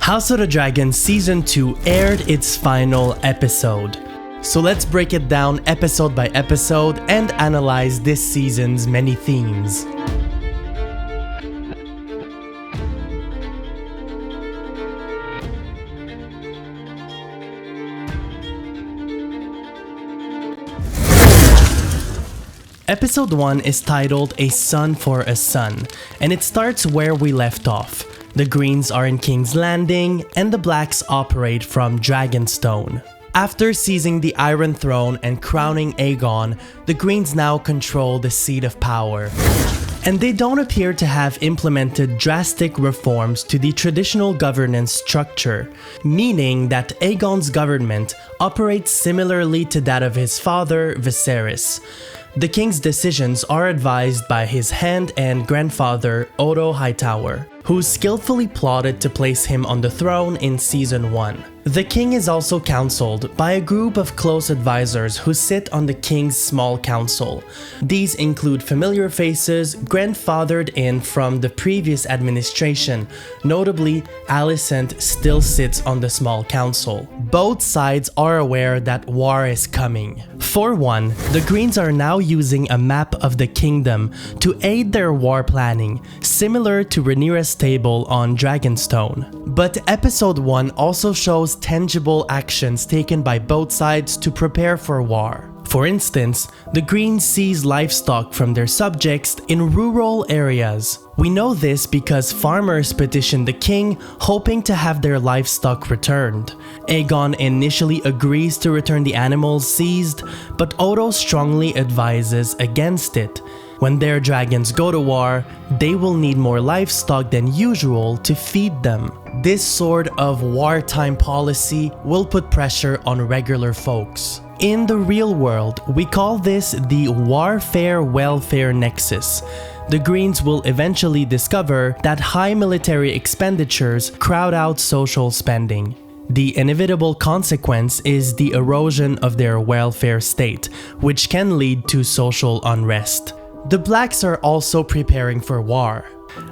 House of the Dragon Season 2 aired its final episode. So let's break it down episode by episode and analyze this season's many themes. Episode 1 is titled A Son for a Son, and it starts where we left off. The Greens are in King's Landing, and the Blacks operate from Dragonstone. After seizing the Iron Throne and crowning Aegon, the Greens now control the seat of power. And they don't appear to have implemented drastic reforms to the traditional governance structure, meaning that Aegon's government operates similarly to that of his father, Viserys. The king's decisions are advised by his hand and grandfather, Otto Hightower, who skillfully plotted to place him on the throne in Season 1. The king is also counseled by a group of close advisors who sit on the king's small council. These include familiar faces grandfathered in from the previous administration. Notably, Alicent still sits on the small council. Both sides are aware that war is coming. For one, the Greens are now using a map of the kingdom to aid their war planning, similar to Rhaenyra's table on Dragonstone. But episode 1 also shows tangible actions taken by both sides to prepare for war. For instance, the Greens seize livestock from their subjects in rural areas. We know this because farmers petitioned the king, hoping to have their livestock returned. Aegon initially agrees to return the animals seized, but Otto strongly advises against it. When their dragons go to war, they will need more livestock than usual to feed them. This sort of wartime policy will put pressure on regular folks. In the real world, we call this the warfare-welfare nexus. The Greens will eventually discover that high military expenditures crowd out social spending. The inevitable consequence is the erosion of their welfare state, which can lead to social unrest. The Blacks are also preparing for war.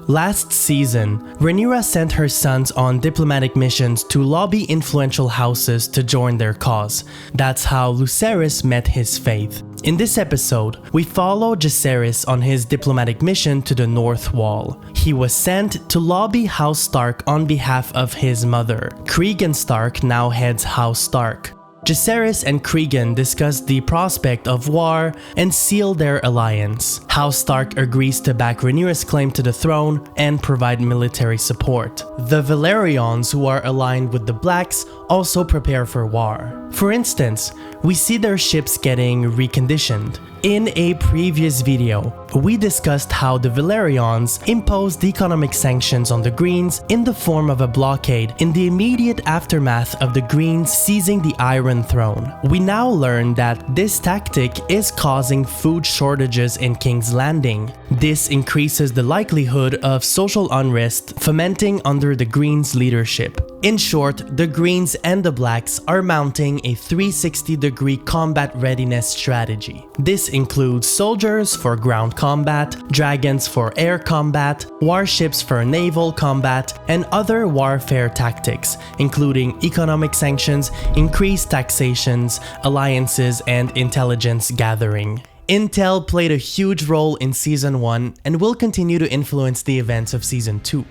Last season, Rhaenyra sent her sons on diplomatic missions to lobby influential houses to join their cause. That's how Lucerys met his fate. In this episode, we follow Jacaerys on his diplomatic mission to the North Wall. He was sent to lobby House Stark on behalf of his mother. Cregan Stark now heads House Stark. Jacaerys and Cregan discuss the prospect of war and seal their alliance. House Stark agrees to back Rhaenyra's claim to the throne and provide military support. The Velaryons, who are aligned with the Blacks, also prepare for war. For instance, we see their ships getting reconditioned. In a previous video, we discussed how the Velaryons imposed economic sanctions on the Greens in the form of a blockade in the immediate aftermath of the Greens seizing the Iron Throne. We now learn that this tactic is causing food shortages in King's Landing. This increases the likelihood of social unrest fomenting under the Greens' leadership. In short, the Greens and the Blacks are mounting a 360-degree combat readiness strategy. This includes soldiers for ground combat, dragons for air combat, warships for naval combat, and other warfare tactics, including economic sanctions, increased taxations, alliances, and intelligence gathering. Intel played a huge role in Season 1 and will continue to influence the events of Season 2.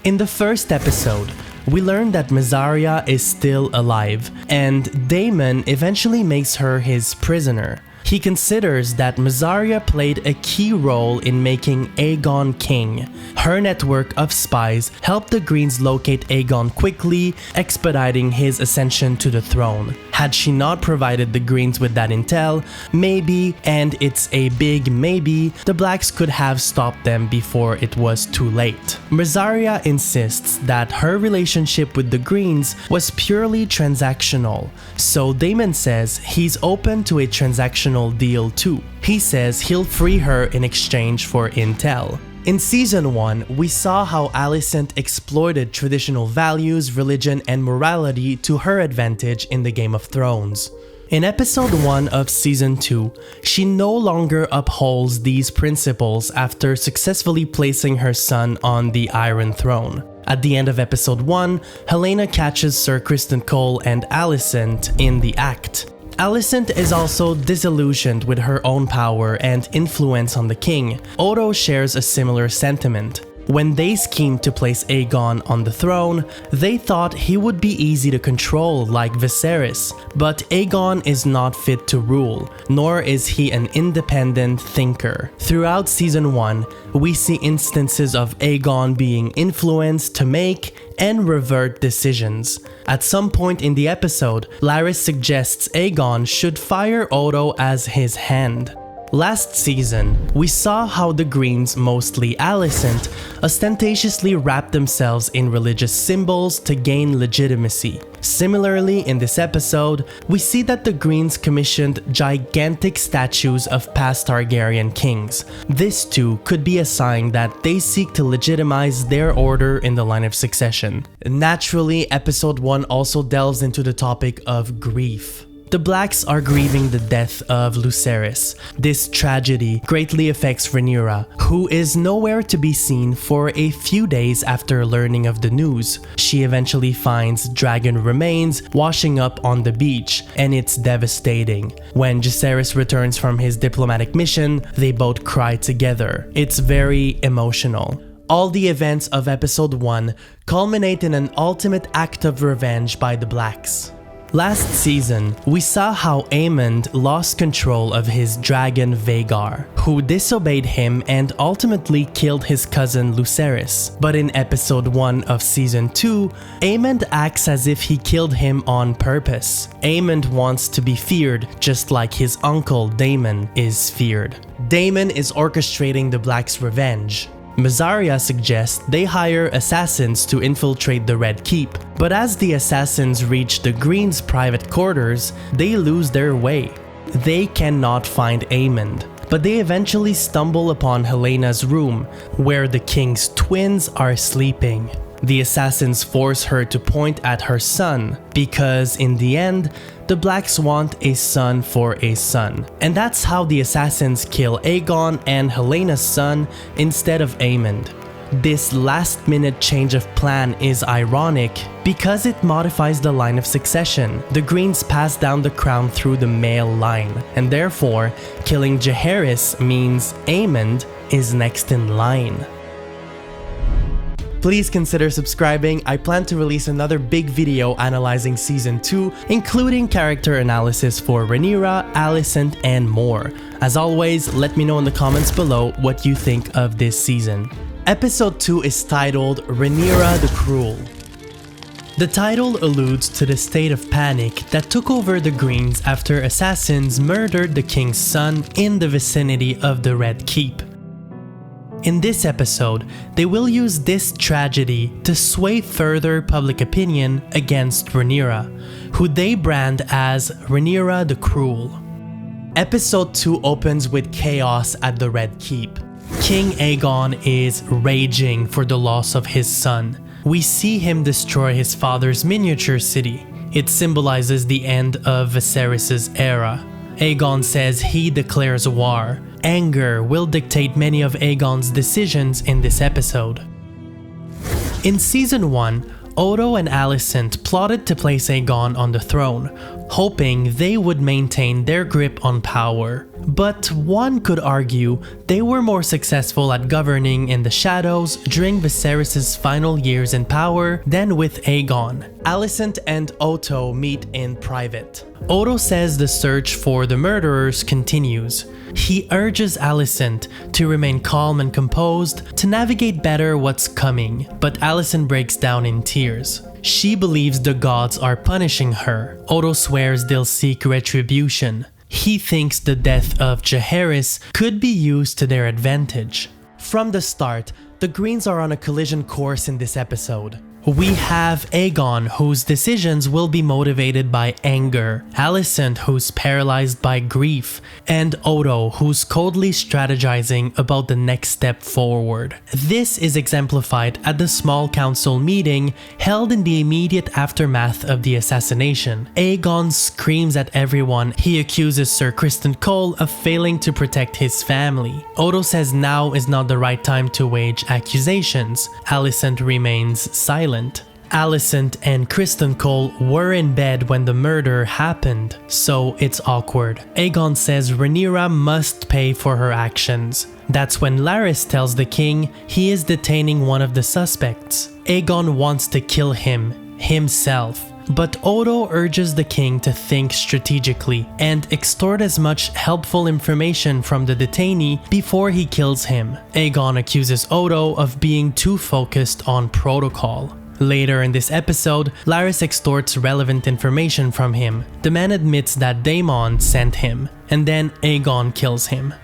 In the first episode, we learn that Mysaria is still alive, and Daemon eventually makes her his prisoner. He considers that Mysaria played a key role in making Aegon king. Her network of spies helped the Greens locate Aegon quickly, expediting his ascension to the throne. Had she not provided the Greens with that intel, maybe, and it's a big maybe, the Blacks could have stopped them before it was too late. Mysaria insists that her relationship with the Greens was purely transactional, so Daemon says he's open to a transactional deal too. He says he'll free her in exchange for intel. In Season 1, we saw how Alicent exploited traditional values, religion, and morality to her advantage in the Game of Thrones. In episode 1 of Season 2, she no longer upholds these principles after successfully placing her son on the Iron Throne. At the end of episode 1, Helaena catches Sir Criston Cole and Alicent in the act. Alicent is also disillusioned with her own power and influence on the king. Odo shares a similar sentiment. When they schemed to place Aegon on the throne, they thought he would be easy to control like Viserys, but Aegon is not fit to rule, nor is he an independent thinker. Throughout season 1, we see instances of Aegon being influenced to make and revert decisions. At some point in the episode, Larys suggests Aegon should fire Odo as his hand. Last season, we saw how the Greens, mostly Alicent, ostentatiously wrapped themselves in religious symbols to gain legitimacy. Similarly, in this episode, we see that the Greens commissioned gigantic statues of past Targaryen kings. This too could be a sign that they seek to legitimize their order in the line of succession. Naturally, episode 1 also delves into the topic of grief. The Blacks are grieving the death of Lucerys. This tragedy greatly affects Rhaenyra, who is nowhere to be seen for a few days after learning of the news. She eventually finds dragon remains washing up on the beach, and it's devastating. When Jacaerys returns from his diplomatic mission, they both cry together. It's very emotional. All the events of episode 1 culminate in an ultimate act of revenge by the Blacks. Last season, we saw how Aemond lost control of his dragon Vhagar, who disobeyed him and ultimately killed his cousin Lucerys. But in episode 1 of season 2, Aemond acts as if he killed him on purpose. Aemond wants to be feared, just like his uncle Daemon is feared. Daemon is orchestrating the Blacks' revenge. Mysaria suggests they hire assassins to infiltrate the Red Keep, but as the assassins reach the Greens' private quarters, they lose their way. They cannot find Aemond, but they eventually stumble upon Helena's room, where the king's twins are sleeping. The assassins force her to point at her son, because in the end, the Blacks want a son for a son. And that's how the assassins kill Aegon and Helena's son instead of Aemond. This last-minute change of plan is ironic because it modifies the line of succession. The Greens pass down the crown through the male line, and therefore, killing Jaehaerys means Aemond is next in line. Please consider subscribing. I plan to release another big video analyzing season 2, including character analysis for Rhaenyra, Alicent, and more. As always, let me know in the comments below what you think of this season. Episode 2 is titled Rhaenyra the Cruel. The title alludes to the state of panic that took over the Greens after assassins murdered the king's son in the vicinity of the Red Keep. In this episode, they will use this tragedy to sway further public opinion against Rhaenyra, who they brand as Rhaenyra the Cruel. Episode 2 opens with chaos at the Red Keep. King Aegon is raging for the loss of his son. We see him destroy his father's miniature city. It symbolizes the end of Viserys' era. Aegon says he declares war. Anger will dictate many of Aegon's decisions in this episode. In season 1, Odo and Alicent plotted to place Aegon on the throne, hoping they would maintain their grip on power. But one could argue they were more successful at governing in the shadows during Viserys' final years in power than with Aegon. Alicent and Otto meet in private. Odo says the search for the murderers continues. He urges Alicent to remain calm and composed to navigate better what's coming, but Alicent breaks down in tears. She believes the gods are punishing her. Odo swears they'll seek retribution. He thinks the death of Jaehaerys could be used to their advantage. From the start, the Greens are on a collision course in this episode. We have Aegon, whose decisions will be motivated by anger, Alicent, who's paralyzed by grief, and Odo, who's coldly strategizing about the next step forward. This is exemplified at the small council meeting held in the immediate aftermath of the assassination. Aegon screams at everyone. He accuses Sir Criston Cole of failing to protect his family. Odo says now is not the right time to wage accusations. Alicent remains silent. Alicent and Criston Cole were in bed when the murder happened, so it's awkward. Aegon says Rhaenyra must pay for her actions. That's when Larys tells the king he is detaining one of the suspects. Aegon wants to kill him, himself. But Odo urges the king to think strategically and extort as much helpful information from the detainee before he kills him. Aegon accuses Odo of being too focused on protocol. Later in this episode, Larys extorts relevant information from him. The man admits that Daemon sent him, and then Aegon kills him.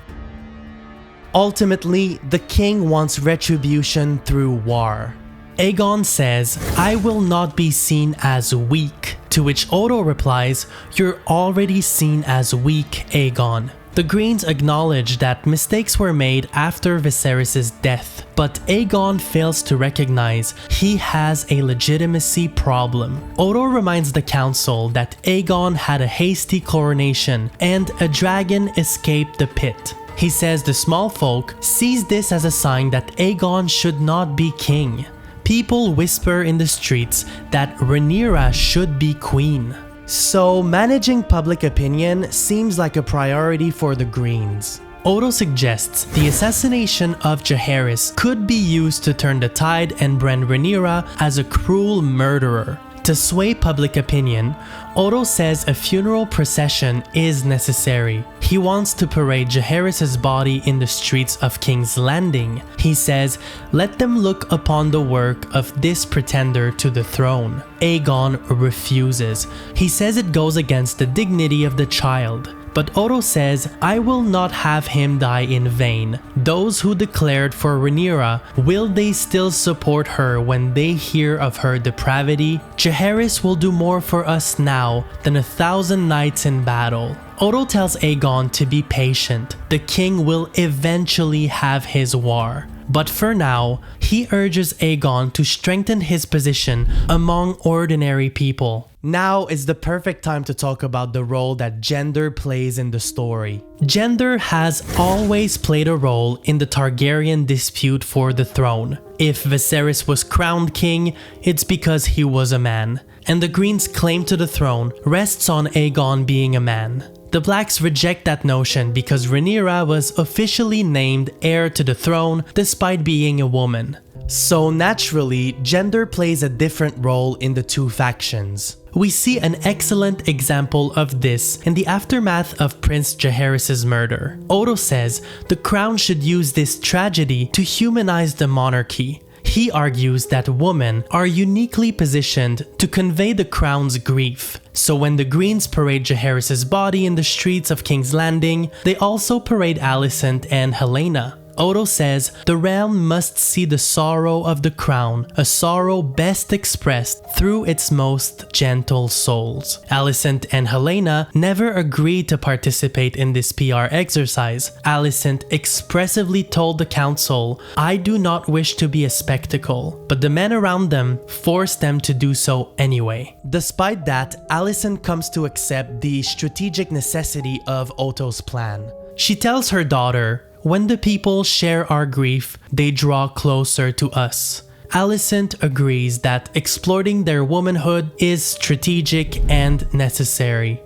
Ultimately, the king wants retribution through war. Aegon says, "I will not be seen as weak," to which Odo replies, "You're already seen as weak, Aegon." The Greens acknowledge that mistakes were made after Viserys' death, but Aegon fails to recognize he has a legitimacy problem. Odo reminds the council that Aegon had a hasty coronation and a dragon escaped the pit. He says the small folk sees this as a sign that Aegon should not be king. People whisper in the streets that Rhaenyra should be queen. So managing public opinion seems like a priority for the Greens. Odo suggests the assassination of Jaehaerys could be used to turn the tide and brand Rhaenyra as a cruel murderer. To sway public opinion, Odo says a funeral procession is necessary. He wants to parade Jaehaerys' body in the streets of King's Landing. He says, "Let them look upon the work of this pretender to the throne." Aegon refuses. He says it goes against the dignity of the child. But Odo says, "I will not have him die in vain. Those who declared for Rhaenyra, will they still support her when they hear of her depravity? Jaehaerys will do more for us now than 1,000 knights in battle." Odo tells Aegon to be patient. The king will eventually have his war. But for now, he urges Aegon to strengthen his position among ordinary people. Now is the perfect time to talk about the role that gender plays in the story. Gender has always played a role in the Targaryen dispute for the throne. If Viserys was crowned king, it's because he was a man. And the Greens' claim to the throne rests on Aegon being a man. The Blacks reject that notion because Rhaenyra was officially named heir to the throne despite being a woman. So naturally, gender plays a different role in the two factions. We see an excellent example of this in the aftermath of Prince Jaehaerys' murder. Odo says the crown should use this tragedy to humanize the monarchy. He argues that women are uniquely positioned to convey the crown's grief. So when the Greens parade Jaehaerys' body in the streets of King's Landing, they also parade Alicent and Helaena. Odo says the realm must see the sorrow of the crown, a sorrow best expressed through its most gentle souls. Alicent and Helaena never agreed to participate in this PR exercise. Alicent expressively told the council, "I do not wish to be a spectacle," but the men around them forced them to do so anyway. Despite that, Alicent comes to accept the strategic necessity of Otto's plan. She tells her daughter, "When the people share our grief, they draw closer to us." Alicent agrees that exploiting their womanhood is strategic and necessary.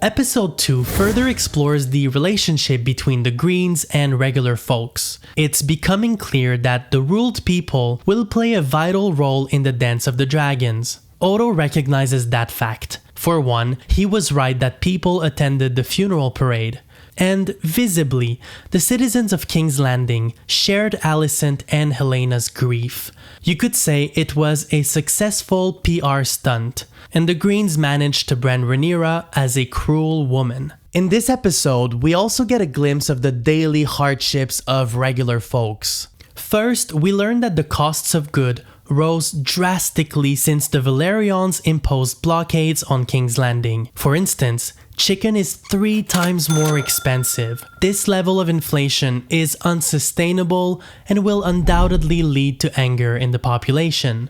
Episode 2 further explores the relationship between the Greens and regular folks. It's becoming clear that the ruled people will play a vital role in the Dance of the Dragons. Odo recognizes that fact. For one, he was right that people attended the funeral parade. And visibly, the citizens of King's Landing shared Alicent and Helena's grief. You could say it was a successful PR stunt, and the Greens managed to brand Rhaenyra as a cruel woman. In this episode, we also get a glimpse of the daily hardships of regular folks. First, we learn that the costs of good rose drastically since the Valerians imposed blockades on King's Landing. For instance, chicken is 3 times more expensive. This level of inflation is unsustainable and will undoubtedly lead to anger in the population.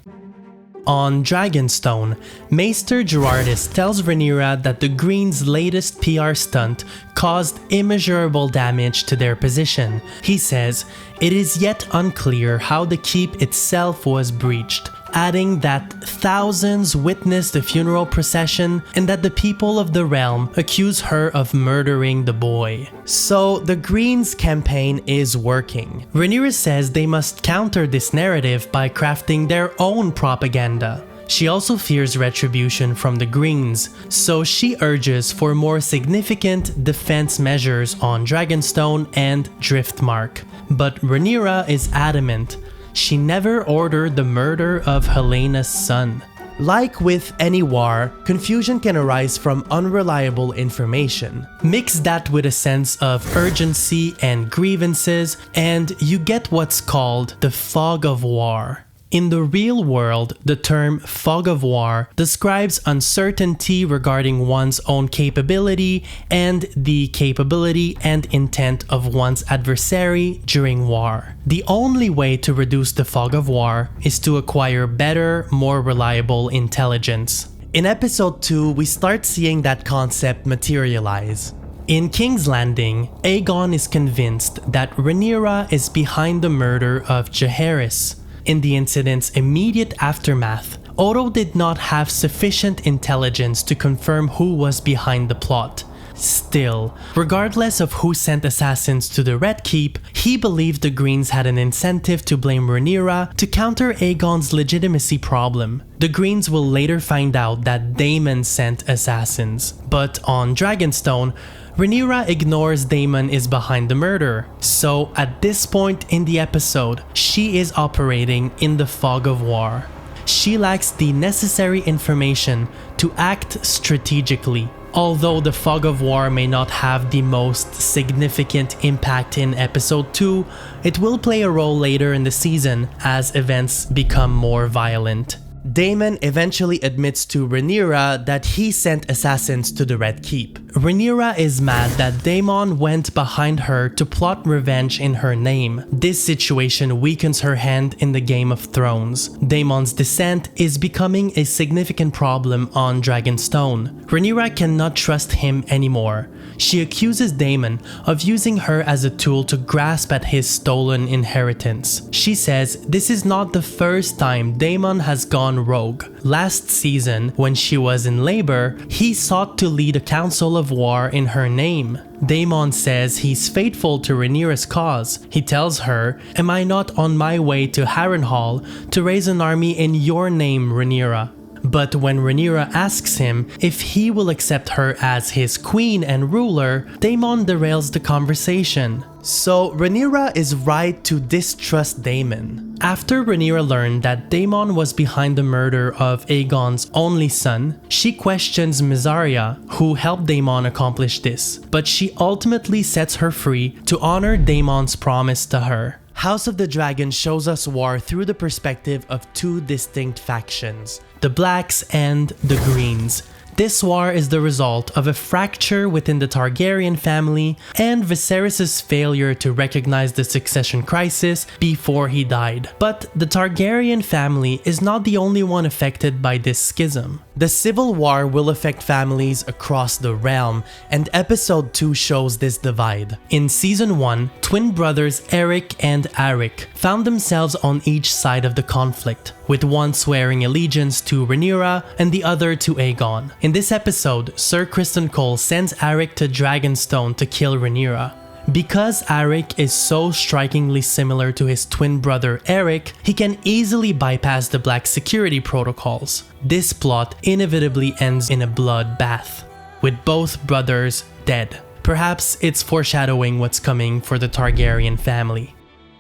On Dragonstone, Maester Gerardus tells Rhaenyra that the Greens' latest PR stunt caused immeasurable damage to their position. He says, "It is yet unclear how the keep itself was breached," adding that thousands witnessed the funeral procession and that the people of the realm accuse her of murdering the boy. So the Greens' campaign is working. Rhaenyra says they must counter this narrative by crafting their own propaganda. She also fears retribution from the Greens, so she urges for more significant defense measures on Dragonstone and Driftmark. But Rhaenyra is adamant. She never ordered the murder of Helena's son. Like with any war, confusion can arise from unreliable information. Mix that with a sense of urgency and grievances, and you get what's called the fog of war. In the real world, the term fog of war describes uncertainty regarding one's own capability and the capability and intent of one's adversary during war. The only way to reduce the fog of war is to acquire better, more reliable intelligence. In episode 2, we start seeing that concept materialize. In King's Landing, Aegon is convinced that Rhaenyra is behind the murder of Jaehaerys. In the incident's immediate aftermath, Otto did not have sufficient intelligence to confirm who was behind the plot. Still, regardless of who sent assassins to the Red Keep, he believed the Greens had an incentive to blame Rhaenyra to counter Aegon's legitimacy problem. The Greens will later find out that Daemon sent assassins, but on Dragonstone, Rhaenyra ignores Daemon is behind the murder, so at this point in the episode, she is operating in the fog of war. She lacks the necessary information to act strategically. Although the fog of war may not have the most significant impact in episode 2, it will play a role later in the season as events become more violent. Daemon eventually admits to Rhaenyra that he sent assassins to the Red Keep. Rhaenyra is mad that Daemon went behind her to plot revenge in her name. This situation weakens her hand in the Game of Thrones. Daemon's descent is becoming a significant problem on Dragonstone. Rhaenyra cannot trust him anymore. She accuses Daemon of using her as a tool to grasp at his stolen inheritance. She says this is not the first time Daemon has gone rogue. Last season, when she was in labor, he sought to lead a council of war in her name. Daemon says he's faithful to Rhaenyra's cause. He tells her, "Am I not on my way to Harrenhal to raise an army in your name, Rhaenyra?" But when Rhaenyra asks him if he will accept her as his queen and ruler, Daemon derails the conversation. So Rhaenyra is right to distrust Daemon. After Rhaenyra learned that Daemon was behind the murder of Aegon's only son, she questions Mysaria, who helped Daemon accomplish this, but she ultimately sets her free to honor Daemon's promise to her. House of the Dragon shows us war through the perspective of 2 distinct factions, the Blacks and the Greens. This war is the result of a fracture within the Targaryen family and Viserys' failure to recognize the succession crisis before he died. But the Targaryen family is not the only one affected by this schism. The civil war will affect families across the realm, and episode 2 shows this divide. In season 1, twin brothers Eric and Arik found themselves on each side of the conflict, with one swearing allegiance to Rhaenyra and the other to Aegon. In this episode, Sir Criston Cole sends Arik to Dragonstone to kill Rhaenyra. Because Arik is so strikingly similar to his twin brother Eric, he can easily bypass the Black security protocols. This plot inevitably ends in a bloodbath, with both brothers dead. Perhaps it's foreshadowing what's coming for the Targaryen family.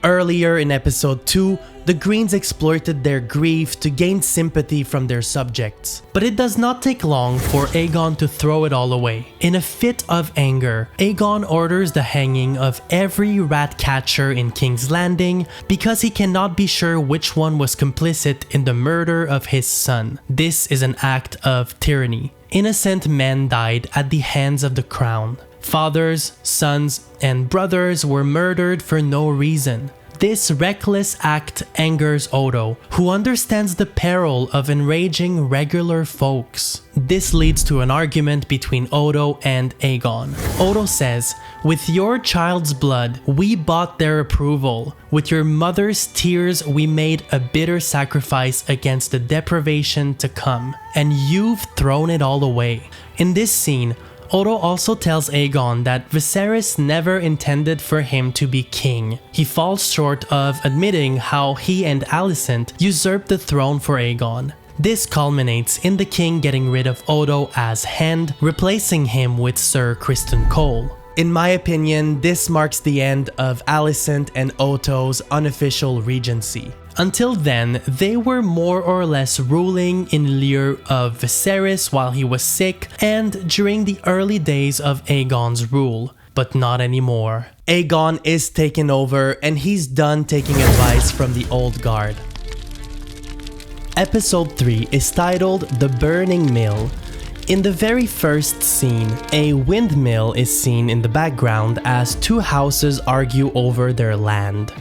Earlier in episode 2, the Greens exploited their grief to gain sympathy from their subjects. But it does not take long for Aegon to throw it all away. In a fit of anger, Aegon orders the hanging of every rat catcher in King's Landing because he cannot be sure which one was complicit in the murder of his son. This is an act of tyranny. Innocent men died at the hands of the crown. Fathers, sons, and brothers were murdered for no reason. This reckless act angers Odo, who understands the peril of enraging regular folks. This leads to an argument between Odo and Aegon. Odo says, "With your child's blood, we bought their approval. With your mother's tears, we made a bitter sacrifice against the deprivation to come, and you've thrown it all away." In this scene, Odo also tells Aegon that Viserys never intended for him to be king. He falls short of admitting how he and Alicent usurped the throne for Aegon. This culminates in the king getting rid of Odo as Hand, replacing him with Sir Criston Cole. In my opinion, this marks the end of Alicent and Otto's unofficial regency. Until then, they were more or less ruling in lieu of Viserys while he was sick and during the early days of Aegon's rule, but not anymore. Aegon is taken over and he's done taking advice from the old guard. Episode 3 is titled The Burning Mill. In the very first scene, a windmill is seen in the background as two houses argue over their land.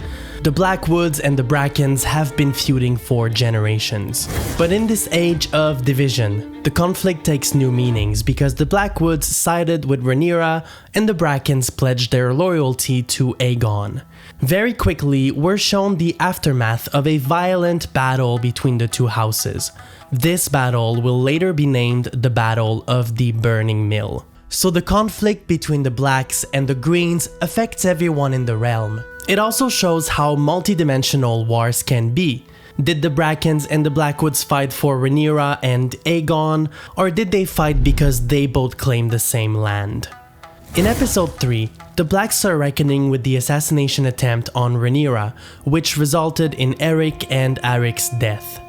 The Blackwoods and the Brackens have been feuding for generations. But in this age of division, the conflict takes new meanings because the Blackwoods sided with Rhaenyra and the Brackens pledged their loyalty to Aegon. Very quickly, we're shown the aftermath of a violent battle between the two houses. This battle will later be named the Battle of the Burning Mill. So the conflict between the Blacks and the Greens affects everyone in the realm. It also shows how multidimensional wars can be. Did the Brackens and the Blackwoods fight for Rhaenyra and Aegon, or did they fight because they both claim the same land? In episode 3, the Blacks are reckoning with the assassination attempt on Rhaenyra, which resulted in Eric and Aric's death.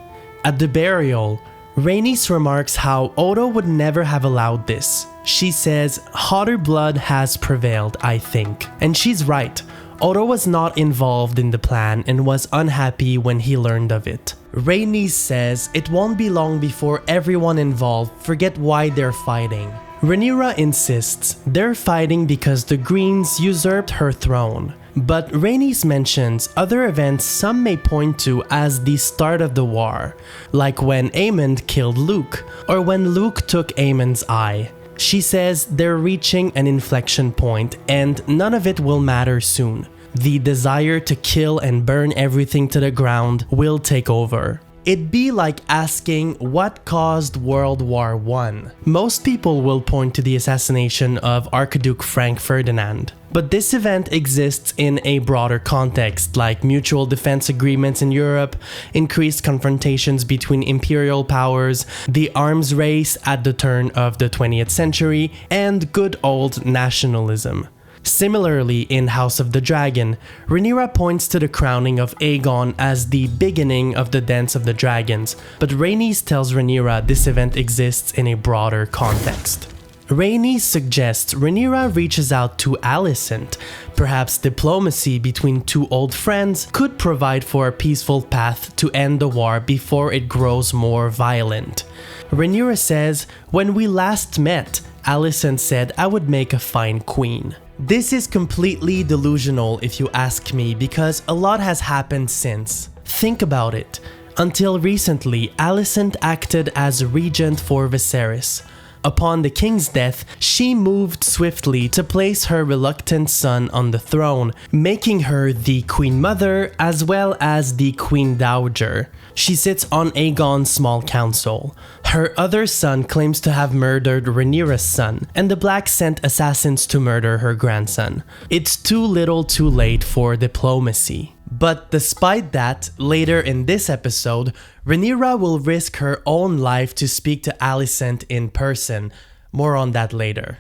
At the burial, Rhaenys remarks how Odo would never have allowed this. She says, "Hotter blood has prevailed, I think." And she's right. Odo was not involved in the plan and was unhappy when he learned of it. Rhaenys says it won't be long before everyone involved forget why they're fighting. Rhaenyra insists they're fighting because the Greens usurped her throne. But Rhaenys mentions other events some may point to as the start of the war, like when Aemond killed Luke, or when Luke took Aemon's eye. She says they're reaching an inflection point and none of it will matter soon. The desire to kill and burn everything to the ground will take over. It'd be like asking what caused World War I. Most people will point to the assassination of Archduke Frank Ferdinand. But this event exists in a broader context, like mutual defense agreements in Europe, increased confrontations between imperial powers, the arms race at the turn of the 20th century, and good old nationalism. Similarly, in House of the Dragon, Rhaenyra points to the crowning of Aegon as the beginning of the Dance of the Dragons, but Rhaenys tells Rhaenyra this event exists in a broader context. Rhaenys suggests Rhaenyra reaches out to Alicent. Perhaps diplomacy between two old friends could provide for a peaceful path to end the war before it grows more violent. Rhaenyra says, "When we last met, Alicent said I would make a fine queen." This is completely delusional if you ask me, because a lot has happened since. Think about it. Until recently, Alicent acted as regent for Viserys. Upon the king's death, she moved swiftly to place her reluctant son on the throne, making her the Queen Mother as well as the Queen Dowager. She sits on Aegon's small council. Her other son claims to have murdered Rhaenyra's son, and the Blacks sent assassins to murder her grandson. It's too little too late for diplomacy. But despite that, later in this episode, Rhaenyra will risk her own life to speak to Alicent in person. More on that later.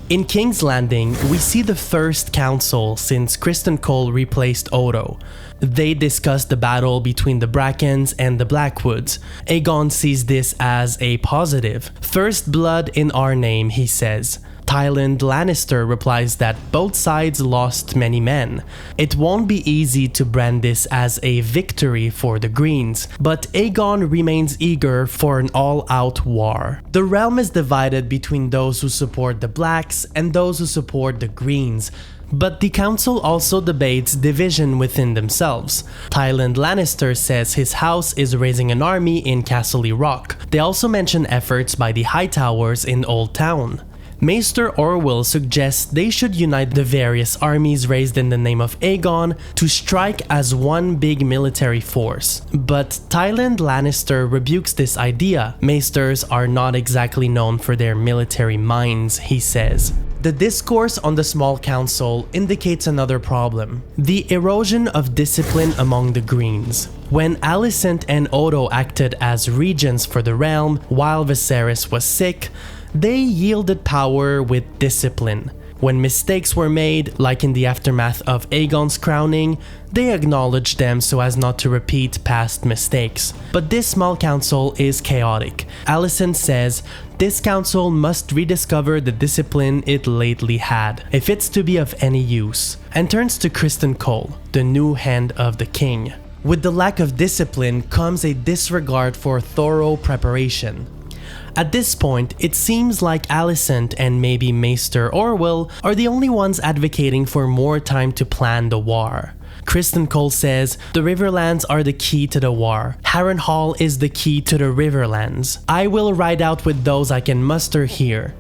In King's Landing, we see the first council since Criston Cole replaced Odo. They discuss the battle between the Brackens and the Blackwoods. Aegon sees this as a positive. First blood in our name, he says. Tywin Lannister replies that both sides lost many men. It won't be easy to brand this as a victory for the Greens, but Aegon remains eager for an all-out war. The realm is divided between those who support the Blacks and those who support the Greens. But the council also debates division within themselves. Tywin Lannister says his house is raising an army in Castle Rock. They also mention efforts by the Hightowers in Old Town. Maester Orwell suggests they should unite the various armies raised in the name of Aegon to strike as one big military force. But Tywin Lannister rebukes this idea. Maesters are not exactly known for their military minds, he says. The discourse on the small council indicates another problem: the erosion of discipline among the Greens. When Alicent and Odo acted as regents for the realm while Viserys was sick, they yielded power with discipline. When mistakes were made, like in the aftermath of Aegon's crowning, they acknowledged them so as not to repeat past mistakes. But this small council is chaotic. Alicent says this council must rediscover the discipline it lately had, if it's to be of any use, and turns to Criston Cole, the new hand of the king. With the lack of discipline comes a disregard for thorough preparation. At this point, it seems like Alicent and maybe Maester Orwell are the only ones advocating for more time to plan the war. Criston Cole says the Riverlands are the key to the war. Harrenhal is the key to the Riverlands. I will ride out with those I can muster here.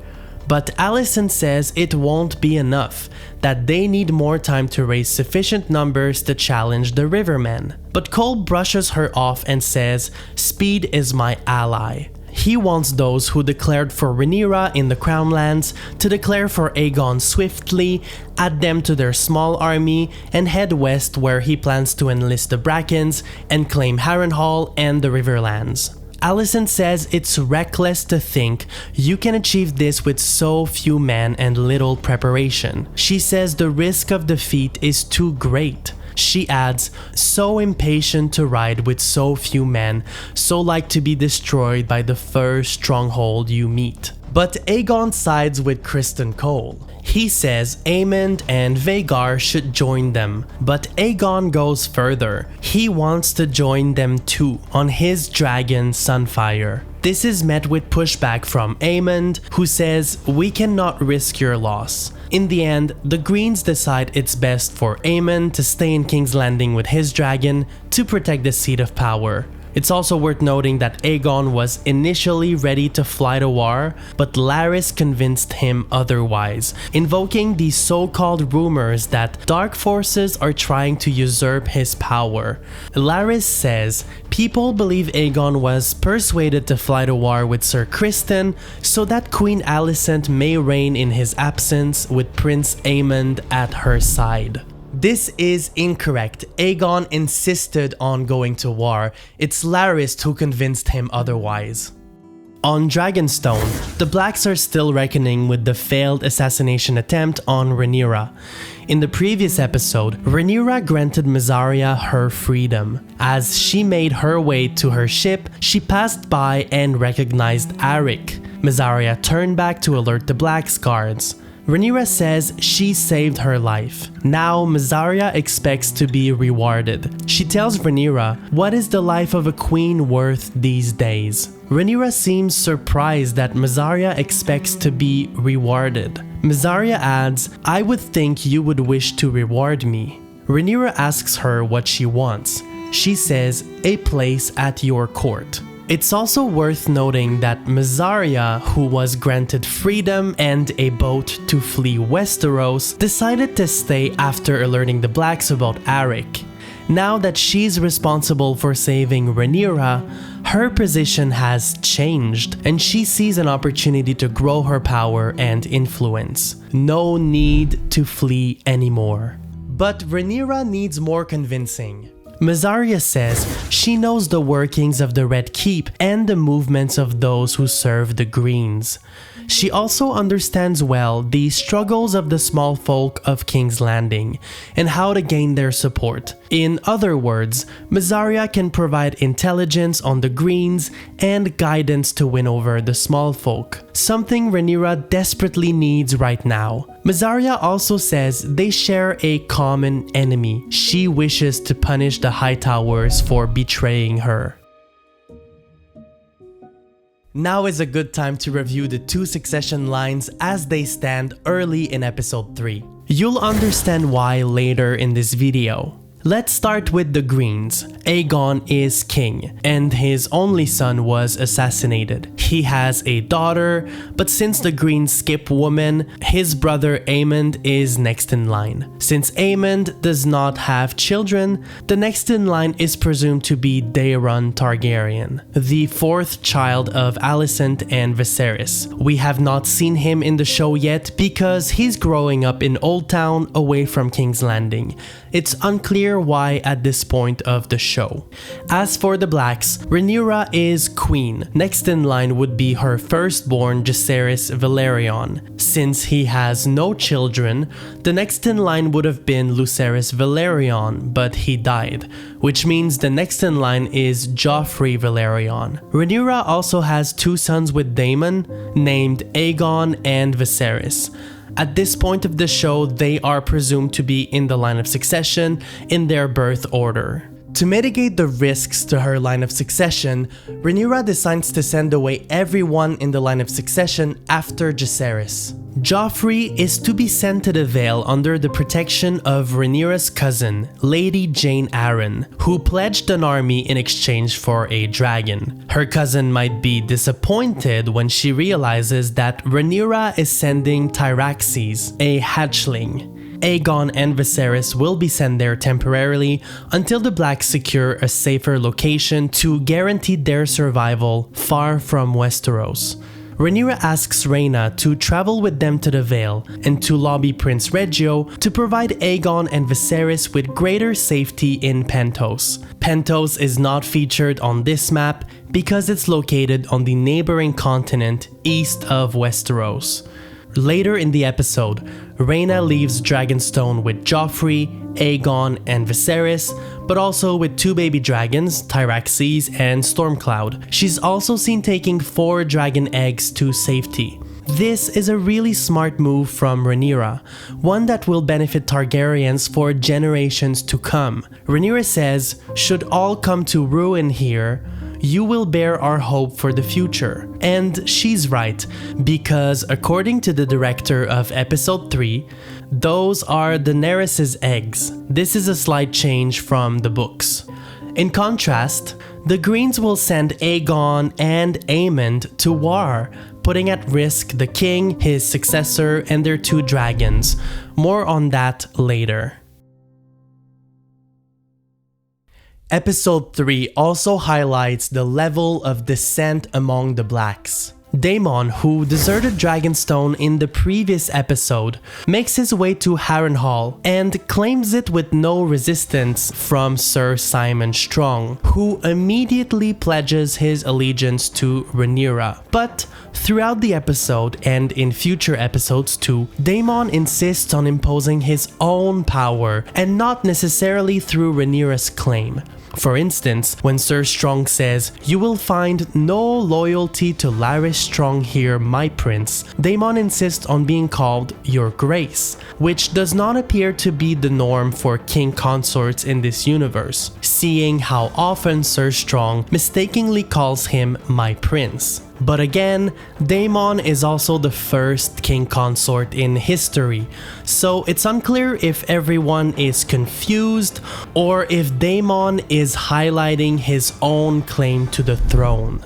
But Alicent says it won't be enough, that they need more time to raise sufficient numbers to challenge the Rivermen. But Cole brushes her off and says, "Speed is my ally." He wants those who declared for Rhaenyra in the Crownlands to declare for Aegon swiftly, add them to their small army, and head west where he plans to enlist the Brackens and claim Harrenhal and the Riverlands. Alicent says it's reckless to think you can achieve this with so few men and little preparation. She says the risk of defeat is too great. She adds, so impatient to ride with so few men, so like to be destroyed by the first stronghold you meet. But Aegon sides with Criston Cole. He says Aemond and Vhagar should join them, but Aegon goes further. He wants to join them too, on his dragon Sunfire. This is met with pushback from Aemond, who says, we cannot risk your loss. In the end, the Greens decide it's best for Aemond to stay in King's Landing with his dragon to protect the seat of power. It's also worth noting that Aegon was initially ready to fly to war, but Larys convinced him otherwise, invoking the so-called rumors that dark forces are trying to usurp his power. Larys says people believe Aegon was persuaded to fly to war with Sir Criston so that Queen Alicent may reign in his absence with Prince Aemond at her side. This is incorrect. Aegon insisted on going to war. It's Larys who convinced him otherwise. On Dragonstone, the Blacks are still reckoning with the failed assassination attempt on Rhaenyra. In the previous episode, Rhaenyra granted Mysaria her freedom. As she made her way to her ship, she passed by and recognized Arik. Mysaria turned back to alert the Blacks guards. Rhaenyra says she saved her life. Now Mysaria expects to be rewarded. She tells Rhaenyra, what is the life of a queen worth these days? Rhaenyra seems surprised that Mysaria expects to be rewarded. Mysaria adds, I would think you would wish to reward me. Rhaenyra asks her what she wants. She says, a place at your court. It's also worth noting that Mysaria, who was granted freedom and a boat to flee Westeros, decided to stay after alerting the Blacks about Arik. Now that she's responsible for saving Rhaenyra, her position has changed and she sees an opportunity to grow her power and influence. No need to flee anymore. But Rhaenyra needs more convincing. Mysaria says she knows the workings of the Red Keep and the movements of those who serve the Greens. She also understands well the struggles of the small folk of King's Landing and how to gain their support. In other words, Mysaria can provide intelligence on the Greens and guidance to win over the small folk, something Rhaenyra desperately needs right now. Mysaria also says they share a common enemy. She wishes to punish the Hightowers for betraying her. Now is a good time to review the two succession lines as they stand early in episode 3. You'll understand why later in this video. Let's start with the Greens. Aegon is king, and his only son was assassinated. He has a daughter, but since the Greens skip women, his brother Aemond is next in line. Since Aemond does not have children, the next in line is presumed to be Daeron Targaryen, the fourth child of Alicent and Viserys. We have not seen him in the show yet because he's growing up in Old Town away from King's Landing. It's unclear why at this point of the show. As for the Blacks, Rhaenyra is queen. Next in line would be her firstborn Jacaerys Velaryon. Since he has no children, the next in line would have been Lucerys Velaryon, but he died, which means the next in line is Joffrey Velaryon. Rhaenyra also has two sons with Daemon, named Aegon and Viserys. At this point of the show, they are presumed to be in the line of succession in their birth order. To mitigate the risks to her line of succession, Rhaenyra decides to send away everyone in the line of succession after Jacaerys. Joffrey is to be sent to the Vale under the protection of Rhaenyra's cousin, Lady Jane Arryn, who pledged an army in exchange for a dragon. Her cousin might be disappointed when she realizes that Rhaenyra is sending Tyraxes, a hatchling. Aegon and Viserys will be sent there temporarily until the Blacks secure a safer location to guarantee their survival far from Westeros. Rhaenyra asks Rhaena to travel with them to the Vale and to lobby Prince Reggio to provide Aegon and Viserys with greater safety in Pentos. Pentos is not featured on this map because it's located on the neighboring continent east of Westeros. Later in the episode, Rhaena leaves Dragonstone with Joffrey, Aegon, and Viserys, but also with two baby dragons, Tyraxes and Stormcloud. She's also seen taking 4 dragon eggs to safety. This is a really smart move from Rhaenyra, one that will benefit Targaryens for generations to come. Rhaenyra says, "Should all come to ruin here, you will bear our hope for the future." And she's right, because according to the director of episode 3, those are Daenerys' eggs. This is a slight change from the books. In contrast, the Greens will send Aegon and Aemond to war, putting at risk the king, his successor, and their 2 dragons. More on that later. Episode 3 also highlights the level of dissent among the Blacks. Daemon, who deserted Dragonstone in the previous episode, makes his way to Harrenhal and claims it with no resistance from Sir Simon Strong, who immediately pledges his allegiance to Rhaenyra. But throughout the episode and in future episodes too, Daemon insists on imposing his own power and not necessarily through Rhaenyra's claim. For instance, when Sir Strong says, "You will find no loyalty to Larys Strong here, my prince," Daemon insists on being called Your Grace, which does not appear to be the norm for king consorts in this universe, seeing how often Sir Strong mistakenly calls him my prince. But again, Daemon is also the first king consort in history, so it's unclear if everyone is confused or if Daemon is highlighting his own claim to the throne.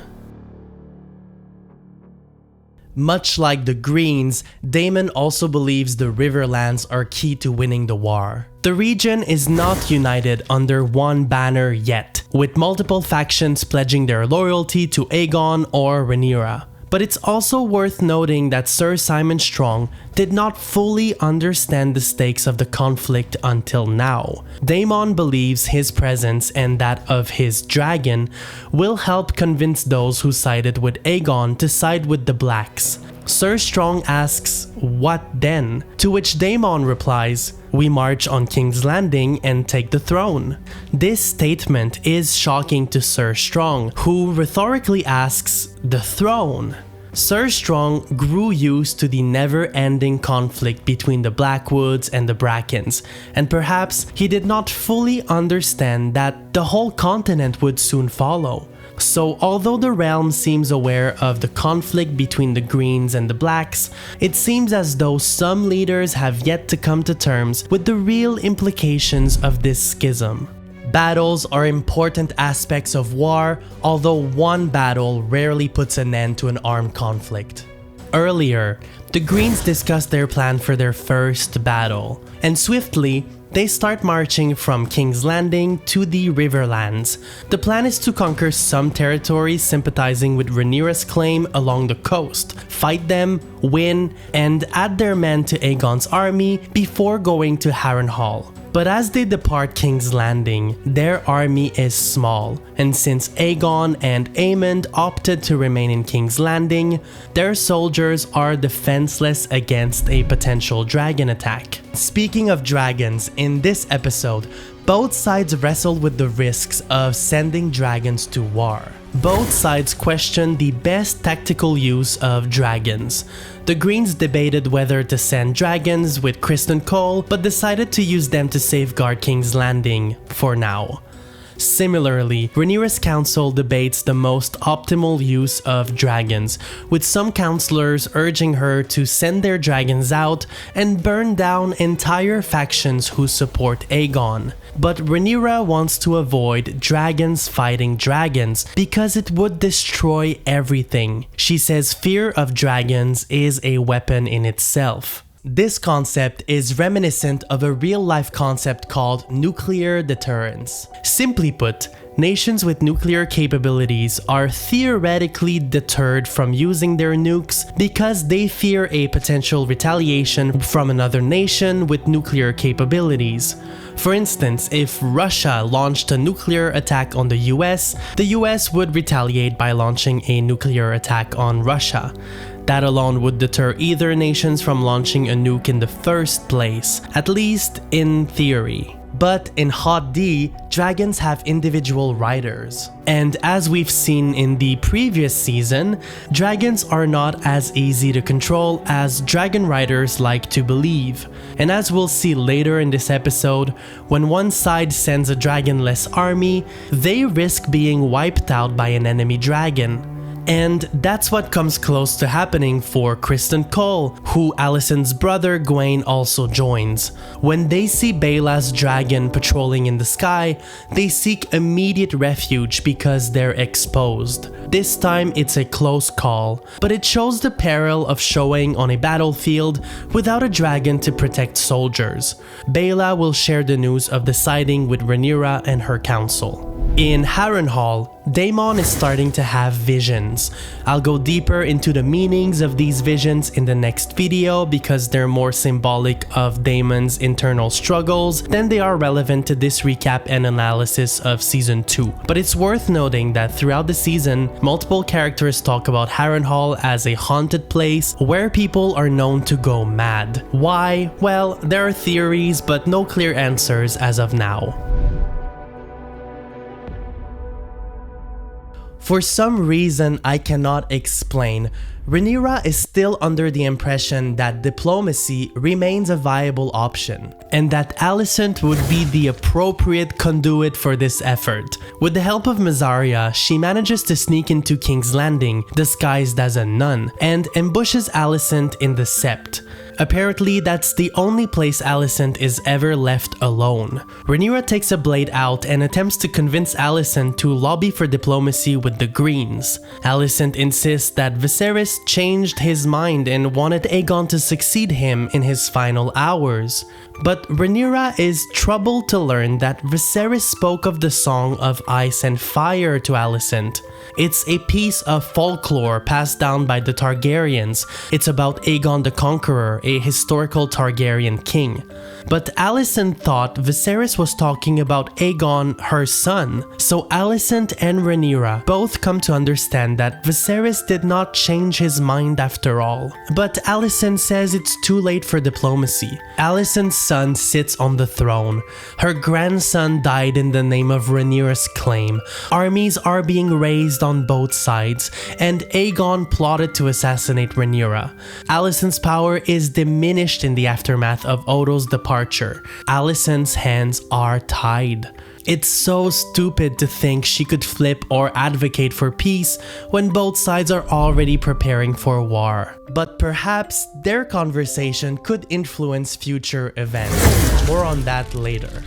Much like the Greens, Daemon also believes the Riverlands are key to winning the war. The region is not united under one banner yet, with multiple factions pledging their loyalty to Aegon or Rhaenyra. But it's also worth noting that Sir Simon Strong did not fully understand the stakes of the conflict until now. Daemon believes his presence and that of his dragon will help convince those who sided with Aegon to side with the Blacks. Ser Strong asks, "What then?" To which Daemon replies, "We march on King's Landing and take the throne." This statement is shocking to Ser Strong, who rhetorically asks, "The throne?" Ser Strong grew used to the never-ending conflict between the Blackwoods and the Brackens, and perhaps he did not fully understand that the whole continent would soon follow. So although the realm seems aware of the conflict between the Greens and the Blacks, it seems as though some leaders have yet to come to terms with the real implications of this schism. Battles are important aspects of war, although one battle rarely puts an end to an armed conflict. Earlier, the Greens discussed their plan for their first battle, and swiftly, they start marching from King's Landing to the Riverlands. The plan is to conquer some territories sympathizing with Rhaenyra's claim along the coast, fight them, win, and add their men to Aegon's army before going to Harrenhal. But as they depart King's Landing, their army is small, and since Aegon and Aemond opted to remain in King's Landing, their soldiers are defenseless against a potential dragon attack. Speaking of dragons, in this episode, both sides wrestled with the risks of sending dragons to war. Both sides questioned the best tactical use of dragons. The Greens debated whether to send dragons with Criston Cole, but decided to use them to safeguard King's Landing for now. Similarly, Rhaenyra's council debates the most optimal use of dragons, with some councillors urging her to send their dragons out and burn down entire factions who support Aegon. But Rhaenyra wants to avoid dragons fighting dragons because it would destroy everything. She says fear of dragons is a weapon in itself. This concept is reminiscent of a real-life concept called nuclear deterrence. Simply put, nations with nuclear capabilities are theoretically deterred from using their nukes because they fear a potential retaliation from another nation with nuclear capabilities. For instance, if Russia launched a nuclear attack on the US would retaliate by launching a nuclear attack on Russia. That alone would deter either nations from launching a nuke in the first place, at least in theory. But in Hot D, dragons have individual riders. And as we've seen in the previous season, dragons are not as easy to control as dragon riders like to believe. And as we'll see later in this episode, when one side sends a dragonless army, they risk being wiped out by an enemy dragon. And that's what comes close to happening for Criston Cole, who Alicent's brother Gwaine also joins. When they see Baela's dragon patrolling in the sky, they seek immediate refuge because they're exposed. This time it's a close call, but it shows the peril of showing on a battlefield without a dragon to protect soldiers. Baela will share the news of the sighting with Rhaenyra and her council. In Harrenhal, Daemon is starting to have visions. I'll go deeper into the meanings of these visions in the next video because they're more symbolic of Daemon's internal struggles than they are relevant to this recap and analysis of Season 2. But it's worth noting that throughout the season, multiple characters talk about Harrenhal as a haunted place where people are known to go mad. Why? Well, there are theories, but no clear answers as of now. For some reason I cannot explain, Rhaenyra is still under the impression that diplomacy remains a viable option, and that Alicent would be the appropriate conduit for this effort. With the help of Mysaria, she manages to sneak into King's Landing, disguised as a nun, and ambushes Alicent in the Sept. Apparently, that's the only place Alicent is ever left alone. Rhaenyra takes a blade out and attempts to convince Alicent to lobby for diplomacy with the Greens. Alicent insists that Viserys changed his mind and wanted Aegon to succeed him in his final hours. But Rhaenyra is troubled to learn that Viserys spoke of the Song of Ice and Fire to Alicent. It's a piece of folklore passed down by the Targaryens. It's about Aegon the Conqueror, a historical Targaryen king. But Alicent thought Viserys was talking about Aegon, her son. So Alicent and Rhaenyra both come to understand that Viserys did not change his mind after all. But Alicent says it's too late for diplomacy. Alicent's son sits on the throne. Her grandson died in the name of Rhaenyra's claim. Armies are being raised on both sides, and Aegon plotted to assassinate Rhaenyra. Alicent's power is diminished in the aftermath of Odo's departure. Alicent's hands are tied. It's so stupid to think she could flip or advocate for peace when both sides are already preparing for war. But perhaps their conversation could influence future events. More on that later.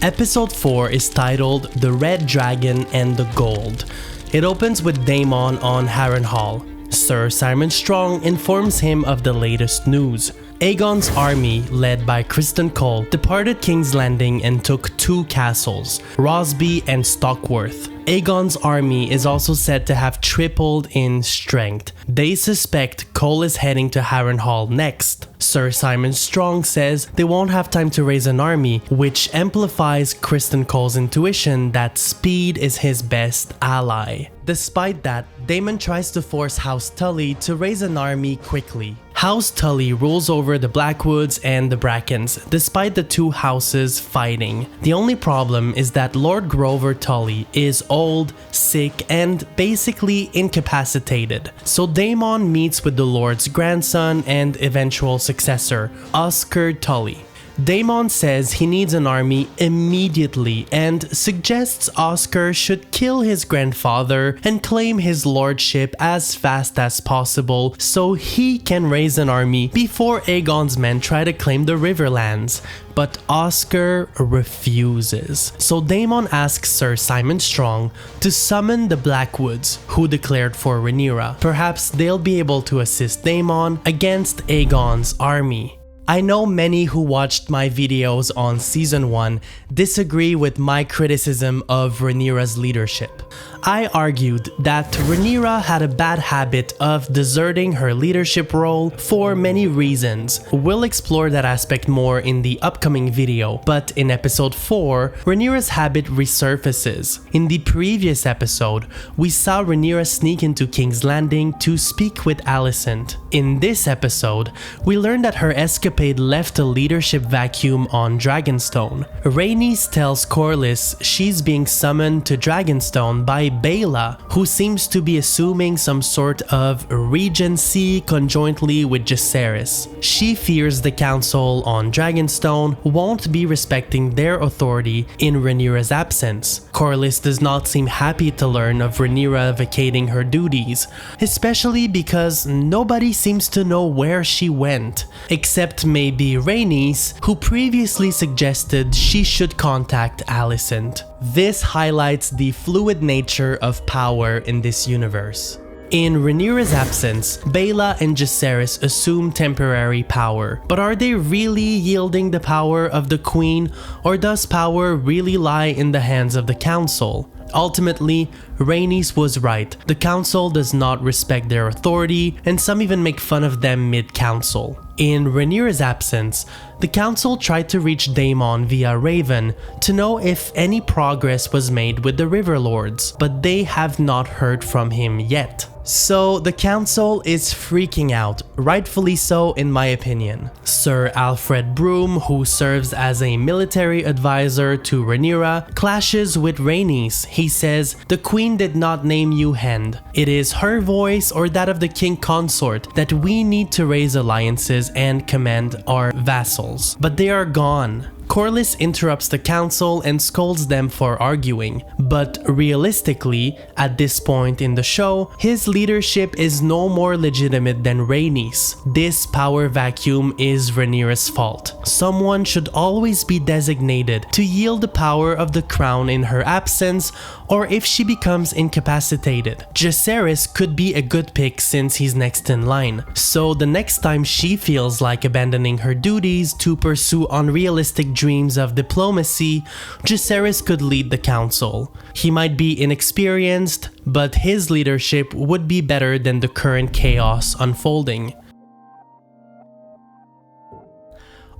Episode 4 is titled The Red Dragon and the Gold. It opens with Daemon on Harrenhal. Sir Simon Strong informs him of the latest news. Aegon's army, led by Criston Cole, departed King's Landing and took 2 castles, Rosby and Stockworth. Aegon's army is also said to have tripled in strength. They suspect Cole is heading to Harrenhal next. Sir Simon Strong says they won't have time to raise an army, which amplifies Criston Cole's intuition that speed is his best ally. Despite that, Daemon tries to force House Tully to raise an army quickly. House Tully rules over the Blackwoods and the Brackens, despite the 2 houses fighting. The only problem is that Lord Grover Tully is old, sick, and basically incapacitated. So Daemon meets with the Lord's grandson and eventual successor, Oscar Tully. Daemon says he needs an army immediately and suggests Oscar should kill his grandfather and claim his lordship as fast as possible so he can raise an army before Aegon's men try to claim the Riverlands. But Oscar refuses. So Daemon asks Sir Simon Strong to summon the Blackwoods, who declared for Rhaenyra. Perhaps they'll be able to assist Daemon against Aegon's army. I know many who watched my videos on Season 1 disagree with my criticism of Rhaenyra's leadership. I argued that Rhaenyra had a bad habit of deserting her leadership role for many reasons. We'll explore that aspect more in the upcoming video, but in episode 4, Rhaenyra's habit resurfaces. In the previous episode, we saw Rhaenyra sneak into King's Landing to speak with Alicent. In this episode, we learned that her escapade left a leadership vacuum on Dragonstone. Rhaenys tells Corlys she's being summoned to Dragonstone by Baela, who seems to be assuming some sort of regency conjointly with Jacaerys. She fears the council on Dragonstone won't be respecting their authority in Rhaenyra's absence. Corlys does not seem happy to learn of Rhaenyra vacating her duties, especially because nobody seems to know where she went, except maybe Rhaenys, who previously suggested she should contact Alicent. This highlights the fluid nature of power in this universe. In Rhaenyra's absence, Baela and Jacaerys assume temporary power. But are they really yielding the power of the queen, or does power really lie in the hands of the council? Ultimately, Rhaenys was right. The council does not respect their authority, and some even make fun of them mid-council. In Rhaenyra's absence, the council tried to reach Daemon via Raven to know if any progress was made with the Riverlords, but they have not heard from him yet. So the council is freaking out, rightfully so in my opinion. Sir Alfred Broom, who serves as a military advisor to Rhaenyra, clashes with Rhaenys. He says, "The queen did not name you Hand. It is her voice or that of the king consort that we need to raise alliances and command our vassals. But they are gone." Corlys interrupts the council and scolds them for arguing, but realistically, at this point in the show, his leadership is no more legitimate than Rhaenys. This power vacuum is Rhaenyra's fault. Someone should always be designated to yield the power of the crown in her absence, or if she becomes incapacitated. Jacaerys could be a good pick since he's next in line, so the next time she feels like abandoning her duties to pursue unrealistic dreams of diplomacy, Jacaerys could lead the council. He might be inexperienced, but his leadership would be better than the current chaos unfolding.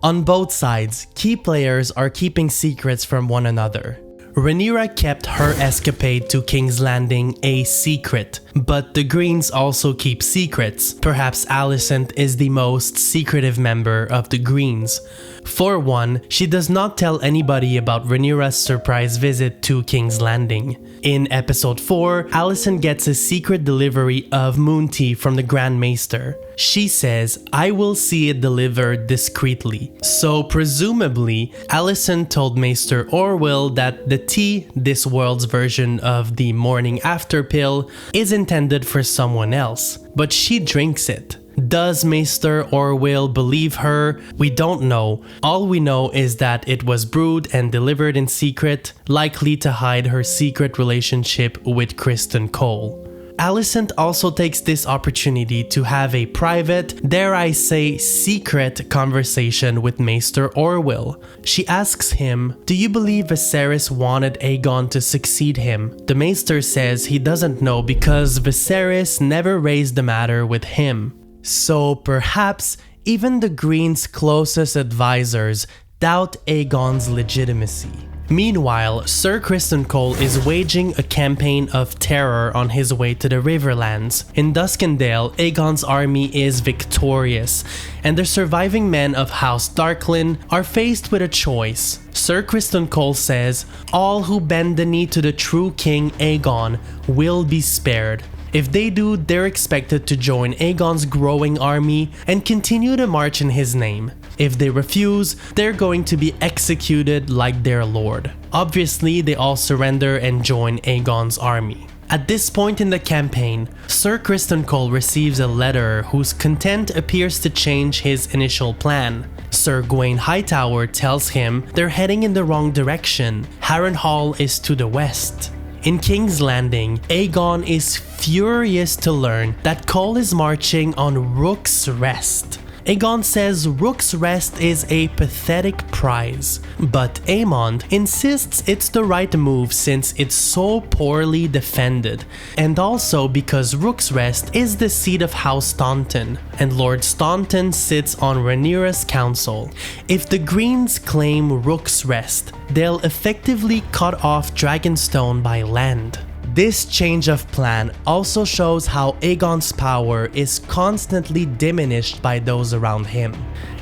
On both sides, key players are keeping secrets from one another. Rhaenyra kept her escapade to King's Landing a secret, but the Greens also keep secrets. Perhaps Alicent is the most secretive member of the Greens. For one, she does not tell anybody about Rhaenyra's surprise visit to King's Landing. In episode 4, Alicent gets a secret delivery of moon tea from the Grand Maester. She says, "I will see it delivered discreetly." So presumably, Alicent told Maester Orwell that the tea, this world's version of the morning after pill, is intended for someone else, but she drinks it. Does Maester Orwell believe her? We don't know. All we know is that it was brewed and delivered in secret, likely to hide her secret relationship with Criston Cole. Alicent also takes this opportunity to have a private, dare I say secret, conversation with Maester Orwell. She asks him, "Do you believe Viserys wanted Aegon to succeed him?" The Maester says he doesn't know because Viserys never raised the matter with him. So perhaps even the Greens' closest advisors doubt Aegon's legitimacy. Meanwhile, Sir Criston Cole is waging a campaign of terror on his way to the Riverlands. In Duskendale, Aegon's army is victorious, and the surviving men of House Darklyn are faced with a choice. Sir Criston Cole says, "All who bend the knee to the true King Aegon will be spared." If they do, they're expected to join Aegon's growing army and continue to march in his name. If they refuse, they're going to be executed like their lord. Obviously, they all surrender and join Aegon's army. At this point in the campaign, Sir Criston Cole receives a letter whose content appears to change his initial plan. Sir Gawain Hightower tells him they're heading in the wrong direction. Harrenhal is to the west. In King's Landing, Aegon is furious to learn that Cole is marching on Rook's Rest. Aegon says Rook's Rest is a pathetic prize, but Aemond insists it's the right move since it's so poorly defended, and also because Rook's Rest is the seat of House Staunton, and Lord Staunton sits on Rhaenyra's council. If the Greens claim Rook's Rest, they'll effectively cut off Dragonstone by land. This change of plan also shows how Aegon's power is constantly diminished by those around him.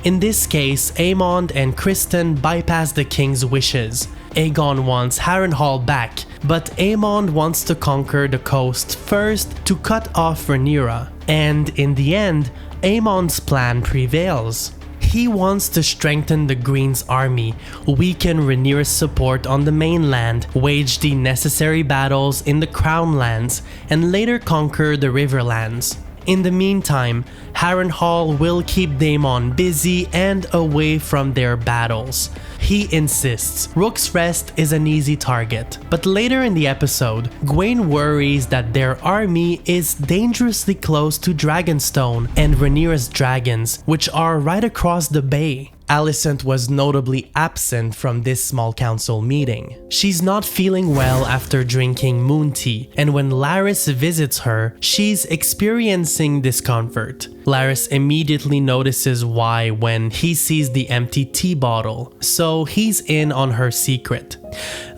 In this case, Aemond and Criston bypass the king's wishes. Aegon wants Harrenhal back, but Aemond wants to conquer the coast first to cut off Rhaenyra. And in the end, Aemond's plan prevails. He wants to strengthen the Greens' army, weaken Rhaenyra's support on the mainland, wage the necessary battles in the Crown Lands, and later conquer the Riverlands. In the meantime, Harrenhal will keep Daemon busy and away from their battles. He insists Rook's Rest is an easy target, but later in the episode, Gwaine worries that their army is dangerously close to Dragonstone and Rhaenyra's dragons, which are right across the bay. Alicent was notably absent from this small council meeting. She's not feeling well after drinking moon tea, and when Larys visits her, she's experiencing discomfort. Larys immediately notices why when he sees the empty tea bottle, so he's in on her secret.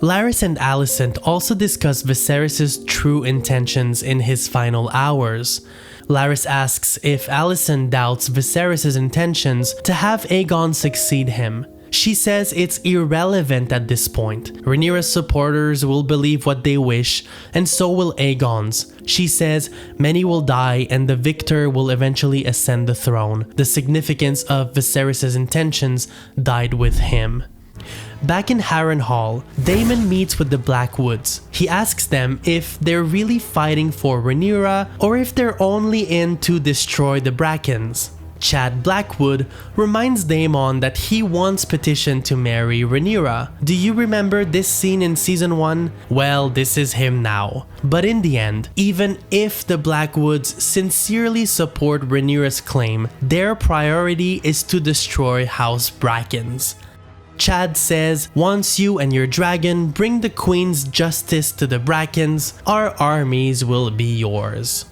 Larys and Alicent also discuss Viserys' true intentions in his final hours. Larys asks if Alicent doubts Viserys' intentions to have Aegon succeed him. She says it's irrelevant at this point. Rhaenyra's supporters will believe what they wish, and so will Aegon's. She says many will die and the victor will eventually ascend the throne. The significance of Viserys' intentions died with him. Back in Harrenhal, Daemon meets with the Blackwoods. He asks them if they're really fighting for Rhaenyra or if they're only in to destroy the Brackens. Chad Blackwood reminds Daemon that he once petitioned to marry Rhaenyra. Do you remember this scene in season 1? Well, this is him now. But in the end, even if the Blackwoods sincerely support Rhaenyra's claim, their priority is to destroy House Brackens. Chad says, "Once you and your dragon bring the Queen's justice to the Brackens, our armies will be yours."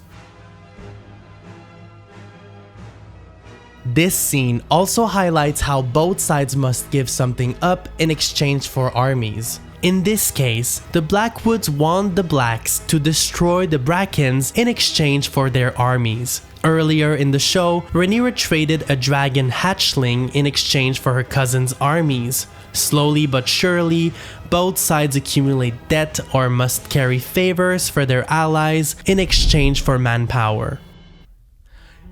This scene also highlights how both sides must give something up in exchange for armies. In this case, the Blackwoods want the Blacks to destroy the Brackens in exchange for their armies. Earlier in the show, Rhaenyra traded a dragon hatchling in exchange for her cousin's armies. Slowly but surely, both sides accumulate debt or must carry favors for their allies in exchange for manpower.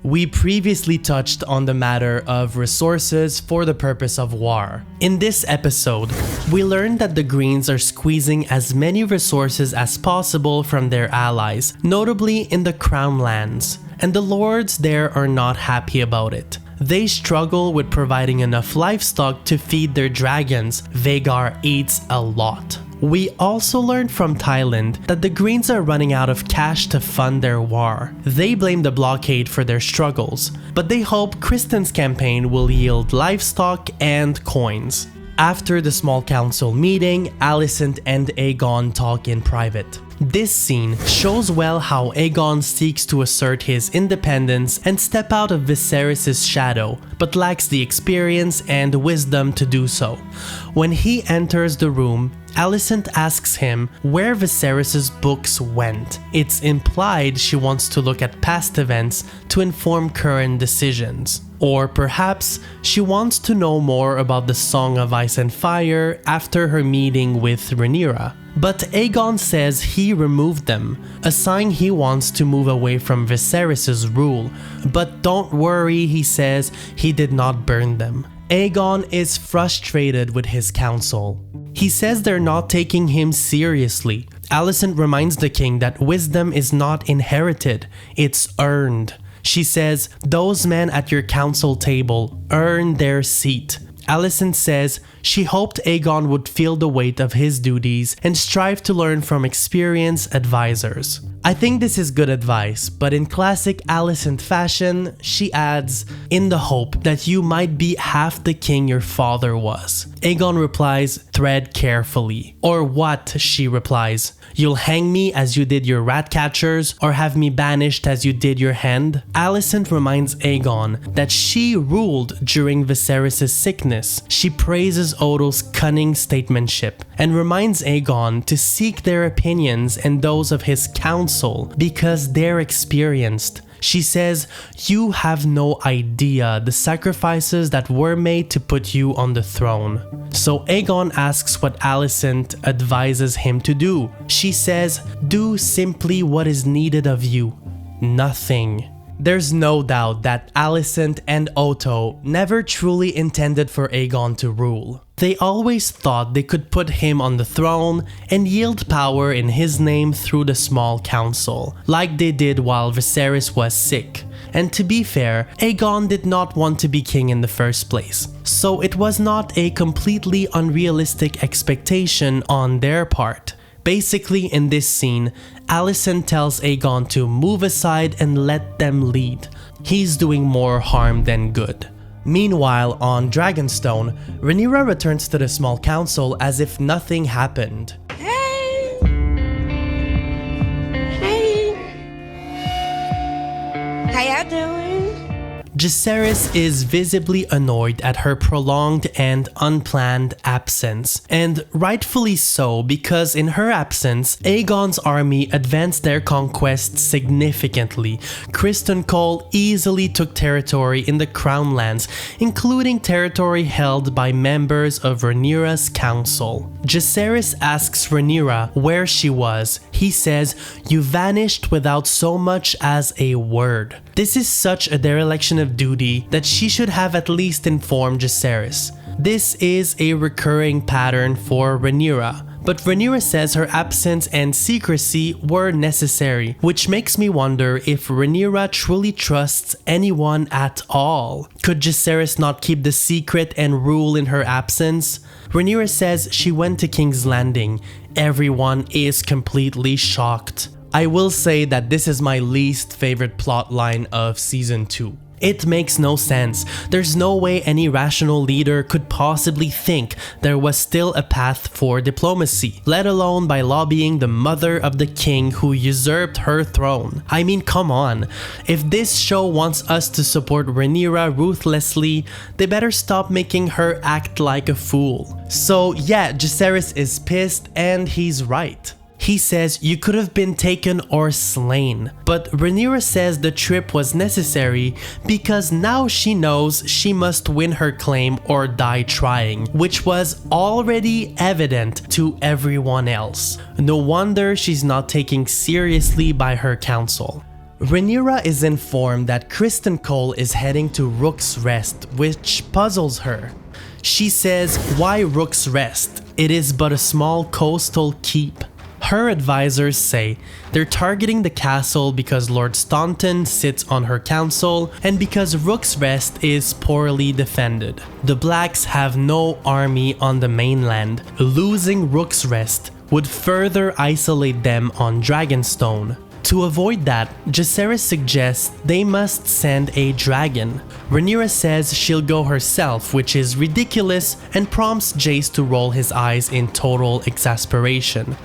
We previously touched on the matter of resources for the purpose of war. In this episode, we learned that the Greens are squeezing as many resources as possible from their allies, notably in the Crown lands, and the lords there are not happy about it. They struggle with providing enough livestock to feed their dragons. Vhagar eats a lot. We also learned from Thailand that the Greens are running out of cash to fund their war. They blame the blockade for their struggles, but they hope Kristen's campaign will yield livestock and coins. After the small council meeting, Alicent and Aegon talk in private. This scene shows well how Aegon seeks to assert his independence and step out of Viserys' shadow, but lacks the experience and wisdom to do so. When he enters the room, Alicent asks him where Viserys' books went. It's implied she wants to look at past events to inform current decisions. Or perhaps she wants to know more about the Song of Ice and Fire after her meeting with Rhaenyra. But Aegon says he removed them, a sign he wants to move away from Viserys' rule. But don't worry, he says, he did not burn them. Aegon is frustrated with his council. He says they're not taking him seriously. Alicent reminds the king that wisdom is not inherited, it's earned. She says, "Those men at your council table earn their seat." Alicent says she hoped Aegon would feel the weight of his duties and strive to learn from experienced advisors. I think this is good advice, but in classic Alicent fashion, she adds, "in the hope that you might be half the king your father was." Aegon replies, "Tread carefully." Or what, she replies, "You'll hang me as you did your rat catchers, or have me banished as you did your hen?" Alicent reminds Aegon that she ruled during Viserys' sickness. She praises Odo's cunning statesmanship and reminds Aegon to seek their opinions and those of his council because they're experienced. She says, "You have no idea the sacrifices that were made to put you on the throne." So Aegon asks what Alicent advises him to do. She says, "Do simply what is needed of you. Nothing." There's no doubt that Alicent and Otto never truly intended for Aegon to rule. They always thought they could put him on the throne and yield power in his name through the small council, like they did while Viserys was sick. And to be fair, Aegon did not want to be king in the first place, so it was not a completely unrealistic expectation on their part. Basically, in this scene, Alicent tells Aegon to move aside and let them lead. He's doing more harm than good. Meanwhile, on Dragonstone, Rhaenyra returns to the small council as if nothing happened. Hey! How y'all doing? Jacaerys is visibly annoyed at her prolonged and unplanned absence, and rightfully so, because in her absence, Aegon's army advanced their conquest significantly. Criston Cole easily took territory in the Crown lands, including territory held by members of Rhaenyra's council. Jacaerys asks Rhaenyra where she was. He says, "You vanished without so much as a word." This is such a dereliction of duty that she should have at least informed Jacaerys. This is a recurring pattern for Rhaenyra, but Rhaenyra says her absence and secrecy were necessary, which makes me wonder if Rhaenyra truly trusts anyone at all. Could Jacaerys not keep the secret and rule in her absence? Rhaenyra says she went to King's Landing. Everyone is completely shocked. I will say that this is my least favorite plotline of season 2. It makes no sense. There's no way any rational leader could possibly think there was still a path for diplomacy, let alone by lobbying the mother of the king who usurped her throne. I mean, come on. If this show wants us to support Rhaenyra ruthlessly, they better stop making her act like a fool. So yeah, Jacaerys is pissed and he's right. He says you could have been taken or slain, but Rhaenyra says the trip was necessary because now she knows she must win her claim or die trying, which was already evident to everyone else. No wonder she's not taken seriously by her council. Rhaenyra is informed that Criston Cole is heading to Rook's Rest, which puzzles her. She says, why Rook's Rest? It is but a small coastal keep. Her advisors say they're targeting the castle because Lord Staunton sits on her council and because Rook's Rest is poorly defended. The Blacks have no army on the mainland. Losing Rook's Rest would further isolate them on Dragonstone. To avoid that, Jacaerys suggests they must send a dragon. Rhaenyra says she'll go herself, which is ridiculous, and prompts Jace to roll his eyes in total exasperation.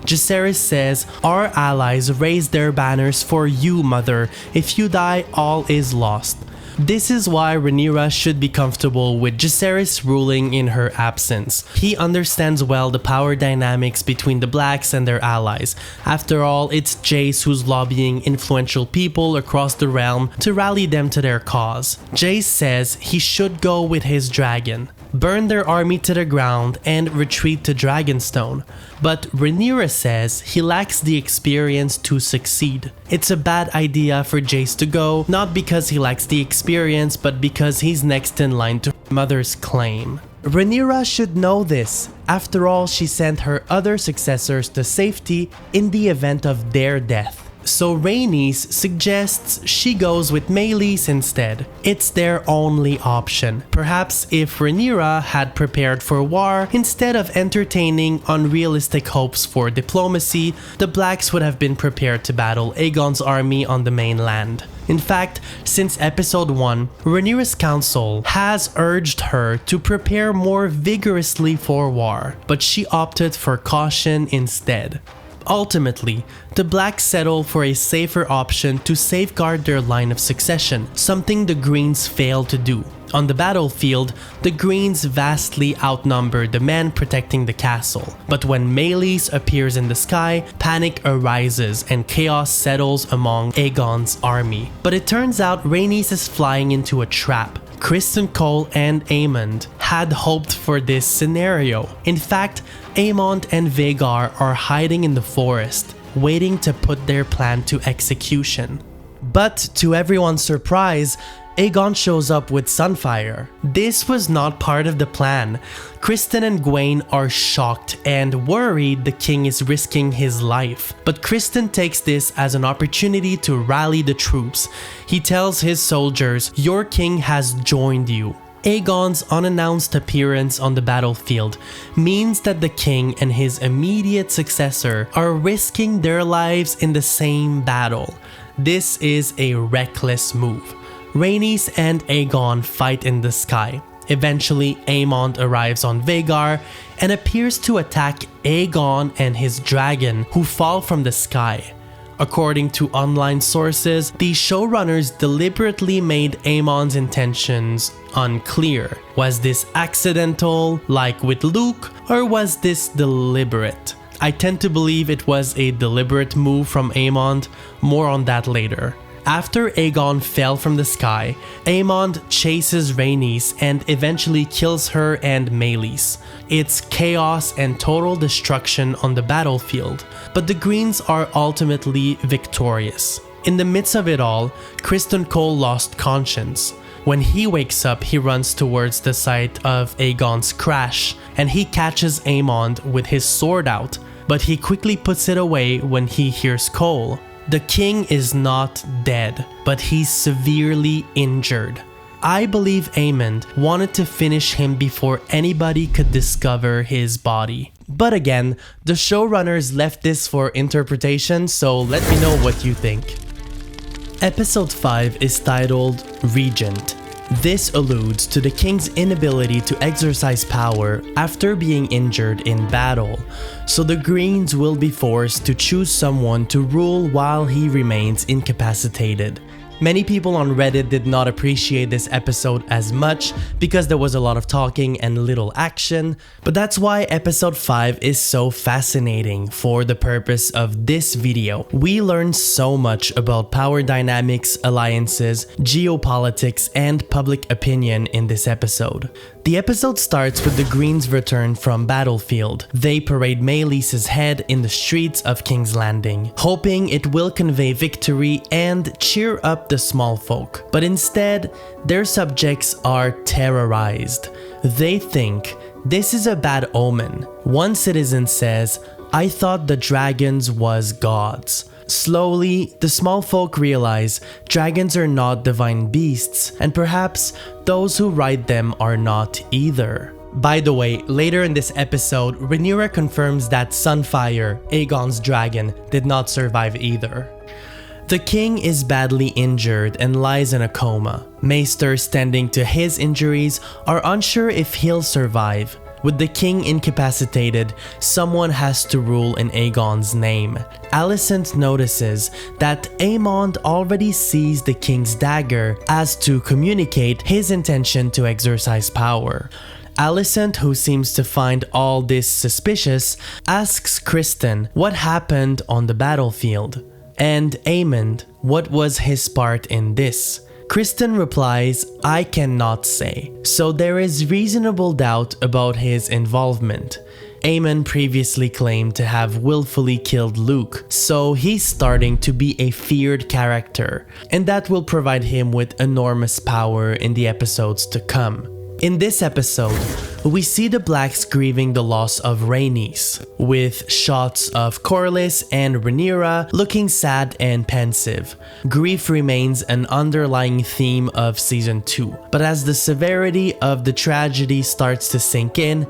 Jacaerys says, our allies raise their banners for you, mother. If you die, all is lost. This is why Rhaenyra should be comfortable with Jacaerys ruling in her absence. He understands well the power dynamics between the Blacks and their allies. After all, it's Jace who's lobbying influential people across the realm to rally them to their cause. Jace says he should go with his dragon, burn their army to the ground, and retreat to Dragonstone. But Rhaenyra says he lacks the experience to succeed. It's a bad idea for Jace to go, not because he lacks the experience, but because he's next in line to her mother's claim. Rhaenyra should know this. After all, she sent her other successors to safety in the event of their death. So Rhaenys suggests she goes with Meleys instead. It's their only option. Perhaps if Rhaenyra had prepared for war instead of entertaining unrealistic hopes for diplomacy, the Blacks would have been prepared to battle Aegon's army on the mainland. In fact, since episode 1, Rhaenyra's council has urged her to prepare more vigorously for war, but she opted for caution instead. Ultimately, the Blacks settle for a safer option to safeguard their line of succession, something the Greens failed to do. On the battlefield, the Greens vastly outnumber the men protecting the castle, but when Meleys appears in the sky, panic arises and chaos settles among Aegon's army. But it turns out Rhaenys is flying into a trap. Criston Cole and Aemond had hoped for this scenario. In fact, Aemond and Vhagar are hiding in the forest, waiting to put their plan to execution. But to everyone's surprise, Aegon shows up with Sunfire. This was not part of the plan. Criston and Gwaine are shocked and worried the king is risking his life. But Criston takes this as an opportunity to rally the troops. He tells his soldiers, "Your king has joined you." Aegon's unannounced appearance on the battlefield means that the king and his immediate successor are risking their lives in the same battle. This is a reckless move. Rhaenys and Aegon fight in the sky. Eventually, Aemond arrives on Vhagar and appears to attack Aegon and his dragon, who fall from the sky. According to online sources, the showrunners deliberately made Aemon's intentions unclear. Was this accidental, like with Luke, or was this deliberate? I tend to believe it was a deliberate move from Aemond. More on that later. After Aegon fell from the sky, Aemond chases Rhaenys and eventually kills her and Meleys. It's chaos and total destruction on the battlefield, but the Greens are ultimately victorious. In the midst of it all, Criston Cole lost conscience. When he wakes up, he runs towards the site of Aegon's crash, and he catches Aemond with his sword out, but he quickly puts it away when he hears Cole. The king is not dead, but he's severely injured. I believe Aemond wanted to finish him before anybody could discover his body. But again, the showrunners left this for interpretation, so let me know what you think. Episode 5 is titled Regent. This alludes to the king's inability to exercise power after being injured in battle, so the Greens will be forced to choose someone to rule while he remains incapacitated. Many people on Reddit did not appreciate this episode as much because there was a lot of talking and little action, but that's why episode 5 is so fascinating for the purpose of this video. We learned so much about power dynamics, alliances, geopolitics, and public opinion in this episode. The episode starts with the Greens' return from battlefield. They parade Meleys's head in the streets of King's Landing, hoping it will convey victory and cheer up the small folk. But instead, their subjects are terrorized. They think this is a bad omen. One citizen says, "I thought the dragons was gods." Slowly, the small folk realize dragons are not divine beasts, and perhaps those who ride them are not either. By the way, later in this episode, Rhaenyra confirms that Sunfire, Aegon's dragon, did not survive either. The king is badly injured and lies in a coma. Maesters tending to his injuries are unsure if he'll survive. With the king incapacitated, someone has to rule in Aegon's name. Alicent notices that Aemond already sees the king's dagger as to communicate his intention to exercise power. Alicent, who seems to find all this suspicious, asks Criston what happened on the battlefield. And Aemond, what was his part in this? Criston replies, "I cannot say." So there is reasonable doubt about his involvement. Aemon previously claimed to have willfully killed Luke, so he's starting to be a feared character, and that will provide him with enormous power in the episodes to come. In this episode, we see the Blacks grieving the loss of Rhaenys, with shots of Corlys and Rhaenyra looking sad and pensive. Grief remains an underlying theme of Season 2, but as the severity of the tragedy starts to sink in,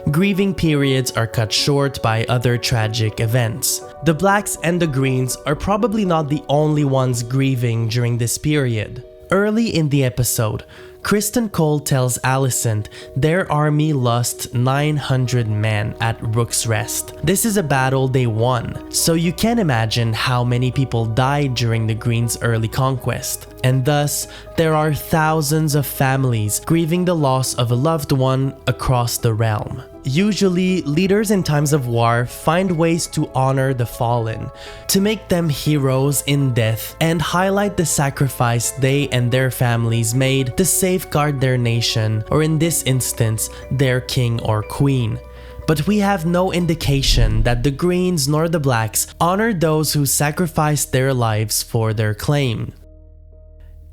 grieving periods are cut short by other tragic events. The Blacks and the Greens are probably not the only ones grieving during this period. Early in the episode, Criston Cole tells Alicent their army lost 900 men at Rook's Rest. This is a battle they won, so you can imagine how many people died during the Greens' early conquest. And thus, there are thousands of families grieving the loss of a loved one across the realm. Usually, leaders in times of war find ways to honor the fallen, to make them heroes in death and highlight the sacrifice they and their families made to safeguard their nation, or in this instance, their king or queen. But we have no indication that the Greens nor the Blacks honored those who sacrificed their lives for their claim.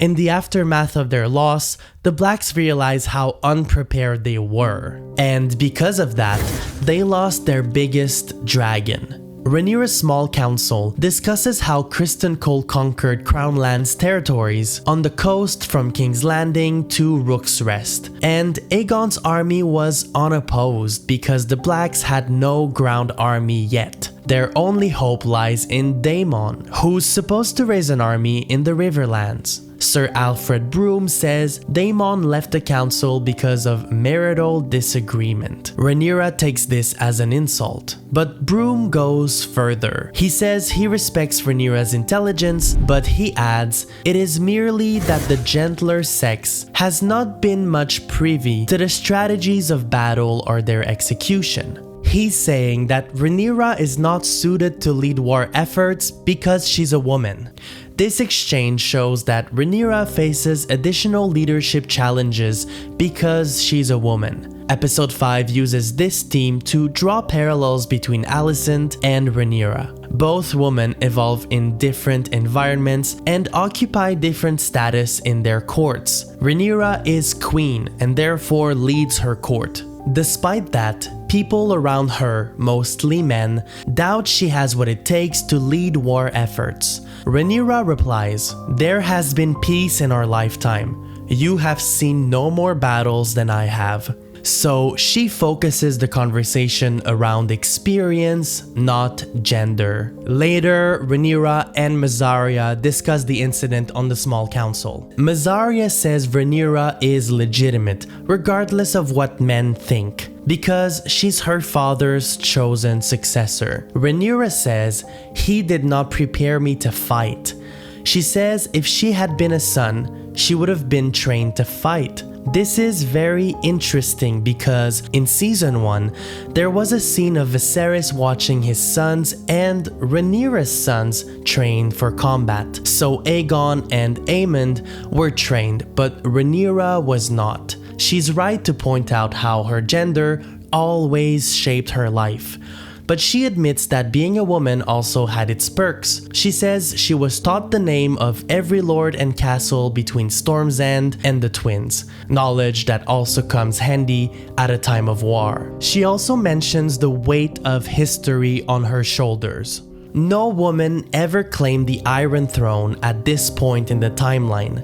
In the aftermath of their loss, the Blacks realize how unprepared they were, and because of that, they lost their biggest dragon. Rhaenyra's small council discusses how Criston Cole conquered Crownland's territories on the coast from King's Landing to Rook's Rest, and Aegon's army was unopposed because the Blacks had no ground army yet. Their only hope lies in Daemon, who's supposed to raise an army in the Riverlands. Sir Alfred Broome says Daemon left the council because of marital disagreement. Rhaenyra takes this as an insult, but Broome goes further. He says he respects Rhaenyra's intelligence, but he adds, it is merely that the gentler sex has not been much privy to the strategies of battle or their execution. He's saying that Rhaenyra is not suited to lead war efforts because she's a woman. This exchange shows that Rhaenyra faces additional leadership challenges because she's a woman. Episode 5 uses this theme to draw parallels between Alicent and Rhaenyra. Both women evolve in different environments and occupy different status in their courts. Rhaenyra is queen and therefore leads her court. Despite that, people around her, mostly men, doubt she has what it takes to lead war efforts. Rhaenyra replies, "There has been peace in our lifetime. You have seen no more battles than I have." So she focuses the conversation around experience, not gender. Later, Rhaenyra and Mysaria discuss the incident on the small council. Mysaria says Rhaenyra is legitimate, regardless of what men think, because she's her father's chosen successor. Rhaenyra says, "He did not prepare me to fight." She says if she had been a son, she would have been trained to fight. This is very interesting because in season 1, there was a scene of Viserys watching his sons and Rhaenyra's sons train for combat. So Aegon and Aemond were trained, but Rhaenyra was not. She's right to point out how her gender always shaped her life. But she admits that being a woman also had its perks. She says she was taught the name of every lord and castle between Storm's End and the Twins, knowledge that also comes handy at a time of war. She also mentions the weight of history on her shoulders. No woman ever claimed the Iron Throne at this point in the timeline.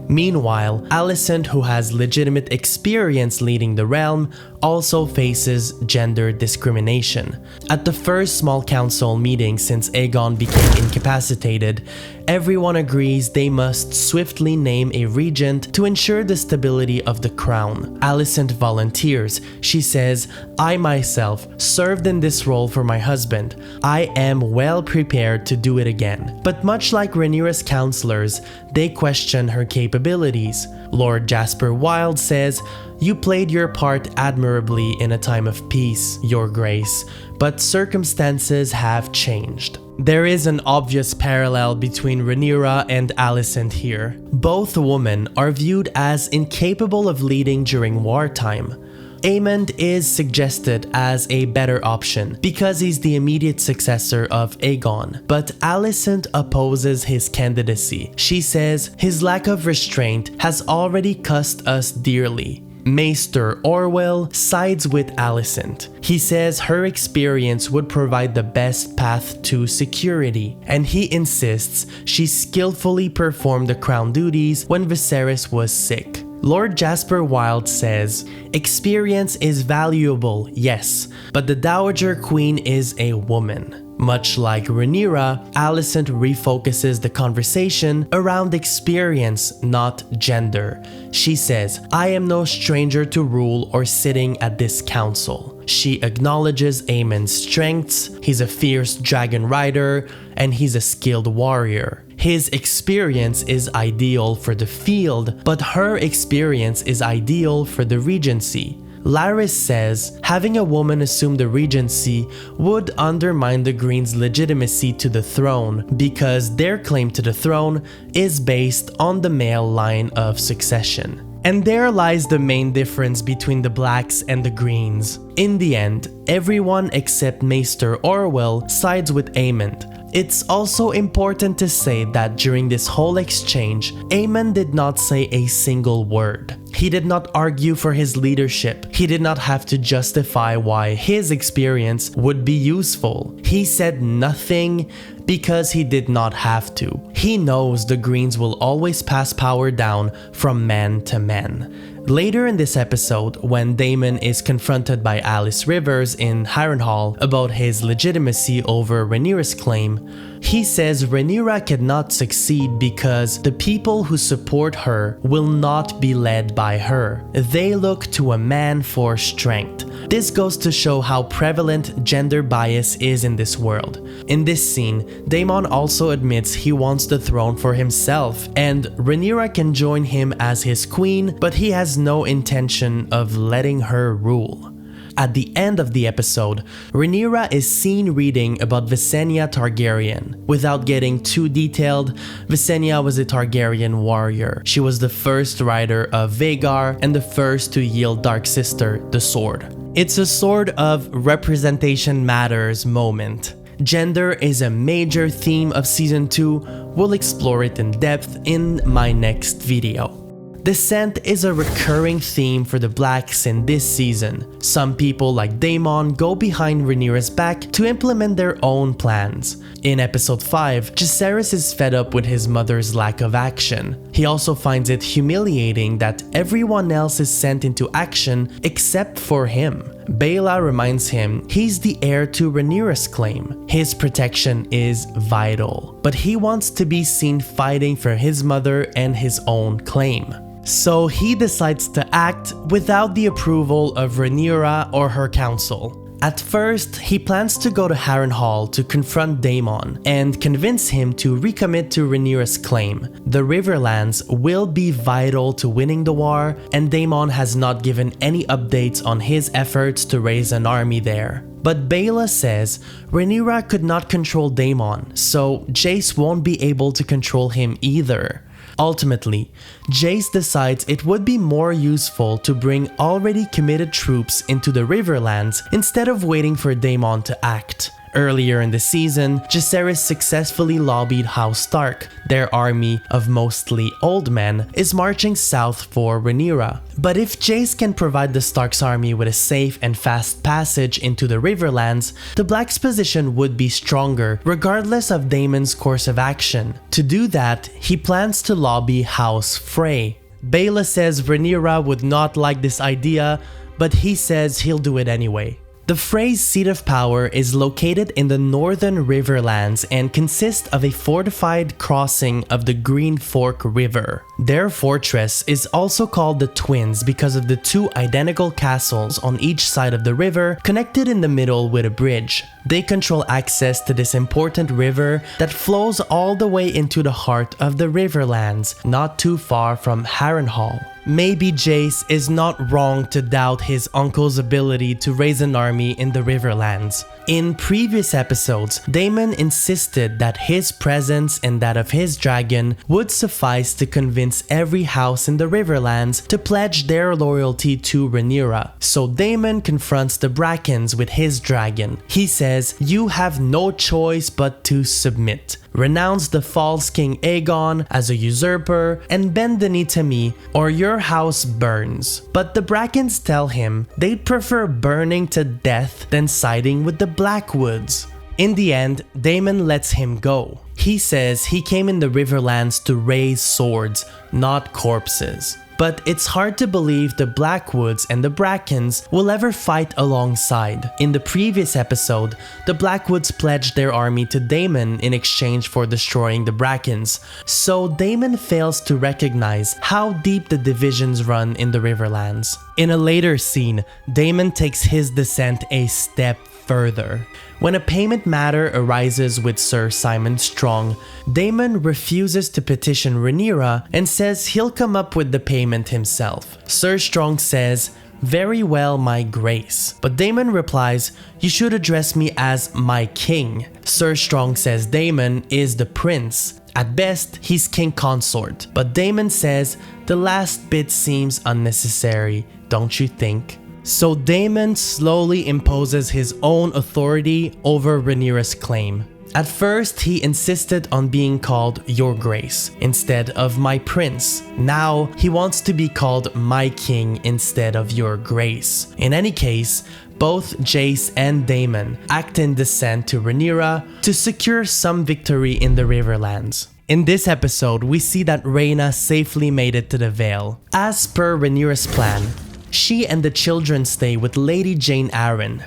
Meanwhile, Alicent, who has legitimate experience leading the realm, also faces gender discrimination. At the first small council meeting since Aegon became incapacitated, everyone agrees they must swiftly name a regent to ensure the stability of the crown. Alicent volunteers. She says, "I myself served in this role for my husband. I am well prepared to do it again." But much like Rhaenyra's counselors, they question her capabilities. Lord Jasper Wilde says, "You played your part admirably in a time of peace, Your Grace, but circumstances have changed." There is an obvious parallel between Rhaenyra and Alicent here. Both women are viewed as incapable of leading during wartime. Aemond is suggested as a better option because he's the immediate successor of Aegon, but Alicent opposes his candidacy. She says his lack of restraint has already cost us dearly. Maester Orwell sides with Alicent. He says her experience would provide the best path to security, and he insists she skillfully performed the crown duties when Viserys was sick. Lord Jasper Wilde says, "Experience is valuable, yes, but the Dowager Queen is a woman." Much like Rhaenyra, Alicent refocuses the conversation around experience, not gender. She says, "I am no stranger to rule or sitting at this council." She acknowledges Aemond's strengths. He's a fierce dragon rider, and he's a skilled warrior. His experience is ideal for the field, but her experience is ideal for the regency. Larys says having a woman assume the regency would undermine the Greens' legitimacy to the throne because their claim to the throne is based on the male line of succession. And there lies the main difference between the Blacks and the Greens. In the end, everyone except Maester Orwell sides with Aemond. It's also important to say that during this whole exchange, Aemond did not say a single word. He did not argue for his leadership. He did not have to justify why his experience would be useful. He said nothing because he did not have to. He knows the Greens will always pass power down from man to man. Later in this episode, when Daemon is confronted by Alys Rivers in Harrenhal about his legitimacy over Rhaenyra's claim, he says Rhaenyra cannot succeed because the people who support her will not be led by her. They look to a man for strength. This goes to show how prevalent gender bias is in this world. In this scene, Daemon also admits he wants the throne for himself, and Rhaenyra can join him as his queen, but he has no intention of letting her rule. At the end of the episode, Rhaenyra is seen reading about Visenya Targaryen. Without getting too detailed, Visenya was a Targaryen warrior. She was the first rider of Vhagar and the first to yield Darksister the sword. It's a sort of representation matters moment. Gender is a major theme of Season 2. We'll explore it in depth in my next video. Descent is a recurring theme for the Blacks in this season. Some people like Daemon go behind Rhaenyra's back to implement their own plans. In episode 5, Jacaerys is fed up with his mother's lack of action. He also finds it humiliating that everyone else is sent into action except for him. Baela reminds him he's the heir to Rhaenyra's claim. His protection is vital, but he wants to be seen fighting for his mother and his own claim. So he decides to act without the approval of Rhaenyra or her council. At first, he plans to go to Harrenhal to confront Daemon and convince him to recommit to Rhaenyra's claim. The Riverlands will be vital to winning the war, and Daemon has not given any updates on his efforts to raise an army there. But Baela says Rhaenyra could not control Daemon, so Jace won't be able to control him either. Ultimately, Jace decides it would be more useful to bring already committed troops into the Riverlands instead of waiting for Daemon to act. Earlier in the season, Jacaerys successfully lobbied House Stark. Their army of mostly old men is marching south for Rhaenyra. But if Jace can provide the Stark's army with a safe and fast passage into the Riverlands, the Blacks' position would be stronger regardless of Daemon's course of action. To do that, he plans to lobby House Frey. Baela says Rhaenyra would not like this idea, but he says he'll do it anyway. The Frey's seat of power is located in the northern Riverlands and consists of a fortified crossing of the Green Fork River. Their fortress is also called the Twins because of the two identical castles on each side of the river connected in the middle with a bridge. They control access to this important river that flows all the way into the heart of the Riverlands, not too far from Harrenhal. Maybe Jace is not wrong to doubt his uncle's ability to raise an army in the Riverlands. In previous episodes, Daemon insisted that his presence and that of his dragon would suffice to convince every house in the Riverlands to pledge their loyalty to Rhaenyra. So Daemon confronts the Brackens with his dragon. He says, "You have no choice but to submit. Renounce the false King Aegon as a usurper and bend the knee to me, or your house burns." But the Brackens tell him they'd prefer burning to death than siding with the Blackwoods. In the end, Daemon lets him go. He says he came in the Riverlands to raise swords, not corpses. But it's hard to believe the Blackwoods and the Brackens will ever fight alongside. In the previous episode, the Blackwoods pledged their army to Daemon in exchange for destroying the Brackens, so Daemon fails to recognize how deep the divisions run in the Riverlands. In a later scene, Daemon takes his descent a step further. When a payment matter arises with Sir Simon Strong, Daemon refuses to petition Rhaenyra and says he'll come up with the payment himself. Sir Strong says, "Very well, my grace." But Daemon replies, "You should address me as my king." Sir Strong says Daemon is the prince. At best, he's king consort. But Daemon says, "The last bit seems unnecessary, don't you think?" So Daemon slowly imposes his own authority over Rhaenyra's claim. At first, he insisted on being called Your Grace instead of My Prince. Now, he wants to be called My King instead of Your Grace. In any case, both Jace and Daemon act in descent to Rhaenyra to secure some victory in the Riverlands. In this episode, we see that Rhaena safely made it to the Vale. As per Rhaenyra's plan, she and the children stay with Lady Jane Arryn.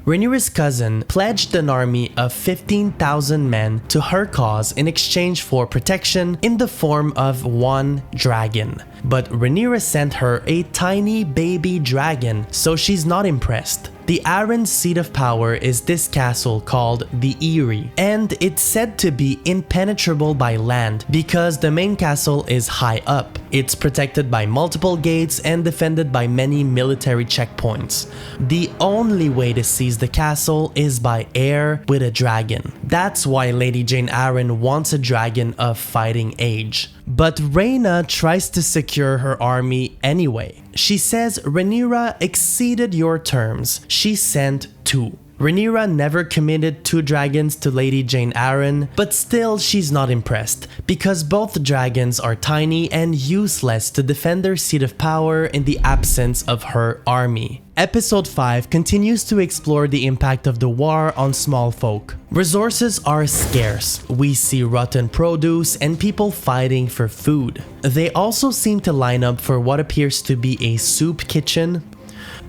Rhaenyra's cousin pledged an army of 15,000 men to her cause in exchange for protection in the form of one dragon. But Rhaenyra sent her a tiny baby dragon, so she's not impressed. The Arryn's seat of power is this castle called the Eyrie, and it's said to be impenetrable by land because the main castle is high up. It's protected by multiple gates and defended by many military checkpoints. The only way to seize the castle is by air with a dragon. That's why Lady Jane Arryn wants a dragon of fighting age. But Rhaena tries to secure her army anyway. She says Rhaenyra exceeded your terms. She sent 2. Rhaenyra never committed 2 dragons to Lady Jane Arryn, but still she's not impressed, because both dragons are tiny and useless to defend their seat of power in the absence of her army. Episode 5 continues to explore the impact of the war on small folk. Resources are scarce. We see rotten produce and people fighting for food. They also seem to line up for what appears to be a soup kitchen.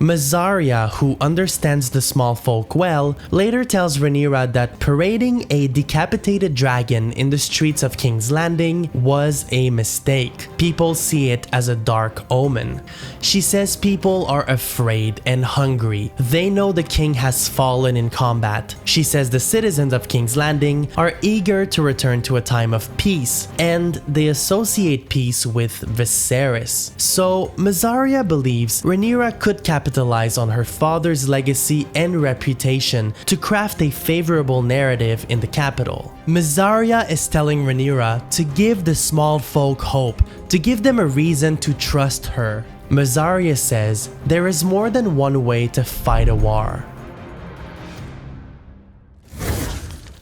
Mysaria, who understands the small folk well, later tells Rhaenyra that parading a decapitated dragon in the streets of King's Landing was a mistake. People see it as a dark omen. She says people are afraid and hungry. They know the king has fallen in combat. She says the citizens of King's Landing are eager to return to a time of peace, and they associate peace with Viserys. So Mysaria believes Rhaenyra could capitalize on her father's legacy and reputation to craft a favorable narrative in the capital. Mysaria is telling Rhaenyra to give the small folk hope, to give them a reason to trust her. Mysaria says there is more than one way to fight a war.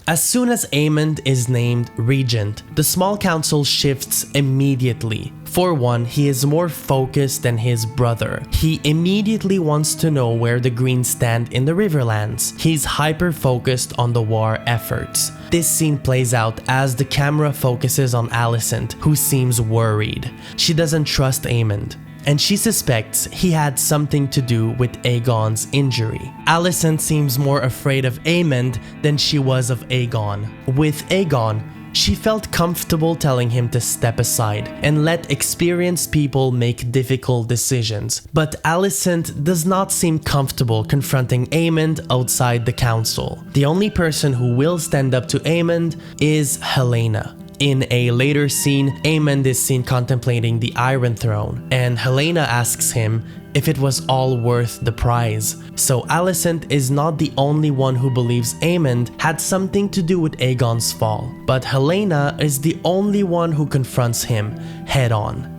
As soon as Aemond is named regent, the small council shifts immediately. For one, he is more focused than his brother. He immediately wants to know where the Greens stand in the Riverlands. He's hyper-focused on the war efforts. This scene plays out as the camera focuses on Alicent, who seems worried. She doesn't trust Aemond, and she suspects he had something to do with Aegon's injury. Alicent seems more afraid of Aemond than she was of Aegon. With Aegon, she felt comfortable telling him to step aside and let experienced people make difficult decisions. But Alicent does not seem comfortable confronting Aemond outside the council. The only person who will stand up to Aemond is Helaena. In a later scene, Aemond is seen contemplating the Iron Throne, and Helaena asks him if it was all worth the prize. So Alicent is not the only one who believes Aemond had something to do with Aegon's fall, but Helaena is the only one who confronts him head on.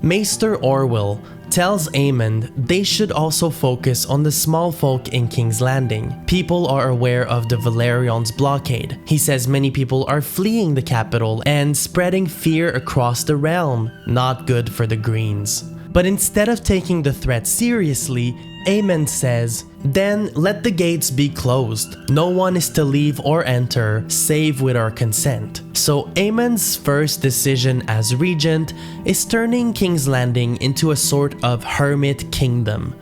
Maester Orwyl tells Aemond they should also focus on the small folk in King's Landing. People are aware of the Valyrian's blockade. He says many people are fleeing the capital and spreading fear across the realm. Not good for the Greens. But instead of taking the threat seriously, Aemond says, then let the gates be closed. No one is to leave or enter save with our consent. So Aemond's first decision as regent is turning King's Landing into a sort of hermit kingdom.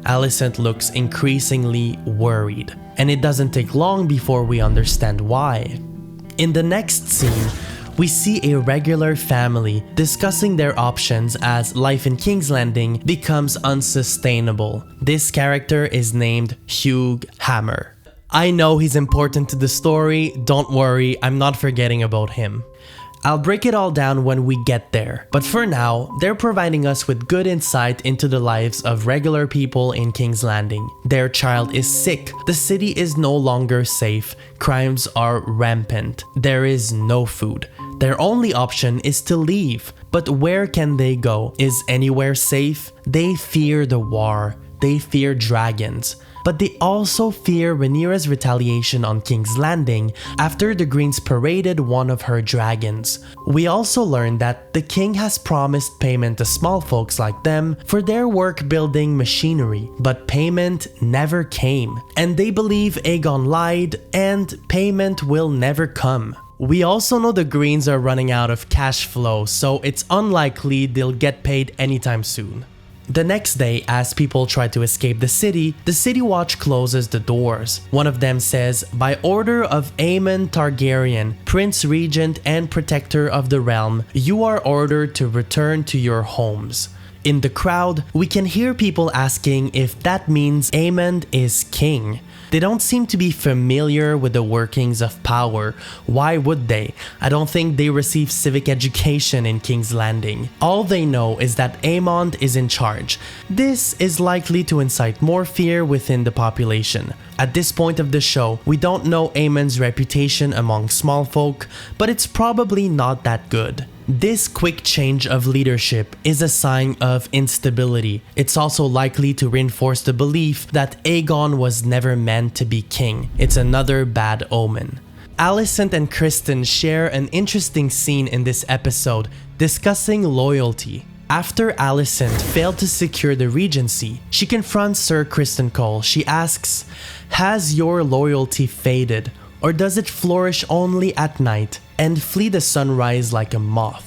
Alicent looks increasingly worried, and it doesn't take long before we understand why. In the next scene, we see a regular family discussing their options as life in King's Landing becomes unsustainable. This character is named Hugh Hammer. I know he's important to the story, don't worry, I'm not forgetting about him. I'll break it all down when we get there, but for now, they're providing us with good insight into the lives of regular people in King's Landing. Their child is sick, the city is no longer safe, crimes are rampant, there is no food. Their only option is to leave, but where can they go? Is anywhere safe? They fear the war, they fear dragons. But they also fear Rhaenyra's retaliation on King's Landing after the Greens paraded one of her dragons. We also learn that the king has promised payment to small folks like them for their work building machinery, but payment never came. And they believe Aegon lied and payment will never come. We also know the Greens are running out of cash flow, so it's unlikely they'll get paid anytime soon. The next day, as people try to escape the City Watch closes the doors. One of them says, by order of Aemon Targaryen, Prince Regent and Protector of the Realm, you are ordered to return to your homes. In the crowd, we can hear people asking if that means Aemond is king. They don't seem to be familiar with the workings of power. Why would they? I don't think they receive civic education in King's Landing. All they know is that Aemond is in charge. This is likely to incite more fear within the population. At this point of the show, we don't know Aemond's reputation among small folk, but it's probably not that good. This quick change of leadership is a sign of instability. It's also likely to reinforce the belief that Aegon was never meant to be king. It's another bad omen. Alicent and Criston share an interesting scene in this episode discussing loyalty. After Alicent failed to secure the regency, she confronts Sir Criston Cole. She asks, "Has your loyalty faded, or does it flourish only at night and flee the sunrise like a moth?"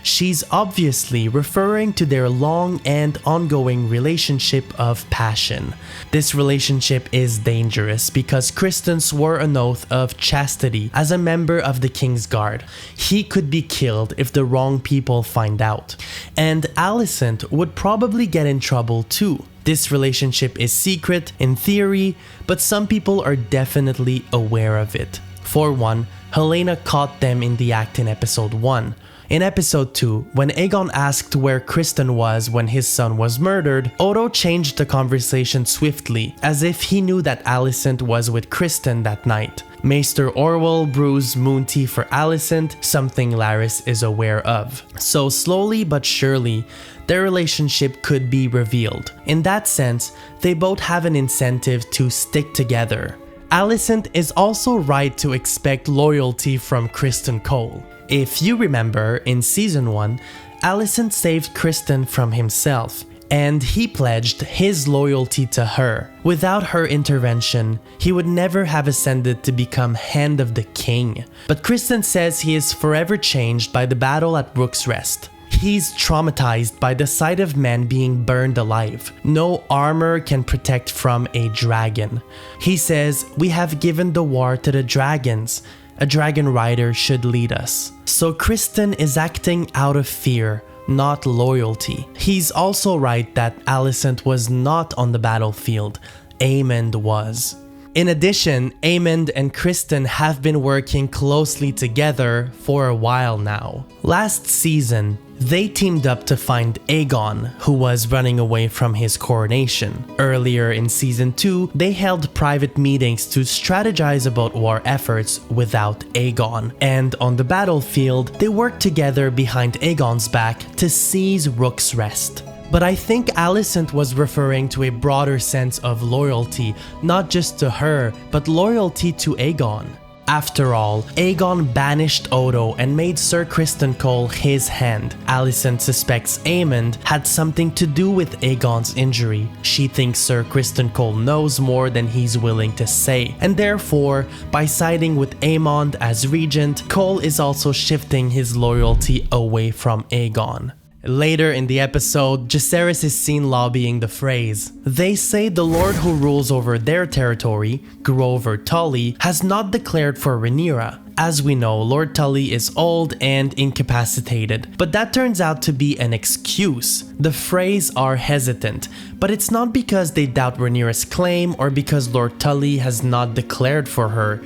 She's obviously referring to their long and ongoing relationship of passion. This relationship is dangerous because Criston swore an oath of chastity as a member of the King's Guard. He could be killed if the wrong people find out. And Alicent would probably get in trouble too. This relationship is secret in theory, but some people are definitely aware of it. For one, Helaena caught them in the act in episode 1. In episode 2, when Aegon asked where Criston was when his son was murdered, Odo changed the conversation swiftly, as if he knew that Alicent was with Criston that night. Maester Orwell brews moon tea for Alicent, something Larys is aware of. So slowly but surely, their relationship could be revealed. In that sense, they both have an incentive to stick together. Alicent is also right to expect loyalty from Criston Cole. If you remember, in season 1, Alicent saved Criston from himself, and he pledged his loyalty to her. Without her intervention, he would never have ascended to become Hand of the King. But Criston says he is forever changed by the battle at Rook's Rest. He's traumatized by the sight of men being burned alive. No armor can protect from a dragon. He says, "We have given the war to the dragons. A dragon rider should lead us." So Criston is acting out of fear, not loyalty. He's also right that Alicent was not on the battlefield. Aemond was. In addition, Aemond and Criston have been working closely together for a while now. Last season, they teamed up to find Aegon, who was running away from his coronation. Earlier in season 2, they held private meetings to strategize about war efforts without Aegon. And on the battlefield, they worked together behind Aegon's back to seize Rook's Rest. But I think Alicent was referring to a broader sense of loyalty, not just to her, but loyalty to Aegon. After all, Aegon banished Odo and made Sir Criston Cole his hand. Alicent suspects Aemond had something to do with Aegon's injury. She thinks Sir Criston Cole knows more than he's willing to say, and therefore, by siding with Aemond as regent, Cole is also shifting his loyalty away from Aegon. Later in the episode, Jacaerys is seen lobbying the Freys. They say the lord who rules over their territory, Grover Tully, has not declared for Rhaenyra. As we know, Lord Tully is old and incapacitated, but that turns out to be an excuse. The Freys are hesitant, but it's not because they doubt Rhaenyra's claim or because Lord Tully has not declared for her.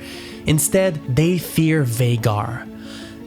Instead, they fear Vhagar.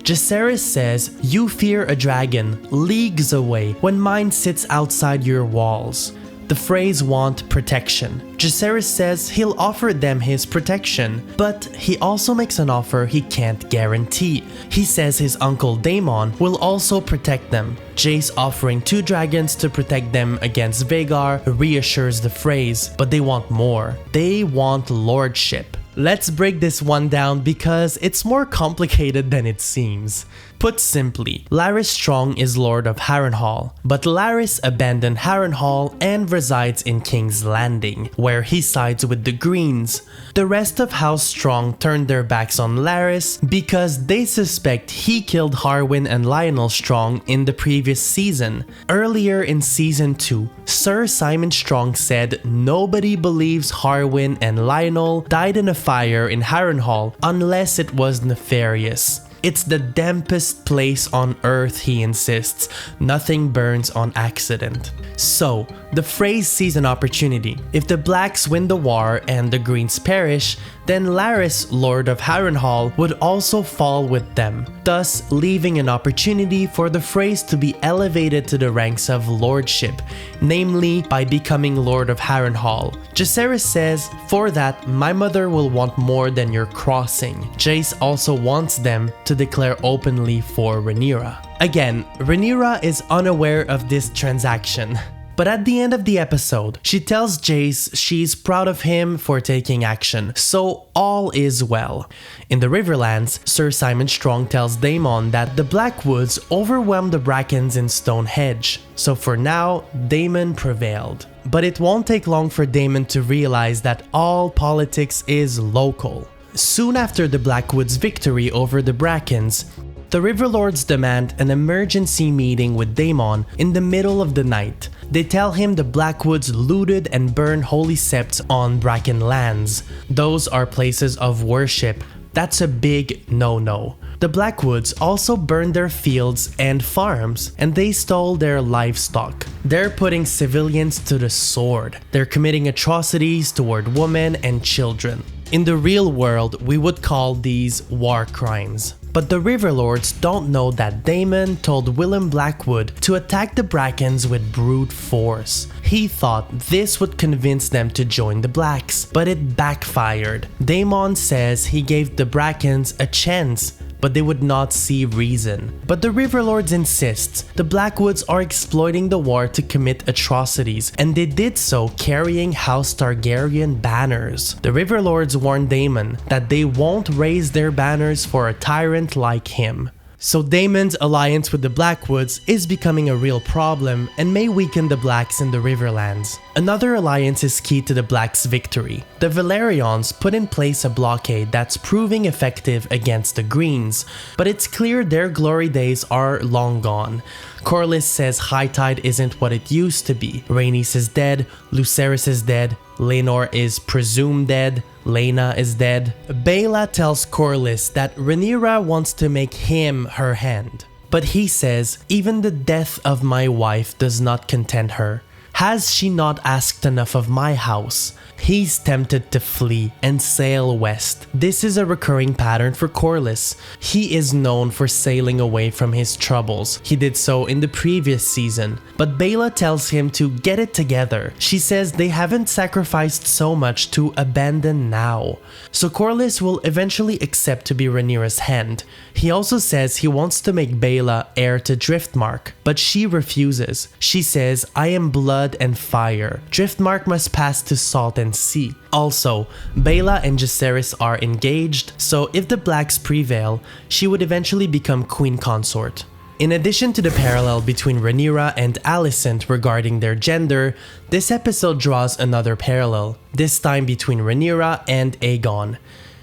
Jacaerys says, "You fear a dragon leagues away when mine sits outside your walls." The Freys want protection. Jacaerys says he'll offer them his protection, but he also makes an offer he can't guarantee. He says his uncle Daemon will also protect them. Jace offering 2 dragons to protect them against Vhagar reassures the Freys, but they want more. They want lordship. Let's break this one down because it's more complicated than it seems. Put simply, Larys Strong is Lord of Harrenhal, but Larys abandoned Harrenhal and resides in King's Landing, where he sides with the Greens. The rest of House Strong turned their backs on Larys because they suspect he killed Harwin and Lionel Strong in the previous season. Earlier in season 2, Sir Simon Strong said nobody believes Harwin and Lionel died in a fire in Harrenhal unless it was nefarious. It's the dampest place on earth, he insists. Nothing burns on accident. So, the Freys sees an opportunity. If the Blacks win the war and the Greens perish, then Larys, Lord of Harrenhal, would also fall with them, thus leaving an opportunity for the Freys to be elevated to the ranks of lordship, namely by becoming Lord of Harrenhal. Jacaerys says, "For that, my mother will want more than your crossing." Jace also wants them to declare openly for Rhaenyra. Again, Rhaenyra is unaware of this transaction. But at the end of the episode, she tells Jace she's proud of him for taking action, so all is well. In the Riverlands, Sir Simon Strong tells Daemon that the Blackwoods overwhelmed the Brackens in Stonehenge, so for now, Daemon prevailed. But it won't take long for Daemon to realize that all politics is local. Soon after the Blackwoods' victory over the Brackens, the Riverlords demand an emergency meeting with Daemon in the middle of the night. They tell him the Blackwoods looted and burned holy septs on Bracken lands. Those are places of worship. That's a big no-no. The Blackwoods also burned their fields and farms, and they stole their livestock. They're putting civilians to the sword. They're committing atrocities toward women and children. In the real world, we would call these war crimes. But the Riverlords don't know that Daemon told Willem Blackwood to attack the Brackens with brute force. He thought this would convince them to join the Blacks, but it backfired. Daemon says he gave the Brackens a chance, but they would not see reason. But the Riverlords insist the Blackwoods are exploiting the war to commit atrocities, and they did so carrying House Targaryen banners. The Riverlords warn Daemon that they won't raise their banners for a tyrant like him. So Daemon's alliance with the Blackwoods is becoming a real problem and may weaken the Blacks in the Riverlands. Another alliance is key to the Blacks' victory. The Velaryons put in place a blockade that's proving effective against the Greens, but it's clear their glory days are long gone. Corlys says High Tide isn't what it used to be. Rhaenys is dead, Lucerys is dead, Laenor is presumed dead, Laena is dead. Baela tells Corlys that Rhaenyra wants to make him her hand. But he says, even the death of my wife does not content her. Has she not asked enough of my house? He's tempted to flee and sail west. This is a recurring pattern for Corlys. He is known for sailing away from his troubles. He did so in the previous season. But Baela tells him to get it together. She says they haven't sacrificed so much to abandon now. So Corlys will eventually accept to be Rhaenyra's hand. He also says he wants to make Baela heir to Driftmark, but she refuses. She says, I am blood and fire. Driftmark must pass to Salt and Sea. Also, Baela and Jacaerys are engaged, so if the Blacks prevail, she would eventually become queen consort. In addition to the parallel between Rhaenyra and Alicent regarding their gender, this episode draws another parallel, this time between Rhaenyra and Aegon.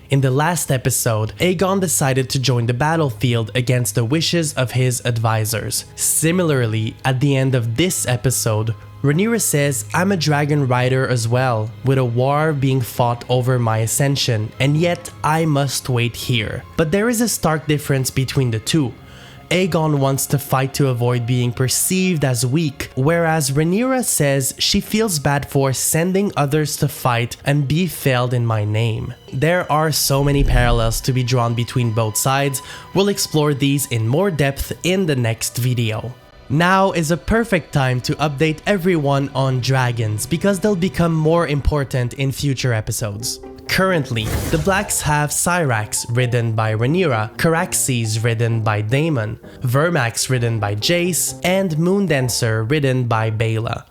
In the last episode, Aegon decided to join the battlefield against the wishes of his advisors. Similarly, at the end of this episode, Rhaenyra says, I'm a dragon rider as well, with a war being fought over my ascension, and yet I must wait here. But there is a stark difference between the two. Aegon wants to fight to avoid being perceived as weak, whereas Rhaenyra says she feels bad for sending others to fight and be failed in my name. There are so many parallels to be drawn between both sides. We'll explore these in more depth in the next video. Now is a perfect time to update everyone on dragons because they'll become more important in future episodes. Currently, the Blacks have Syrax ridden by Rhaenyra, Caraxes ridden by Daemon, Vermax ridden by Jace, and Moondancer ridden by Baela.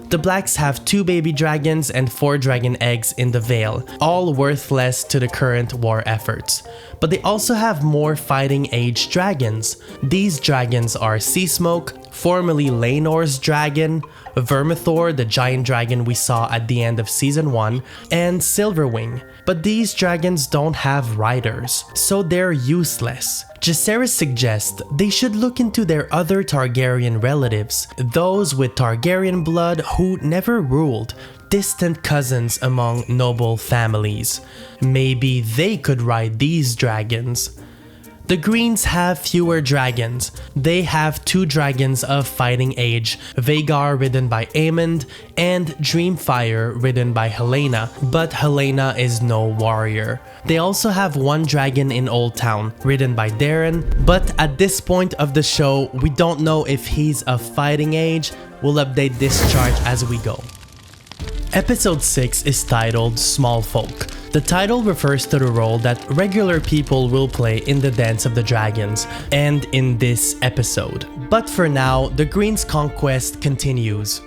The Blacks have 2 baby dragons and 4 dragon eggs in the Vale, all worthless to the current war efforts. But they also have more fighting age dragons. These dragons are Seasmoke, formerly Laenor's dragon, Vermithor, the giant dragon we saw at the end of season 1, and Silverwing. But these dragons don't have riders, so they're useless. Jacaerys suggests they should look into their other Targaryen relatives, those with Targaryen blood who never ruled, distant cousins among noble families. Maybe they could ride these dragons. The Greens have fewer dragons. They have 2 dragons of fighting age, Vhagar ridden by Aemond and Dreamfire ridden by Helaena, but Helaena is no warrior. They also have 1 dragon in Old Town, ridden by Daeron, but at this point of the show, we don't know if he's of fighting age. We'll update this chart as we go. Episode 6 is titled Small Folk. The title refers to the role that regular people will play in the Dance of the Dragons, and in this episode. But for now, the Greens' conquest continues.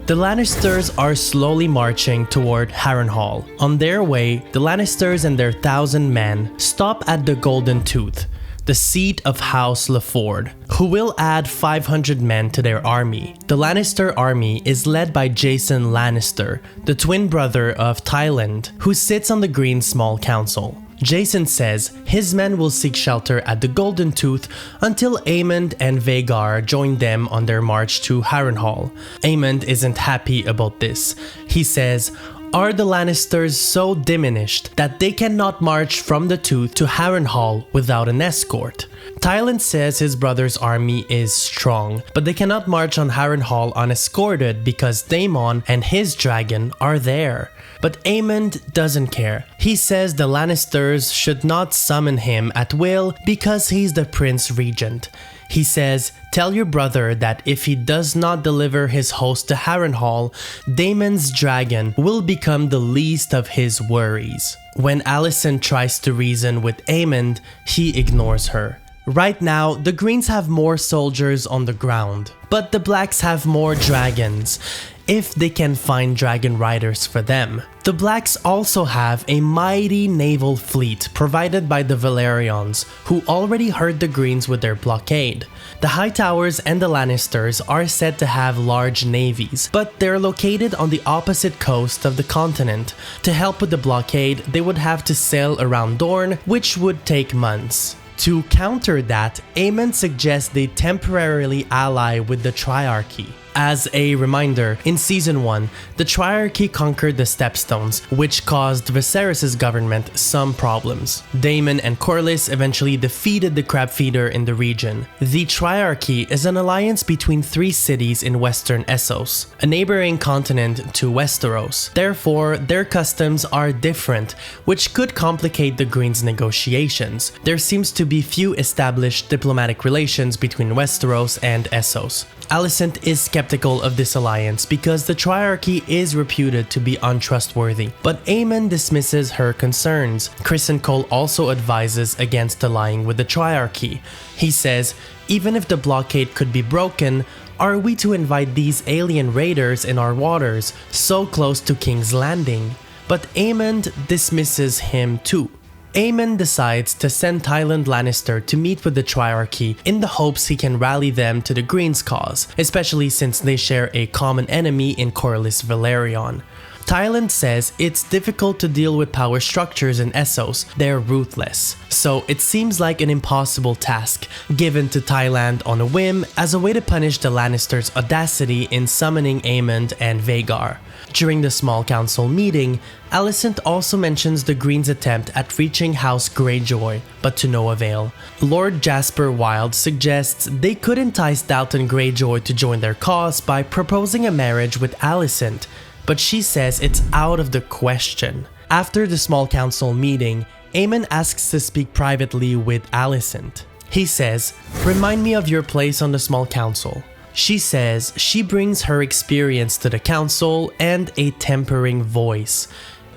The Lannisters are slowly marching toward Harrenhal. On their way, the Lannisters and their 1,000 men stop at the Golden Tooth, the seat of House LaFord, who will add 500 men to their army. The Lannister army is led by Jason Lannister, the twin brother of Tyland, who sits on the Green Small Council. Jason says his men will seek shelter at the Golden Tooth until Aemond and Vhagar join them on their march to Harrenhal. Aemond isn't happy about this. He says, "Are the Lannisters so diminished that they cannot march from the Tooth to Harrenhal without an escort?" Tyland says his brother's army is strong, but they cannot march on Harrenhal unescorted because Daemon and his dragon are there. But Aemond doesn't care. He says the Lannisters should not summon him at will because he's the Prince Regent. He says, "Tell your brother that if he does not deliver his host to Harrenhal, Daemon's dragon will become the least of his worries." When Alicent tries to reason with Aemond, he ignores her. Right now, the Greens have more soldiers on the ground, but the Blacks have more dragons, if they can find dragon riders for them. The Blacks also have a mighty naval fleet provided by the Velaryons, who already hurt the Greens with their blockade. The Hightowers and the Lannisters are said to have large navies, but they're located on the opposite coast of the continent. To help with the blockade, they would have to sail around Dorne, which would take months. To counter that, Aemond suggests they temporarily ally with the Triarchy. As a reminder, in Season 1, the Triarchy conquered the Stepstones, which caused Viserys' government some problems. Daemon and Corlys eventually defeated the Crabfeeder in the region. The Triarchy is an alliance between 3 cities in western Essos, a neighboring continent to Westeros. Therefore, their customs are different, which could complicate the Greens' negotiations. There seems to be few established diplomatic relations between Westeros and Essos. Alicent is skeptical of this alliance because the Triarchy is reputed to be untrustworthy, but Aemond dismisses her concerns. Criston Cole also advises against allying with the Triarchy. He says, "Even if the blockade could be broken, are we to invite these alien raiders in our waters, so close to King's Landing?" But Aemond dismisses him too. Aemond decides to send Tyland Lannister to meet with the Triarchy in the hopes he can rally them to the Greens' cause, especially since they share a common enemy in Corlys Velaryon. Tyland says it's difficult to deal with power structures in Essos, they're ruthless. So it seems like an impossible task, given to Tyland on a whim as a way to punish the Lannisters' audacity in summoning Aemond and Vhagar. During the small council meeting, Alicent also mentions the Greens' attempt at reaching House Greyjoy, but to no avail. Lord Jasper Wilde suggests they could entice Dalton Greyjoy to join their cause by proposing a marriage with Alicent, but she says it's out of the question. After the small council meeting, Aemon asks to speak privately with Alicent. He says, "Remind me of your place on the small council." She says she brings her experience to the council and a tempering voice.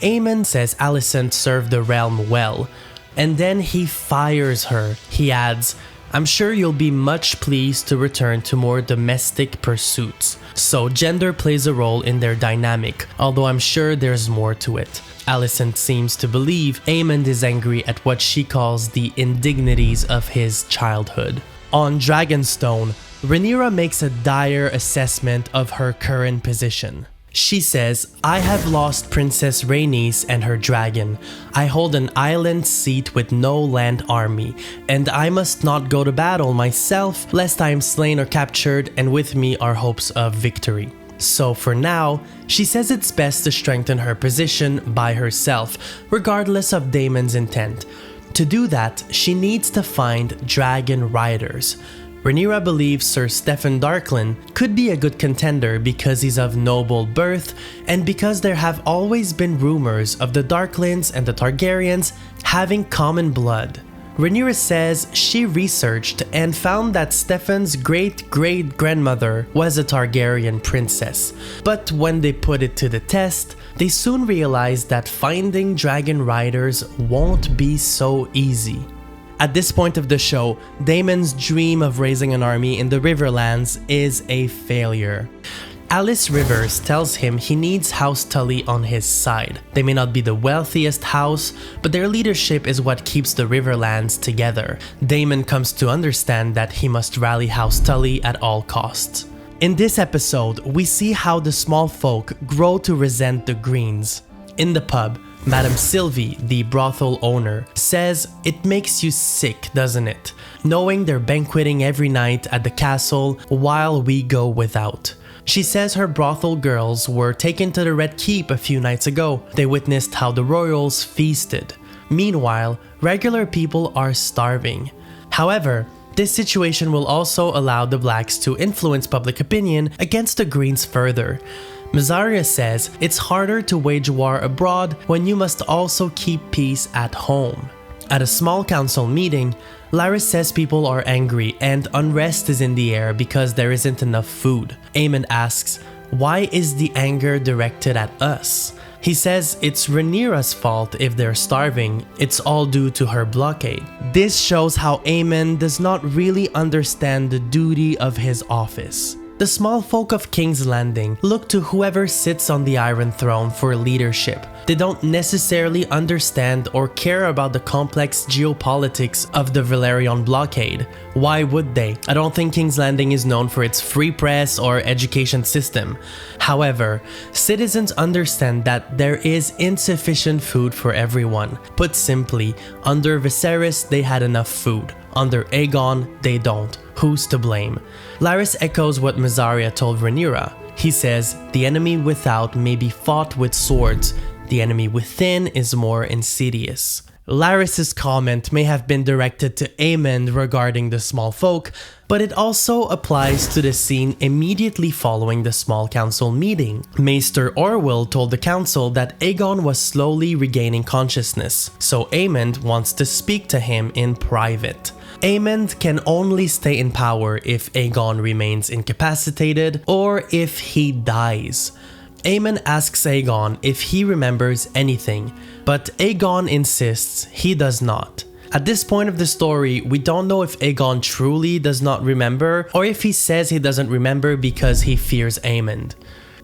Aemon says Alicent served the realm well, and then he fires her. He adds, "I'm sure you'll be much pleased to return to more domestic pursuits." So gender plays a role in their dynamic, although I'm sure there's more to it. Alicent seems to believe Aemond is angry at what she calls the indignities of his childhood. On Dragonstone, Rhaenyra makes a dire assessment of her current position. She says, "I have lost Princess Rhaenys and her dragon. I hold an island seat with no land army, and I must not go to battle myself lest I am slain or captured, and with me are hopes of victory." So for now, she says it's best to strengthen her position by herself, regardless of Daemon's intent. To do that, she needs to find dragon riders. Rhaenyra believes Sir Steffon Darklyn could be a good contender because he's of noble birth and because there have always been rumors of the Darklyns and the Targaryens having common blood. Rhaenyra says she researched and found that Steffon's great-great-grandmother was a Targaryen princess, but when they put it to the test, they soon realized that finding dragon riders won't be so easy. At this point of the show, Daemon's dream of raising an army in the Riverlands is a failure. Alice Rivers tells him he needs House Tully on his side. They may not be the wealthiest house, but their leadership is what keeps the Riverlands together. Daemon comes to understand that he must rally House Tully at all costs. In this episode, we see how the small folk grow to resent the Greens. In the pub, Madame Sylvie, the brothel owner, says it makes you sick, doesn't it? Knowing they're banqueting every night at the castle while we go without. She says her brothel girls were taken to the Red Keep a few nights ago. They witnessed how the royals feasted. Meanwhile, regular people are starving. However, this situation will also allow the Blacks to influence public opinion against the Greens further. Mysaria says it's harder to wage war abroad when you must also keep peace at home. At a small council meeting, Larys says people are angry and unrest is in the air because there isn't enough food. Aemond asks, why is the anger directed at us? He says it's Rhaenyra's fault if they're starving, it's all due to her blockade. This shows how Aemond does not really understand the duty of his office. The small folk of King's Landing look to whoever sits on the Iron Throne for leadership. They don't necessarily understand or care about the complex geopolitics of the Velaryon blockade. Why would they? I don't think King's Landing is known for its free press or education system. However, citizens understand that there is insufficient food for everyone. Put simply, under Viserys they had enough food. Under Aegon, they don't. Who's to blame? Larys echoes what Mysaria told Rhaenyra. He says, the enemy without may be fought with swords. The enemy within is more insidious. Larys's comment may have been directed to Aemond regarding the small folk, but it also applies to the scene immediately following the small council meeting. Maester Orwell told the council that Aegon was slowly regaining consciousness, so Aemond wants to speak to him in private. Aemond can only stay in power if Aegon remains incapacitated or if he dies. Aemond asks Aegon if he remembers anything, but Aegon insists he does not. At this point of the story, we don't know if Aegon truly does not remember or if he says he doesn't remember because he fears Aemond.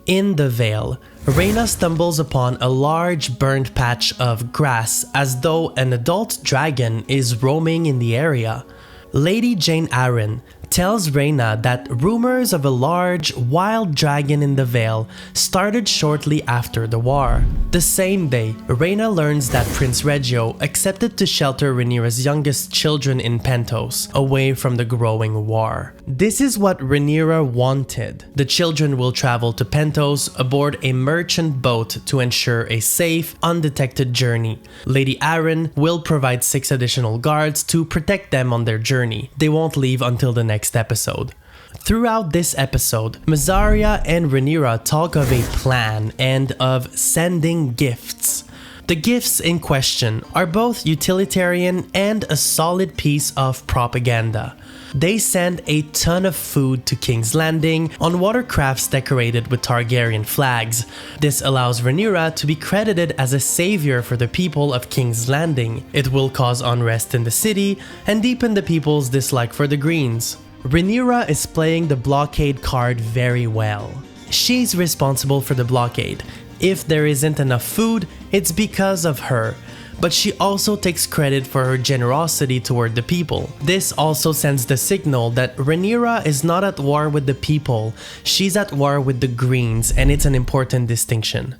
In the Vale, Rhaena stumbles upon a large burned patch of grass as though an adult dragon is roaming in the area. Lady Jane Arryn tells Rhaena that rumors of a large, wild dragon in the Vale started shortly after the war. The same day, Rhaena learns that Prince Reggio accepted to shelter Rhaenyra's youngest children in Pentos, away from the growing war. This is what Rhaenyra wanted. The children will travel to Pentos aboard a merchant boat to ensure a safe, undetected journey. Lady Arryn will provide 6 additional guards to protect them on their journey. They won't leave until the next episode. Throughout this episode, Mysaria and Rhaenyra talk of a plan and of sending gifts. The gifts in question are both utilitarian and a solid piece of propaganda. They send a ton of food to King's Landing on watercrafts decorated with Targaryen flags. This allows Rhaenyra to be credited as a savior for the people of King's Landing. It will cause unrest in the city and deepen the people's dislike for the Greens. Rhaenyra is playing the blockade card very well. She's responsible for the blockade. If there isn't enough food, it's because of her. But she also takes credit for her generosity toward the people. This also sends the signal that Rhaenyra is not at war with the people, she's at war with the Greens, and it's an important distinction.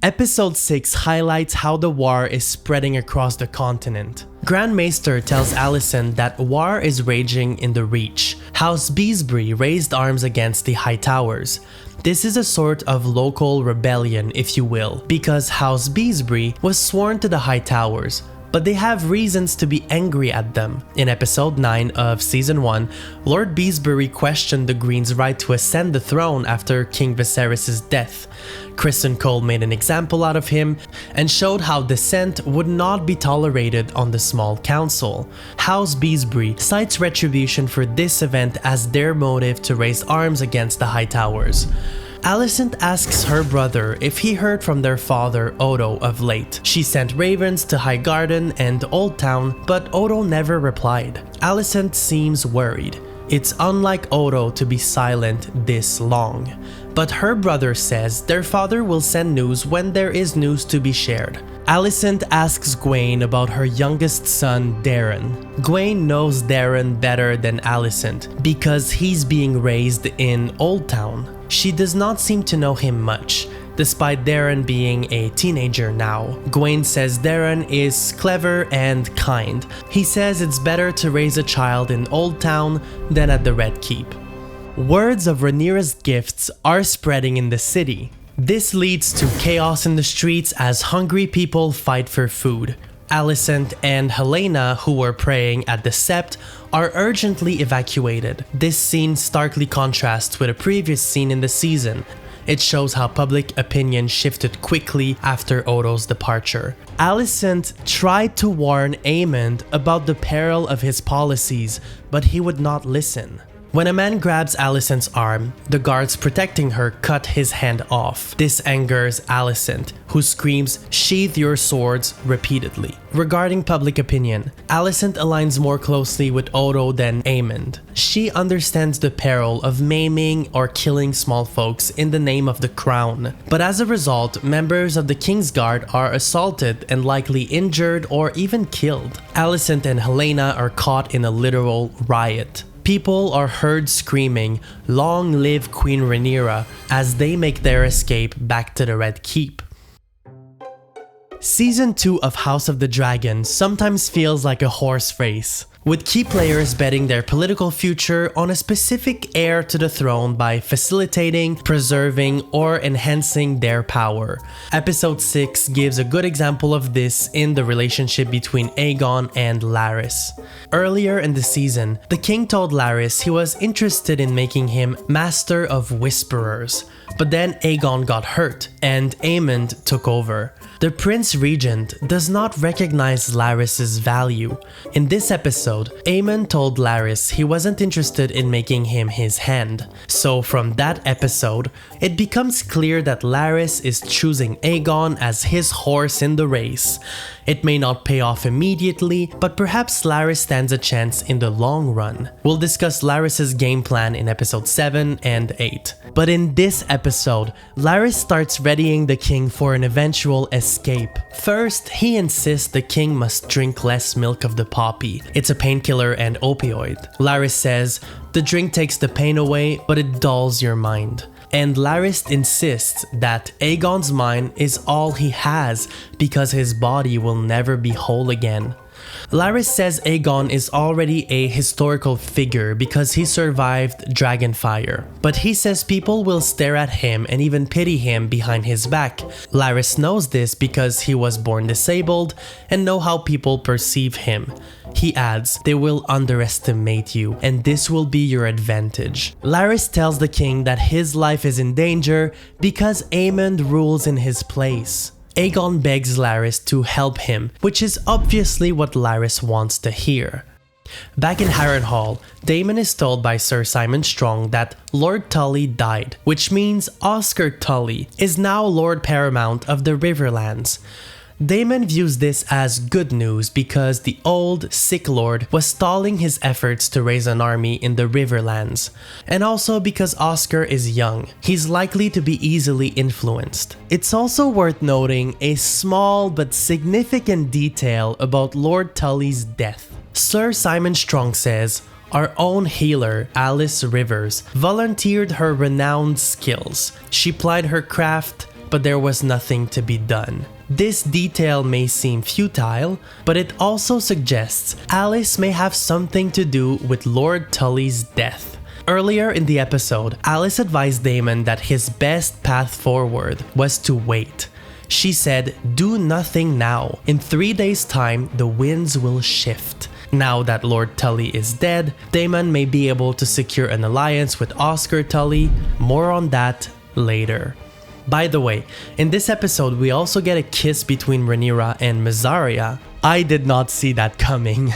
Episode 6 highlights how the war is spreading across the continent. Grand Maester tells Alicent that war is raging in the Reach. House Beesbury raised arms against the High Towers. This is a sort of local rebellion, if you will, because House Beesbury was sworn to the High Towers. but they have reasons to be angry at them. In episode 9 of season 1, Lord Beesbury questioned the Greens' right to ascend the throne after King Viserys' death. Criston Cole made an example out of him and showed how dissent would not be tolerated on the small council. House Beesbury cites retribution for this event as their motive to raise arms against the Hightowers. Alicent asks her brother if he heard from their father Odo of late. She sent ravens to Highgarden and Old Town, but Odo never replied. Alicent seems worried. It's unlike Odo to be silent this long. But her brother says their father will send news when there is news to be shared. Alicent asks Gwaine about her youngest son, Daeron. Gwaine knows Daeron better than Alicent because he's being raised in Old Town. She does not seem to know him much, despite Daeron being a teenager now. Gwaine says Daeron is clever and kind. He says it's better to raise a child in Old Town than at the Red Keep. Words of Rhaenyra's gifts are spreading in the city. This leads to chaos in the streets as hungry people fight for food. Alicent and Helaena, who were praying at the Sept, are urgently evacuated. This scene starkly contrasts with a previous scene in the season. It shows how public opinion shifted quickly after Odo's departure. Alicent tried to warn Aemond about the peril of his policies, but he would not listen. When a man grabs Alicent's arm, the guards protecting her cut his hand off. This angers Alicent, who screams, "Sheathe your swords," repeatedly. Regarding public opinion, Alicent aligns more closely with Odo than Aemond. She understands the peril of maiming or killing small folks in the name of the crown. But as a result, members of the Kingsguard are assaulted and likely injured or even killed. Alicent and Helaena are caught in a literal riot. People are heard screaming, "Long live Queen Rhaenyra," as they make their escape back to the Red Keep. Season 2 of House of the Dragon sometimes feels like a horse race, with key players betting their political future on a specific heir to the throne by facilitating, preserving, or enhancing their power. Episode 6 gives a good example of this in the relationship between Aegon and Larys. Earlier in the season, the king told Larys he was interested in making him Master of Whisperers, but then Aegon got hurt and Aemond took over. The Prince Regent does not recognize Larys's value. In this episode, Aemond told Larys he wasn't interested in making him his hand. So from that episode, it becomes clear that Larys is choosing Aegon as his horse in the race. It may not pay off immediately, but perhaps Larys stands a chance in the long run. We'll discuss Larys's game plan in episode 7 and 8. But in this episode, Larys starts readying the king for an eventual escape. First, he insists the king must drink less milk of the poppy. It's a painkiller and opioid. Larys says, the drink takes the pain away, but it dulls your mind. And Larys insists that Aegon's mind is all he has because his body will never be whole again. Larys says Aegon is already a historical figure because he survived Dragonfire, but he says people will stare at him and even pity him behind his back. Larys knows this because he was born disabled and know how people perceive him. He adds, they will underestimate you, and this will be your advantage. Larys tells the king that his life is in danger because Aemond rules in his place. Aegon begs Larys to help him, which is obviously what Larys wants to hear. Back in Harrenhal, Daemon is told by Sir Simon Strong that Lord Tully died, which means Oscar Tully is now Lord Paramount of the Riverlands. Daemon views this as good news because the old, sick lord was stalling his efforts to raise an army in the Riverlands, and also because Oscar is young, he's likely to be easily influenced. It's also worth noting a small but significant detail about Lord Tully's death. Sir Simon Strong says, our own healer, Alice Rivers, volunteered her renowned skills. She plied her craft, but there was nothing to be done. This detail may seem futile, but it also suggests Alice may have something to do with Lord Tully's death. Earlier in the episode, Alice advised Daemon that his best path forward was to wait. She said, "Do nothing now. In 3 days' time, the winds will shift." Now that Lord Tully is dead, Daemon may be able to secure an alliance with Oscar Tully. More on that later. By the way, in this episode we also get a kiss between Rhaenyra and Mysaria. I did not see that coming.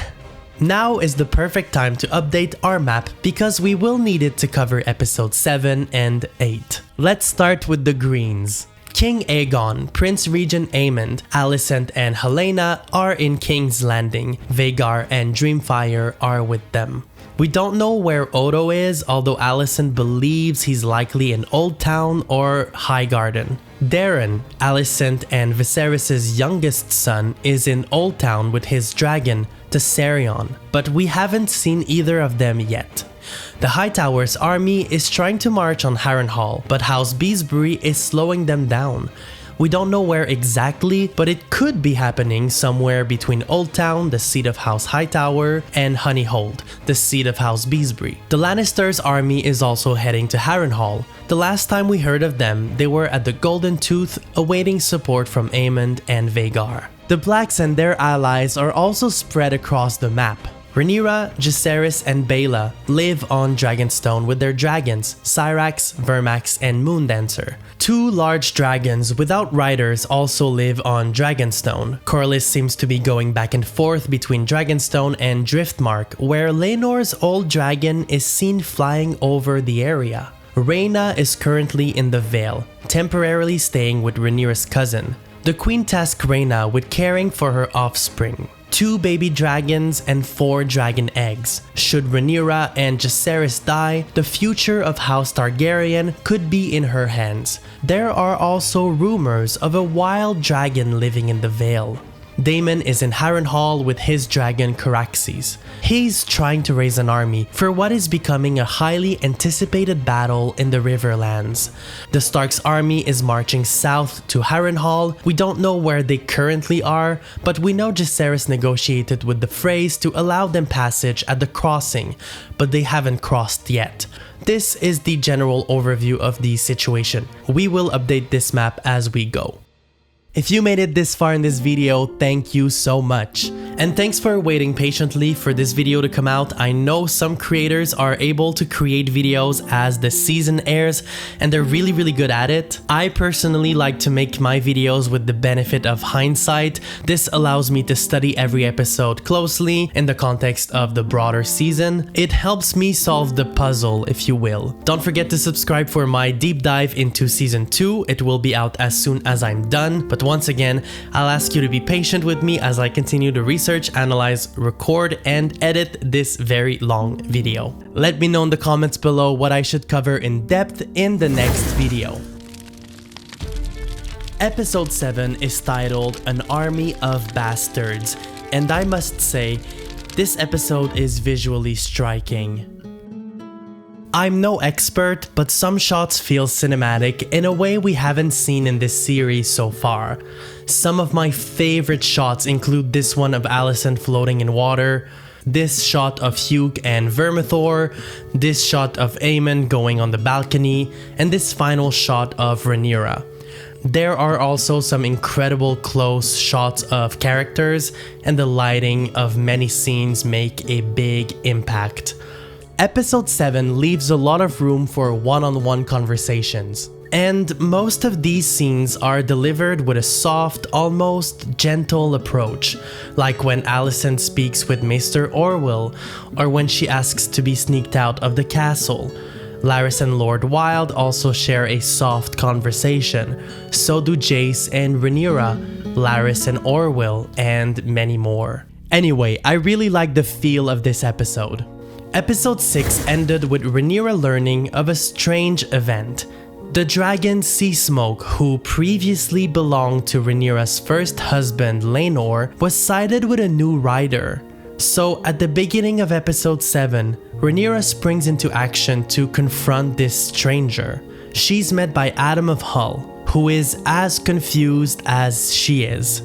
Now is the perfect time to update our map because we will need it to cover episode 7 and 8. Let's start with the greens. King Aegon, Prince Regent Aemond, Alicent and Helaena are in King's Landing. Vhagar and Dreamfire are with them. We don't know where Odo is, although Alicent believes he's likely in Old Town or Highgarden. Daeron, Alicent and Viserys' youngest son, is in Old Town with his dragon, Tessarion, but we haven't seen either of them yet. The Hightower's army is trying to march on Harrenhal, but House Beesbury is slowing them down. We don't know where exactly, but it could be happening somewhere between Old Town, the seat of House Hightower, and Honeyhold, the seat of House Beesbury. The Lannisters' army is also heading to Harrenhal. The last time we heard of them, they were at the Golden Tooth, awaiting support from Aemond and Vhagar. The Blacks and their allies are also spread across the map. Rhaenyra, Jacaerys, and Baela live on Dragonstone with their dragons, Syrax, Vermax, and Moondancer. 2 large dragons without riders also live on Dragonstone. Corlys seems to be going back and forth between Dragonstone and Driftmark, where Laenor's old dragon is seen flying over the area. Rhaena is currently in the Vale, temporarily staying with Rhaenyra's cousin. The queen tasked Rhaena with caring for her offspring. 2 baby dragons and 4 dragon eggs. Should Rhaenyra and Jacaerys die, the future of House Targaryen could be in her hands. There are also rumors of a wild dragon living in the Vale. Daemon is in Harrenhal with his dragon Caraxes. He's trying to raise an army for what is becoming a highly anticipated battle in the Riverlands. The Stark's army is marching south to Harrenhal. We don't know where they currently are, but we know Jacaerys negotiated with the Freys to allow them passage at the crossing, but they haven't crossed yet. This is the general overview of the situation. We will update this map as we go. If you made it this far in this video, thank you so much. And thanks for waiting patiently for this video to come out. I know some creators are able to create videos as the season airs, and they're really good at it. I personally like to make my videos with the benefit of hindsight. This allows me to study every episode closely in the context of the broader season. It helps me solve the puzzle, if you will. Don't forget to subscribe for my deep dive into season 2. It will be out as soon as I'm done. But once again, I'll ask you to be patient with me as I continue to research, analyze, record, and edit this very long video. Let me know in the comments below what I should cover in depth in the next video. Episode 7 is titled An Army of Bastards, and I must say, this episode is visually striking. I'm no expert, but some shots feel cinematic in a way we haven't seen in this series so far. Some of my favorite shots include this one of Alicent floating in water, this shot of Hugh and Vermithor, this shot of Aemond going on the balcony, and this final shot of Rhaenyra. There are also some incredible close shots of characters, and the lighting of many scenes make a big impact. Episode 7 leaves a lot of room for one-on-one conversations, and most of these scenes are delivered with a soft, almost gentle approach, like when Alicent speaks with Maester Orwell, or when she asks to be sneaked out of the castle. Larys and Lord Wilde also share a soft conversation, so do Jace and Rhaenyra, Larys and Orwell, and many more. Anyway, I really like the feel of this episode. Episode 6 ended with Rhaenyra learning of a strange event. The dragon Seasmoke, who previously belonged to Rhaenyra's first husband Laenor, was sighted with a new rider. So at the beginning of episode 7, Rhaenyra springs into action to confront this stranger. She's met by Adam of Hull, who is as confused as she is.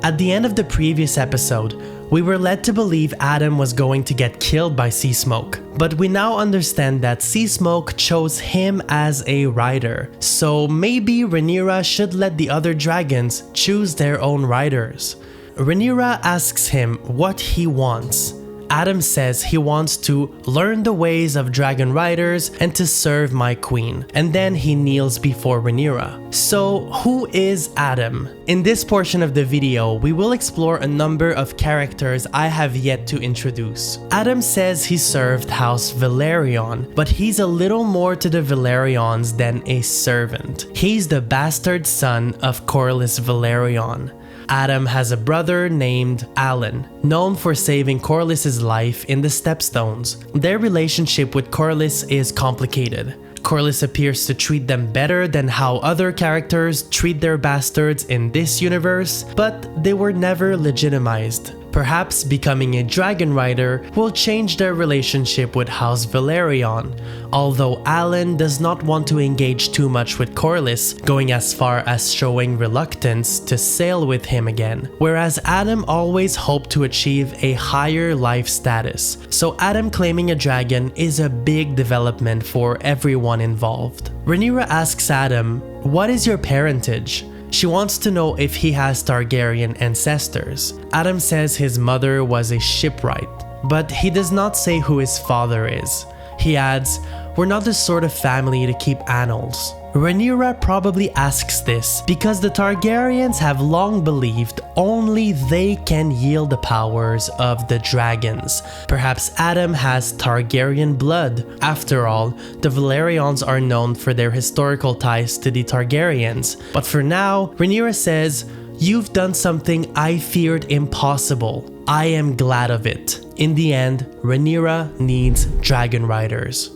At the end of the previous episode, We were led to believe Adam was going to get killed by Sea Smoke, but we now understand that Sea Smoke chose him as a rider, so maybe Rhaenyra should let the other dragons choose their own riders. Rhaenyra asks him what he wants. Adam says he wants to learn the ways of dragon riders and to serve my queen, and then he kneels before Rhaenyra. So who is Adam? In this portion of the video, we will explore a number of characters I have yet to introduce. Adam says he served House Velaryon, but he's a little more to the Velaryons than a servant. He's the bastard son of Corlys Velaryon. Adam has a brother named Alan, known for saving Corlys' life in the Stepstones. Their relationship with Corlys is complicated. Corlys appears to treat them better than how other characters treat their bastards in this universe, but they were never legitimized. Perhaps becoming a dragon rider will change their relationship with House Velaryon, although Alan does not want to engage too much with Corlys, going as far as showing reluctance to sail with him again, whereas Adam always hoped to achieve a higher life status, so Adam claiming a dragon is a big development for everyone involved. Rhaenyra asks Adam, "What is your parentage?" She wants to know if he has Targaryen ancestors. Adam says his mother was a shipwright, but he does not say who his father is. He adds, "We're not the sort of family to keep annals." Rhaenyra probably asks this because the Targaryens have long believed only they can yield the powers of the dragons. Perhaps Adam has Targaryen blood. After all, the Velaryons are known for their historical ties to the Targaryens. But for now, Rhaenyra says, "You've done something I feared impossible. I am glad of it." In the end, Rhaenyra needs dragon riders.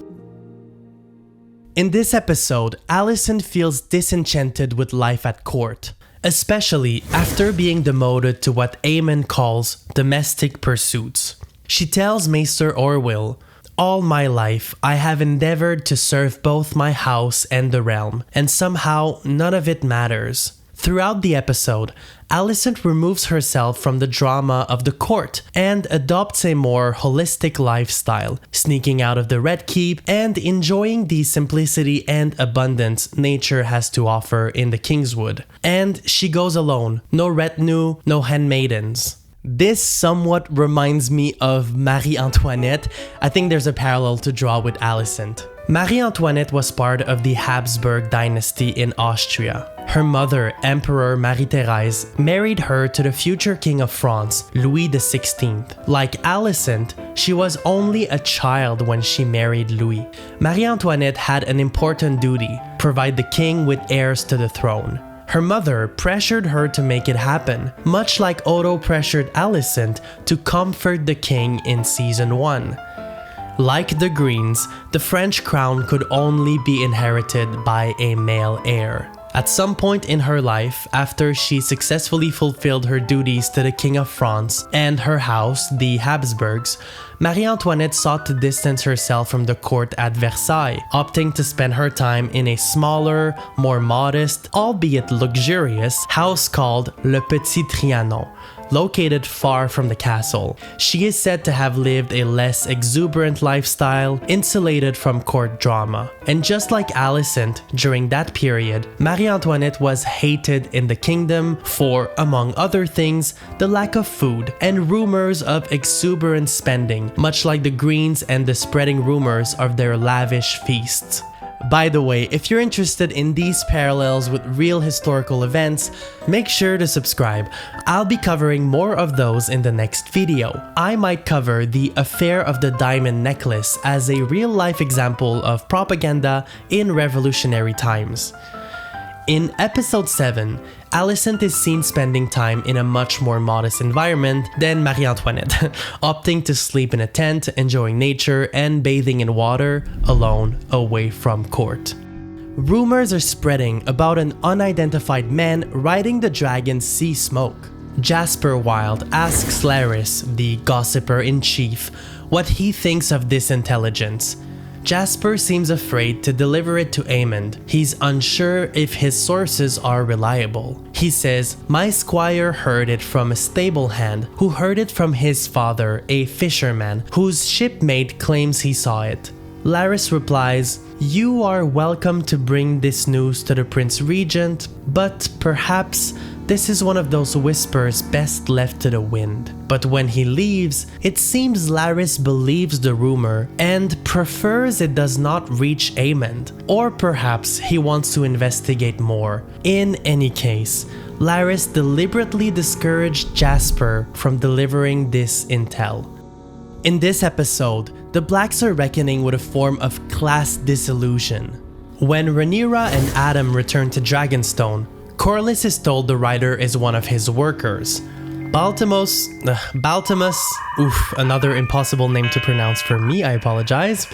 In this episode, Alicent feels disenchanted with life at court, especially after being demoted to what Aemon calls domestic pursuits. She tells Maester Orwyl, "All my life, I have endeavored to serve both my house and the realm, and somehow none of it matters." Throughout the episode, Alicent removes herself from the drama of the court and adopts a more holistic lifestyle, sneaking out of the Red Keep and enjoying the simplicity and abundance nature has to offer in the Kingswood. And she goes alone, no retinue, no handmaidens. This somewhat reminds me of Marie Antoinette. I think there's a parallel to draw with Alicent. Marie Antoinette was part of the Habsburg dynasty in Austria. Her mother, Emperor Marie-Thérèse, married her to the future King of France, Louis XVI. Like Alicent, she was only a child when she married Louis. Marie Antoinette had an important duty: provide the king with heirs to the throne. Her mother pressured her to make it happen, much like Otto pressured Alicent to comfort the king in season 1. Like the Greens, the French crown could only be inherited by a male heir. At some point in her life, after she successfully fulfilled her duties to the King of France and her house, the Habsburgs, Marie Antoinette sought to distance herself from the court at Versailles, opting to spend her time in a smaller, more modest, albeit luxurious, house called Le Petit Trianon, located far from the castle. She is said to have lived a less exuberant lifestyle, insulated from court drama. And just like Alicent, during that period, Marie Antoinette was hated in the kingdom for, among other things, the lack of food and rumors of exuberant spending, much like the Greens and the spreading rumors of their lavish feasts. By the way, if you're interested in these parallels with real historical events, make sure to subscribe. I'll be covering more of those in the next video. I might cover the affair of the diamond necklace as a real-life example of propaganda in revolutionary times. In episode 7, Alicent is seen spending time in a much more modest environment than Marie Antoinette, opting to sleep in a tent, enjoying nature, and bathing in water, alone, away from court. Rumors are spreading about an unidentified man riding the dragon Sea Smoke. Jasper Wilde asks Larys, the gossiper-in-chief, what he thinks of this intelligence. Jasper seems afraid to deliver it to Aemond. He's unsure if his sources are reliable. He says, "My squire heard it from a stable hand who heard it from his father, a fisherman, whose shipmate claims he saw it." Larys replies, "You are welcome to bring this news to the Prince Regent, but perhaps this is one of those whispers best left to the wind." But when he leaves, it seems Larys believes the rumor and prefers it does not reach Aemond, or perhaps he wants to investigate more. In any case, Larys deliberately discouraged Jasper from delivering this intel. In this episode, the Blacks are reckoning with a form of class disillusion. When Rhaenyra and Addam return to Dragonstone, Corlys is told the rider is one of his workers. Baltimus, another impossible name to pronounce for me, I apologize.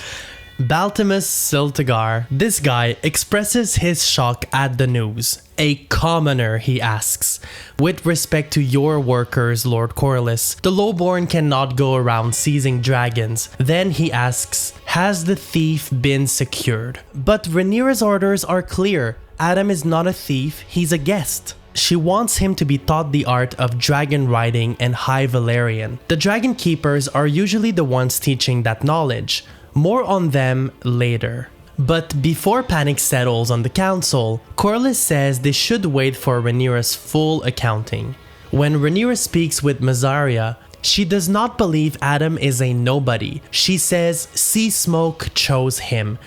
Baltimus Siltagar, this guy, expresses his shock at the news. "A commoner," he asks. "With respect to your workers, Lord Corlys, the lowborn cannot go around seizing dragons." Then he asks, "Has the thief been secured?" But Rhaenyra's orders are clear. Addam is not a thief, he's a guest. She wants him to be taught the art of dragon riding and High Valyrian. The Dragon Keepers are usually the ones teaching that knowledge. More on them later. But before panic settles on the council, Corlys says they should wait for Rhaenyra's full accounting. When Rhaenyra speaks with Mysaria, she does not believe Addam is a nobody. She says Sea Smoke chose him.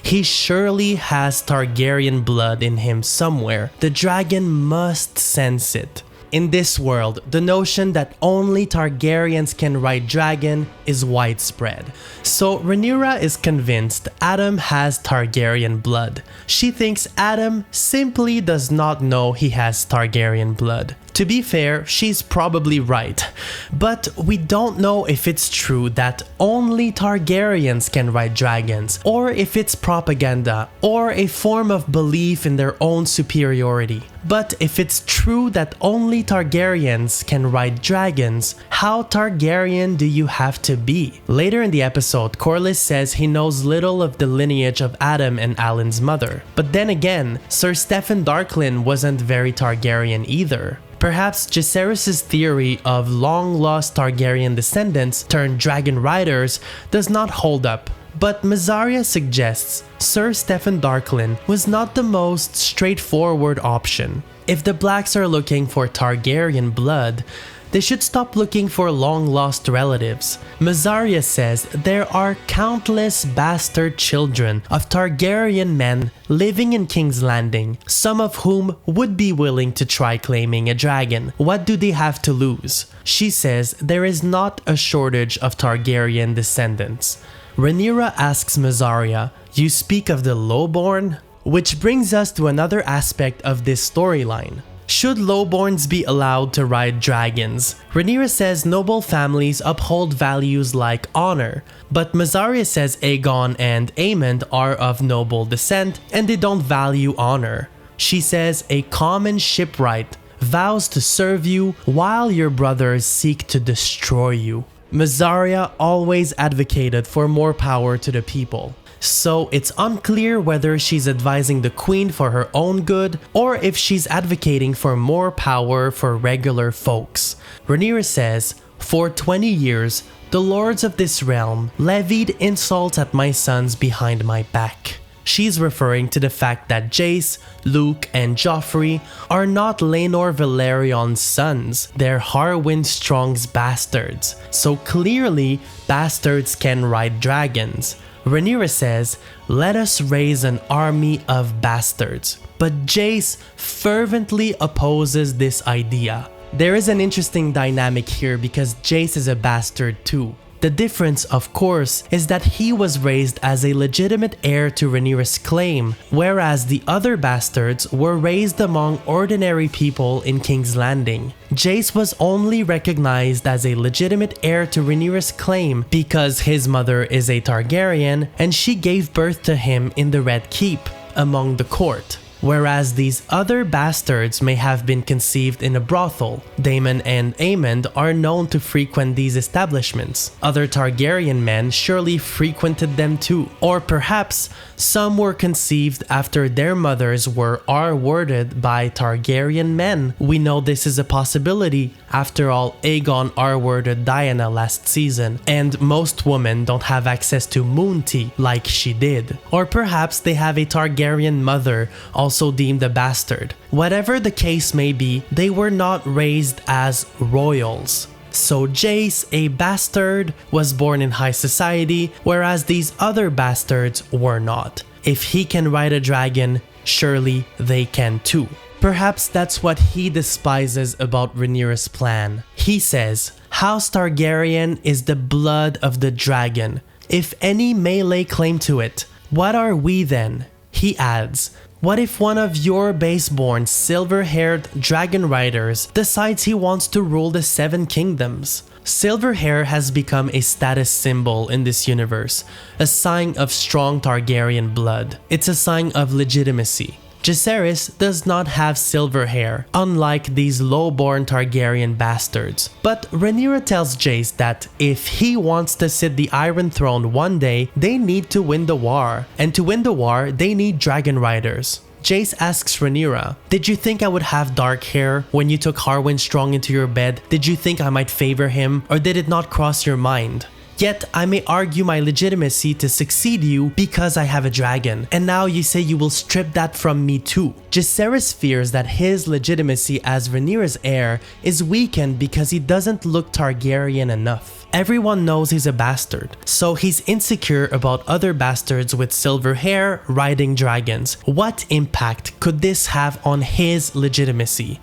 He surely has Targaryen blood in him somewhere. The dragon must sense it. In this world, the notion that only Targaryens can ride dragon is widespread. So Rhaenyra is convinced Addam has Targaryen blood. She thinks Addam simply does not know he has Targaryen blood. To be fair, she's probably right. But we don't know if it's true that only Targaryens can ride dragons, or if it's propaganda, or a form of belief in their own superiority. But if it's true that only Targaryens can ride dragons, how Targaryen do you have to be? Later in the episode, Corlys says he knows little of the lineage of Addam and Alan's mother. But then again, Sir Steffon Darklyn wasn't very Targaryen either. Perhaps Jacaerys' theory of long-lost Targaryen descendants turned dragon riders does not hold up, but Mysaria suggests Sir Steffon Darklyn was not the most straightforward option. If the Blacks are looking for Targaryen blood, they should stop looking for long-lost relatives. Mysaria says there are countless bastard children of Targaryen men living in King's Landing, some of whom would be willing to try claiming a dragon. What do they have to lose? She says there is not a shortage of Targaryen descendants. Rhaenyra asks Mysaria, "You speak of the lowborn?" Which brings us to another aspect of this storyline. Should lowborns be allowed to ride dragons? Rhaenyra says noble families uphold values like honor, but Mysaria says Aegon and Aemond are of noble descent and they don't value honor. She says a common shipwright vows to serve you while your brothers seek to destroy you. Mysaria always advocated for more power to the people. So it's unclear whether she's advising the queen for her own good or if she's advocating for more power for regular folks. Rhaenyra says, "For 20 years, the lords of this realm levied insults at my sons behind my back." She's referring to the fact that Jace, Luke, and Joffrey are not Laenor Velaryon's sons, they're Harwin Strong's bastards. So clearly, bastards can ride dragons. Rhaenyra says, "Let us raise an army of bastards." But Jace fervently opposes this idea. There is an interesting dynamic here because Jace is a bastard too. The difference, of course, is that he was raised as a legitimate heir to Rhaenyra's claim, whereas the other bastards were raised among ordinary people in King's Landing. Jace was only recognized as a legitimate heir to Rhaenyra's claim because his mother is a Targaryen and she gave birth to him in the Red Keep, among the court. whereas these other bastards may have been conceived in a brothel. Daemon and Aemond are known to frequent these establishments. Other Targaryen men surely frequented them too. Or perhaps some were conceived after their mothers were R-worded by Targaryen men. We know this is a possibility. After all, Aegon R-worded Diana last season, and most women don't have access to moon tea like she did. Or perhaps they have a Targaryen mother, also deemed a bastard. Whatever the case may be, they were not raised as royals. So Jace, a bastard, was born in high society, whereas these other bastards were not. If he can ride a dragon, surely they can too. Perhaps that's what he despises about Rhaenyra's plan. He says, House Targaryen is the blood of the dragon. If any may lay claim to it, what are we then? He adds, what if one of your baseborn silver-haired dragon riders decides he wants to rule the Seven Kingdoms? Silver hair has become a status symbol in this universe, a sign of strong Targaryen blood. It's a sign of legitimacy. Jacaerys does not have silver hair, unlike these low-born Targaryen bastards. But Rhaenyra tells Jace that if he wants to sit the Iron Throne one day, they need to win the war. And to win the war, they need dragon riders. Jace asks Rhaenyra, did you think I would have dark hair when you took Harwin Strong into your bed? Did you think I might favor him? Or did it not cross your mind? Yet I may argue my legitimacy to succeed you because I have a dragon, and now you say you will strip that from me too. Jacaerys fears that his legitimacy as Rhaenyra's heir is weakened because he doesn't look Targaryen enough. Everyone knows he's a bastard, so he's insecure about other bastards with silver hair riding dragons. What impact could this have on his legitimacy?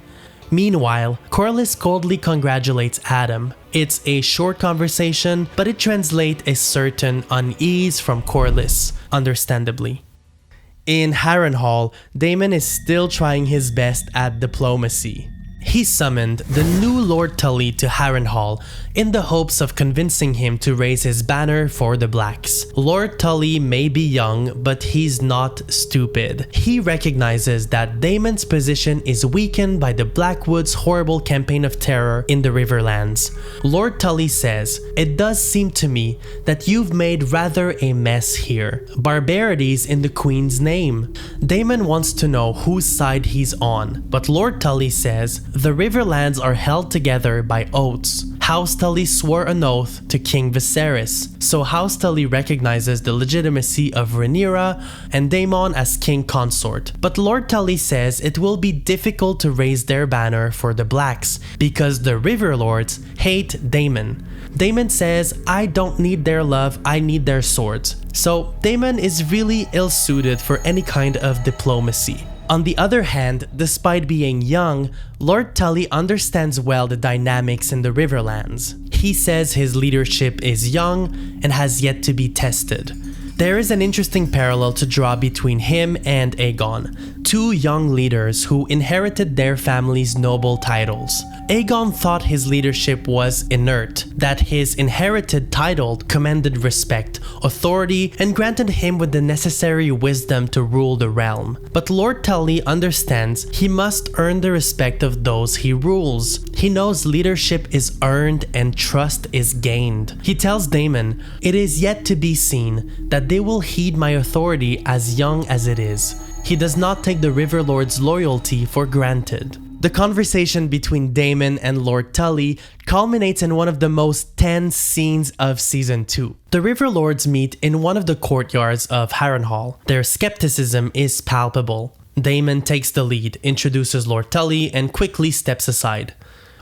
Meanwhile, Corlys coldly congratulates Adam. It's a short conversation, but it translates a certain unease from Corlys, understandably. In Harrenhal, Daemon is still trying his best at diplomacy. He summoned the new Lord Tully to Harrenhal in the hopes of convincing him to raise his banner for the Blacks. Lord Tully may be young, but he's not stupid. He recognizes that Daemon's position is weakened by the Blackwood's horrible campaign of terror in the Riverlands. Lord Tully says, it does seem to me that you've made rather a mess here. Barbarities in the Queen's name. Daemon wants to know whose side he's on, but Lord Tully says, the Riverlands are held together by oaths. House Tully swore an oath to King Viserys, so House Tully recognizes the legitimacy of Rhaenyra and Daemon as king consort. But Lord Tully says it will be difficult to raise their banner for the Blacks because the Riverlords hate Daemon. Daemon says, I don't need their love, I need their swords. So Daemon is really ill-suited for any kind of diplomacy. On the other hand, despite being young, Lord Tully understands well the dynamics in the Riverlands. He says his leadership is young and has yet to be tested. There is an interesting parallel to draw between him and Aegon, two young leaders who inherited their family's noble titles. Aegon thought his leadership was inert, that his inherited title commanded respect, authority, and granted him with the necessary wisdom to rule the realm. But Lord Tully understands he must earn the respect of those he rules. He knows leadership is earned and trust is gained. He tells Daemon, it is yet to be seen that they will heed my authority as young as it is. He does not take the Riverlord's loyalty for granted. The conversation between Daemon and Lord Tully culminates in one of the most tense scenes of Season 2. The Riverlords meet in one of the courtyards of Harrenhal. Their skepticism is palpable. Daemon takes the lead, introduces Lord Tully, and quickly steps aside.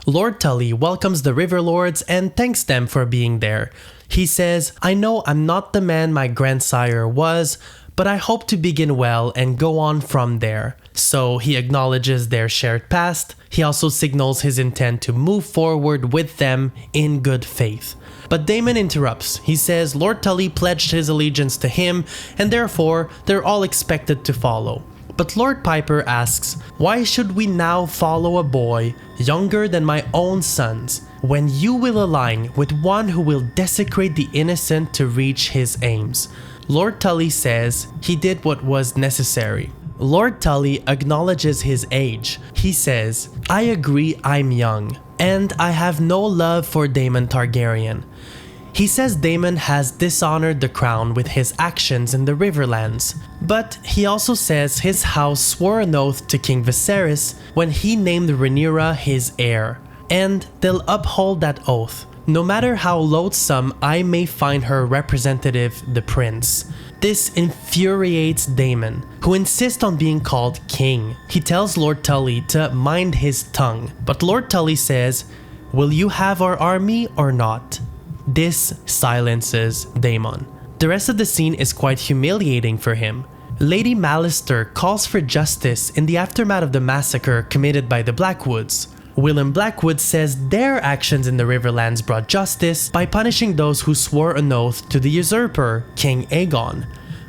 Lord Tully welcomes the Riverlords and thanks them for being there. He says, I know I'm not the man my grandsire was, but I hope to begin well and go on from there. So he acknowledges their shared past. He also signals his intent to move forward with them in good faith. But Daemon interrupts. He says Lord Tully pledged his allegiance to him and therefore they're all expected to follow. But Lord Piper asks, why should we now follow a boy younger than my own sons when you will align with one who will desecrate the innocent to reach his aims? Lord Tully says he did what was necessary. Lord Tully acknowledges his age. He says, "I agree I'm young, and I have no love for Daemon Targaryen." He says Daemon has dishonored the crown with his actions in the Riverlands, but he also says his house swore an oath to King Viserys when he named Rhaenyra his heir, and they'll uphold that oath, no matter how loathsome I may find her representative, the prince. This infuriates Daemon, who insists on being called king. He tells Lord Tully to mind his tongue, but Lord Tully says, "Will you have our army or not?" This silences Daemon. The rest of the scene is quite humiliating for him. Lady Mallister calls for justice in the aftermath of the massacre committed by the Blackwoods. Willem Blackwood says their actions in the Riverlands brought justice by punishing those who swore an oath to the usurper, King Aegon.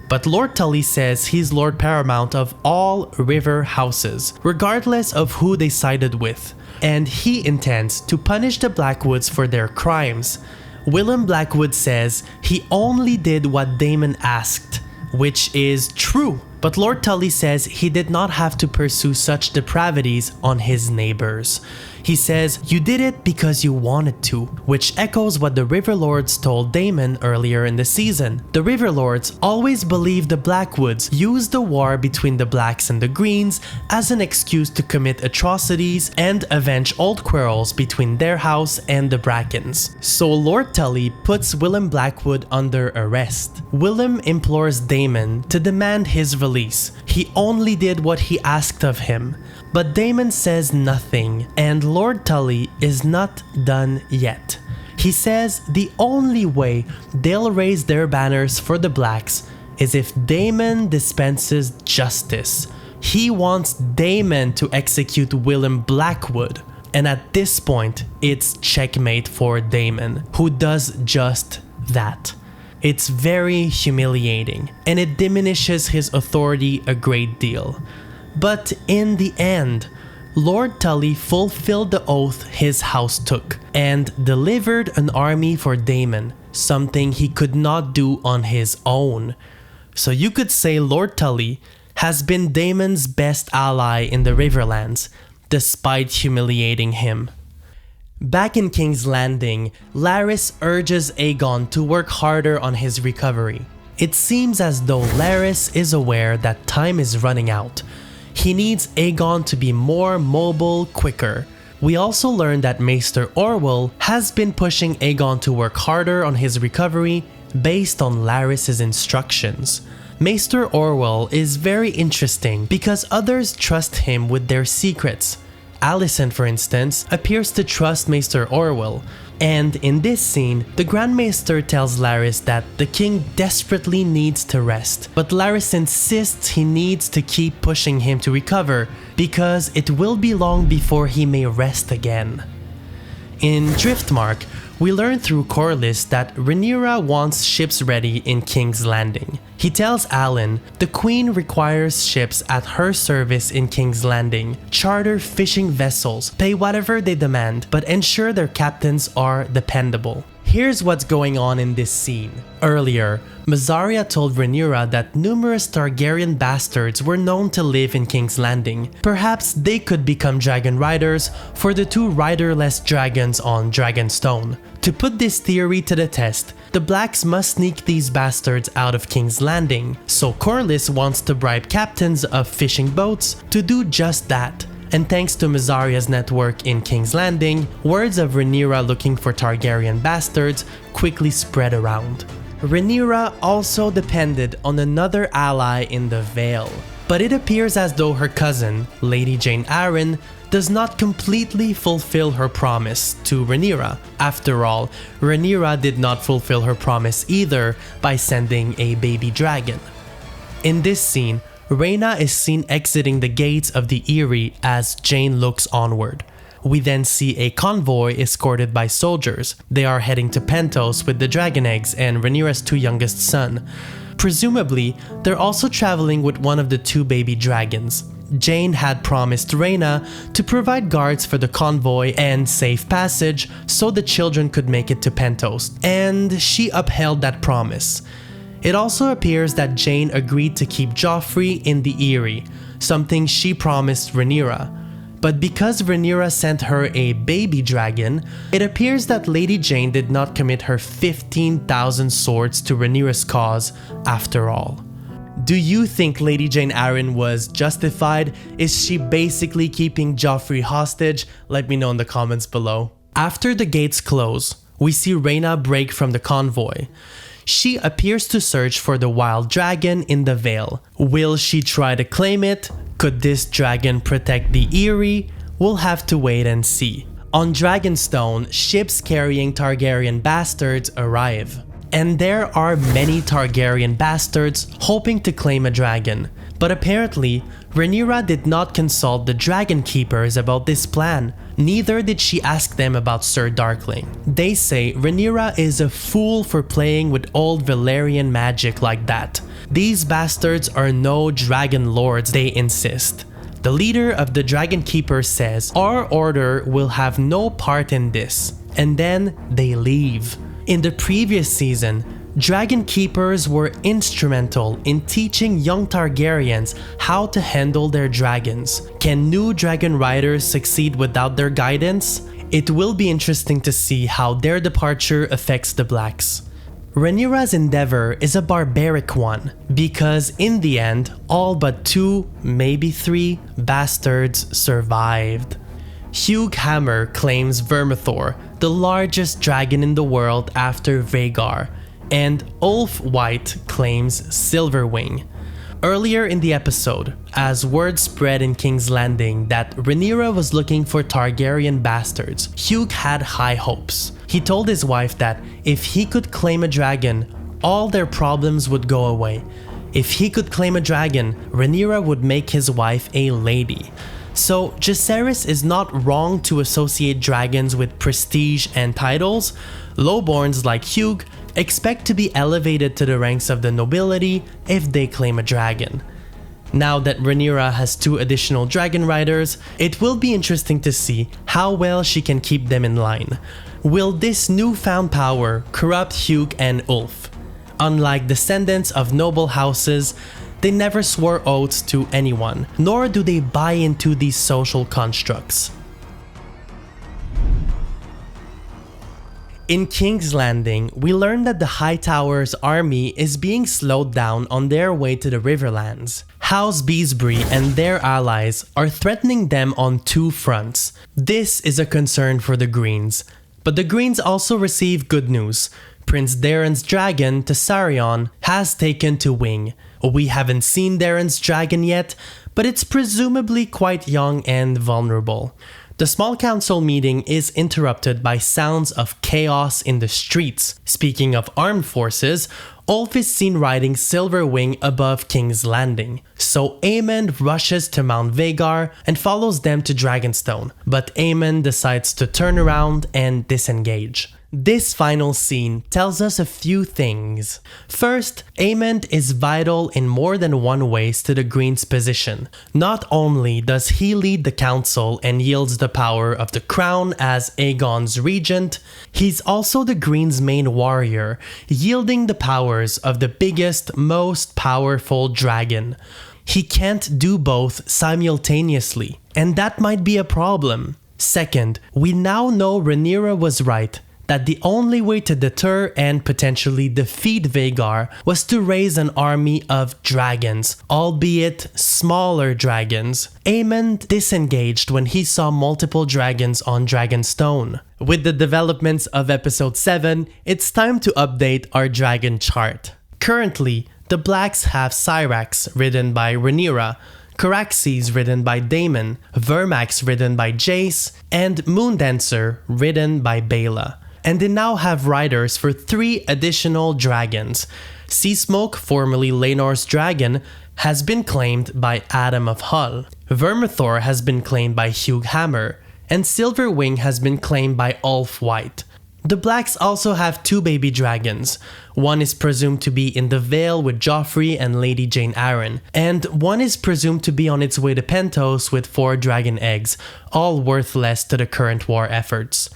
But Lord Tully says he's Lord Paramount of all river houses, regardless of who they sided with, and he intends to punish the Blackwoods for their crimes. Willem Blackwood says he only did what Daemon asked, which is true, but Lord Tully says he did not have to pursue such depravities on his neighbors. He says, "You did it because you wanted to," which echoes what the Riverlords told Daemon earlier in the season. The Riverlords always believed the Blackwoods used the war between the Blacks and the Greens as an excuse to commit atrocities and avenge old quarrels between their house and the Brackens. So Lord Tully puts Willem Blackwood under arrest. Willem implores Daemon to demand his release. He only did what he asked of him. But Daemon says nothing, and Lord Tully is not done yet. He says the only way they'll raise their banners for the Blacks is if Daemon dispenses justice. He wants Daemon to execute Willem Blackwood. And at this point, it's checkmate for Daemon, who does just that. It's very humiliating, and it diminishes his authority a great deal. But in the end, Lord Tully fulfilled the oath his house took and delivered an army for Daemon, something he could not do on his own. So you could say Lord Tully has been Daemon's best ally in the Riverlands, despite humiliating him. Back in King's Landing, Larys urges Aegon to work harder on his recovery. It seems as though Larys is aware that time is running out. He needs Aegon to be more mobile, quicker. We also learned that Maester Orwell has been pushing Aegon to work harder on his recovery based on Larys's instructions. Maester Orwell is very interesting because others trust him with their secrets. Alicent, for instance, appears to trust Maester Orwell, and in this scene, the Grand Maester tells Larys that the king desperately needs to rest, but Larys insists he needs to keep pushing him to recover because it will be long before he may rest again. In Driftmark, we learn through Corlys that Rhaenyra wants ships ready in King's Landing. He tells Alan the queen requires ships at her service in King's Landing, charter fishing vessels, pay whatever they demand, but ensure their captains are dependable. Here's what's going on in this scene. Earlier, Mysaria told Rhaenyra that numerous Targaryen bastards were known to live in King's Landing. Perhaps they could become dragon riders for the two riderless dragons on Dragonstone. To put this theory to the test, the Blacks must sneak these bastards out of King's Landing, so Corlys wants to bribe captains of fishing boats to do just that. And thanks to Mysaria's network in King's Landing, words of Rhaenyra looking for Targaryen bastards quickly spread around. Rhaenyra also depended on another ally in the Vale, but it appears as though her cousin, Lady Jane Arryn, does not completely fulfill her promise to Rhaenyra. After all, Rhaenyra did not fulfill her promise either by sending a baby dragon. In this scene, Rhaena is seen exiting the gates of the Eyrie as Jane looks onward. We then see a convoy escorted by soldiers. They are heading to Pentos with the dragon eggs and Rhaenyra's two youngest sons. Presumably, they're also traveling with one of the two baby dragons. Jane had promised Rhaena to provide guards for the convoy and safe passage so the children could make it to Pentos, and she upheld that promise. It also appears that Jane agreed to keep Joffrey in the Eyrie, something she promised Rhaenyra. But because Rhaenyra sent her a baby dragon, it appears that Lady Jane did not commit her 15,000 swords to Rhaenyra's cause after all. Do you think Lady Jane Arryn was justified? Is she basically keeping Joffrey hostage? Let me know in the comments below. After the gates close, we see Rhaena break from the convoy. She appears to search for the wild dragon in the Vale. Will she try to claim it? Could this dragon protect the Eyrie? We'll have to wait and see. On Dragonstone, ships carrying Targaryen bastards arrive. And there are many Targaryen bastards hoping to claim a dragon. But apparently, Rhaenyra did not consult the Dragon Keepers about this plan. Neither did she ask them about Sir Darkling. They say Rhaenyra is a fool for playing with old Valyrian magic like that. These bastards are no dragon lords, they insist. The leader of the Dragon Keepers says, "Our order will have no part in this." And then they leave. In the previous season, Dragon Keepers were instrumental in teaching young Targaryens how to handle their dragons. Can new dragon riders succeed without their guidance? It will be interesting to see how their departure affects the Blacks. Rhaenyra's endeavor is a barbaric one, because in the end, all but 2, maybe 3 bastards survived. Hugh Hammer claims Vermithor, the largest dragon in the world after Vhagar, and Ulf White claims Silverwing. Earlier in the episode, as word spread in King's Landing that Rhaenyra was looking for Targaryen bastards, Hugh had high hopes. He told his wife that if he could claim a dragon, all their problems would go away. If he could claim a dragon, Rhaenyra would make his wife a lady. So Jacaerys is not wrong to associate dragons with prestige and titles. Lowborns like Hugh expect to be elevated to the ranks of the nobility if they claim a dragon. Now that Rhaenyra has 2 additional dragon riders, it will be interesting to see how well she can keep them in line. Will this newfound power corrupt Hugh and Ulf? Unlike descendants of noble houses, they never swore oaths to anyone, nor do they buy into these social constructs. In King's Landing, we learn that the Hightower's army is being slowed down on their way to the Riverlands. House Beesbury and their allies are threatening them on 2 fronts. This is a concern for the Greens. But the Greens also receive good news. Prince Daeron's dragon, Tessarion, has taken to wing. We haven't seen Daeron's dragon yet, but it's presumably quite young and vulnerable. The small council meeting is interrupted by sounds of chaos in the streets. Speaking of armed forces, Ulf is seen riding Silverwing above King's Landing. So Aemond rushes to Mount Vhagar and follows them to Dragonstone, but Aemond decides to turn around and disengage. This final scene tells us a few things. First, Aemond is vital in more than one ways to the Greens' position. Not only does he lead the council and yields the power of the crown as Aegon's regent, he's also the Greens' main warrior, yielding the powers of the biggest, most powerful dragon. He can't do both simultaneously, and that might be a problem. Second, we now know Rhaenyra was right, that the only way to deter and potentially defeat Vhagar was to raise an army of dragons, albeit smaller dragons. Aemond disengaged when he saw multiple dragons on Dragonstone. With the developments of episode 7, it's time to update our dragon chart. Currently, the Blacks have Syrax, ridden by Rhaenyra, Caraxes, ridden by Daemon, Vermax, ridden by Jace, and Moondancer, ridden by Baela. And they now have riders for 3 additional dragons. Seasmoke, formerly Laenor's dragon, has been claimed by Adam of Hull. Vermithor has been claimed by Hugh Hammer, and Silverwing has been claimed by Ulf White. The Blacks also have 2 baby dragons. One is presumed to be in the Vale with Joffrey and Lady Jane Arryn, and one is presumed to be on its way to Pentos with 4 dragon eggs, all worthless to the current war efforts.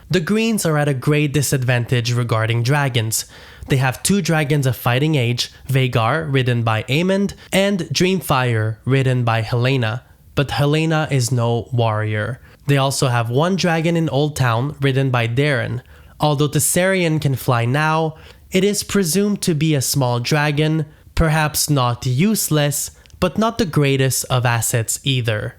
The Greens are at a great disadvantage regarding dragons. They have 2 dragons of fighting age, Vhagar, ridden by Aemond, and Dreamfire, ridden by Helaena. But Helaena is no warrior. They also have 1 dragon in Old Town, ridden by Daeron. Although Tessarion can fly now, it is presumed to be a small dragon, perhaps not useless, but not the greatest of assets either.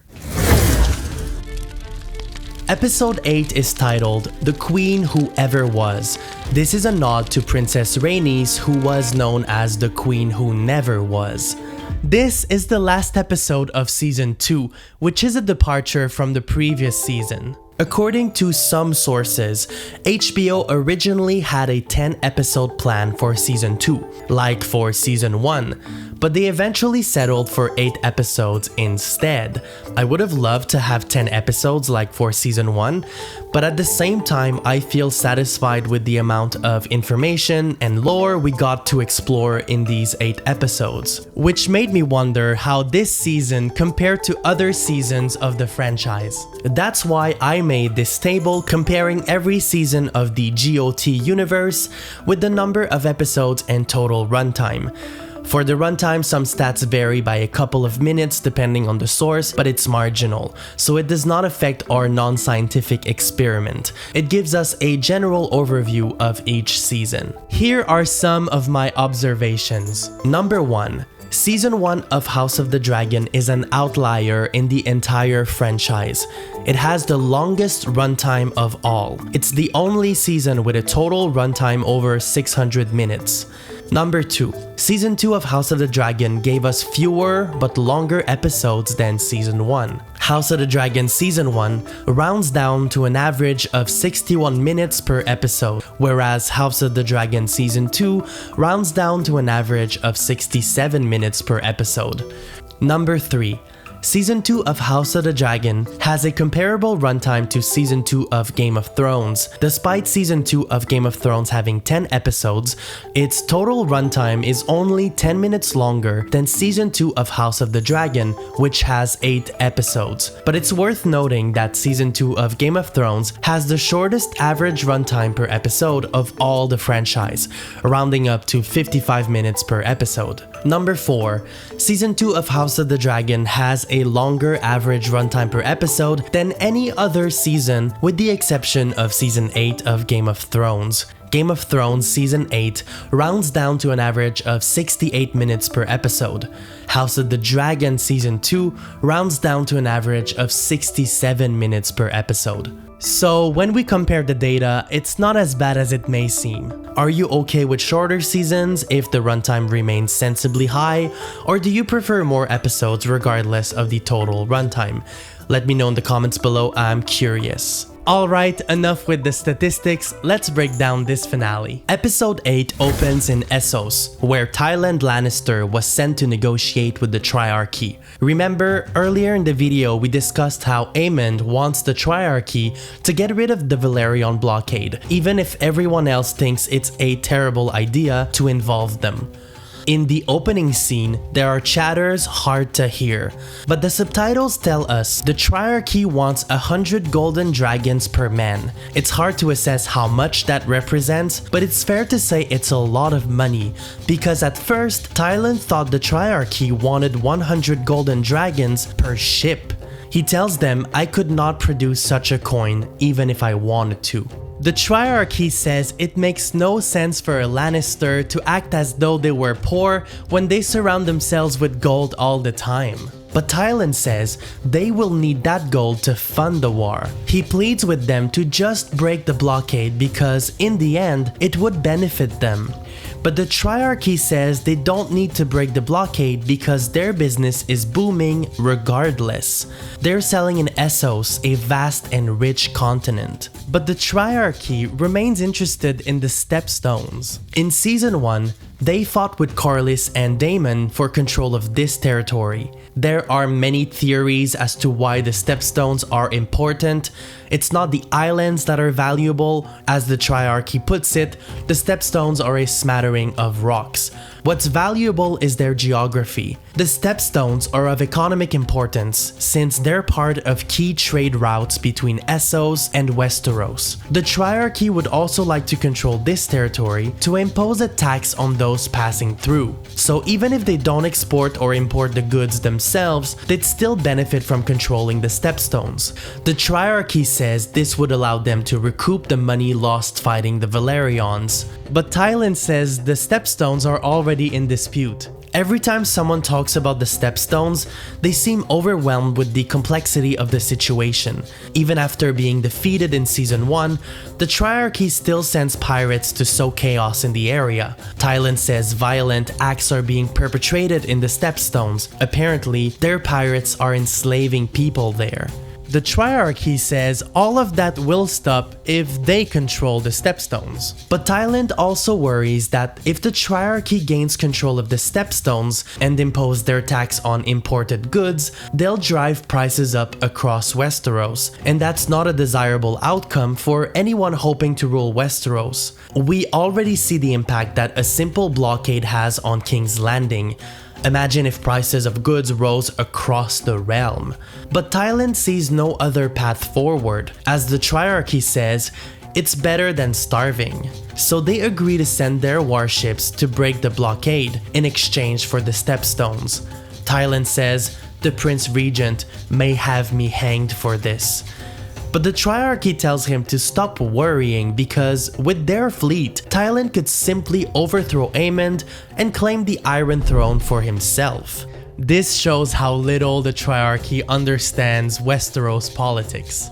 Episode 8 is titled The Queen Who Ever Was. This is a nod to Princess Rhaenys, who was known as the Queen Who Never Was. This is the last episode of Season 2, which is a departure from the previous season. According to some sources, HBO originally had a 10-episode plan for Season 2, like for Season 1, but they eventually settled for 8 episodes instead. I would have loved to have 10 episodes like for Season 1, but at the same time I feel satisfied with the amount of information and lore we got to explore in these 8 episodes, which made me wonder how this season compared to other seasons of the franchise. That's why I made this table comparing every season of the GOT universe with the number of episodes and total runtime. For the runtime, some stats vary by a couple of minutes depending on the source, but it's marginal, so it does not affect our non-scientific experiment. It gives us a general overview of each season. Here are some of my observations. Number 1. Season 1 of House of the Dragon is an outlier in the entire franchise. It has the longest runtime of all. It's the only season with a total runtime over 600 minutes. Number 2. Season 2 of House of the Dragon gave us fewer but longer episodes than Season 1. House of the Dragon Season 1 rounds down to an average of 61 minutes per episode, whereas House of the Dragon Season 2 rounds down to an average of 67 minutes per episode. Number 3. Season 2 of House of the Dragon has a comparable runtime to Season 2 of Game of Thrones. Despite Season 2 of Game of Thrones having 10 episodes, its total runtime is only 10 minutes longer than Season 2 of House of the Dragon, which has 8 episodes. But it's worth noting that Season 2 of Game of Thrones has the shortest average runtime per episode of all the franchise, rounding up to 55 minutes per episode. Number 4. Season 2 of House of the Dragon has a longer average runtime per episode than any other season, with the exception of Season 8 of Game of Thrones. Game of Thrones Season 8 rounds down to an average of 68 minutes per episode. House of the Dragon Season 2 rounds down to an average of 67 minutes per episode. So when we compare the data, it's not as bad as it may seem. Are you okay with shorter seasons if the runtime remains sensibly high, or do you prefer more episodes regardless of the total runtime? Let me know in the comments below, I'm curious. Alright, enough with the statistics, let's break down this finale. Episode 8 opens in Essos, where Tywin Lannister was sent to negotiate with the Triarchy. Remember, earlier in the video we discussed how Aemond wants the Triarchy to get rid of the Velaryon blockade, even if everyone else thinks it's a terrible idea to involve them. In the opening scene, there are chatters hard to hear, but the subtitles tell us the Triarchy wants 100 golden dragons per man. It's hard to assess how much that represents, but it's fair to say it's a lot of money, because at first, Tywin thought the Triarchy wanted 100 golden dragons per ship. He tells them, "I could not produce such a coin even if I wanted to." The Triarchy says it makes no sense for a Lannister to act as though they were poor when they surround themselves with gold all the time. But Tywin says they will need that gold to fund the war. He pleads with them to just break the blockade because in the end, it would benefit them. But the Triarchy says they don't need to break the blockade because their business is booming regardless. They're selling in Essos, a vast and rich continent. But the Triarchy remains interested in the Stepstones. In Season 1, they fought with Corlys and Daemon for control of this territory. There are many theories as to why the Stepstones are important. It's not the islands that are valuable. As the Triarchy puts it, the Stepstones are a smattering of rocks. What's valuable is their geography. The stepstones are of economic importance since they're part of key trade routes between Essos and Westeros. The Triarchy would also like to control this territory to impose a tax on those passing through. So even if they don't export or import the goods themselves, they'd still benefit from controlling the stepstones. The Triarchy says this would allow them to recoup the money lost fighting the Valerians. But Tyland says the stepstones are already in dispute. Every time someone talks about the stepstones, they seem overwhelmed with the complexity of the situation. Even after being defeated in Season 1, the Triarchy still sends pirates to sow chaos in the area. Tyland says violent acts are being perpetrated in the stepstones. Apparently, their pirates are enslaving people there. The Triarchy says all of that will stop if they control the stepstones. But Tyland also worries that if the Triarchy gains control of the stepstones and impose their tax on imported goods, they'll drive prices up across Westeros, and that's not a desirable outcome for anyone hoping to rule Westeros. We already see the impact that a simple blockade has on King's Landing. Imagine if prices of goods rose across the realm. But Tyland sees no other path forward. As the Triarchy says, it's better than starving. So they agree to send their warships to break the blockade in exchange for the stepstones. Tyland says, the Prince Regent may have me hanged for this. But the Triarchy tells him to stop worrying because with their fleet, Tyland could simply overthrow Aemond and claim the Iron Throne for himself. This shows how little the Triarchy understands Westeros politics.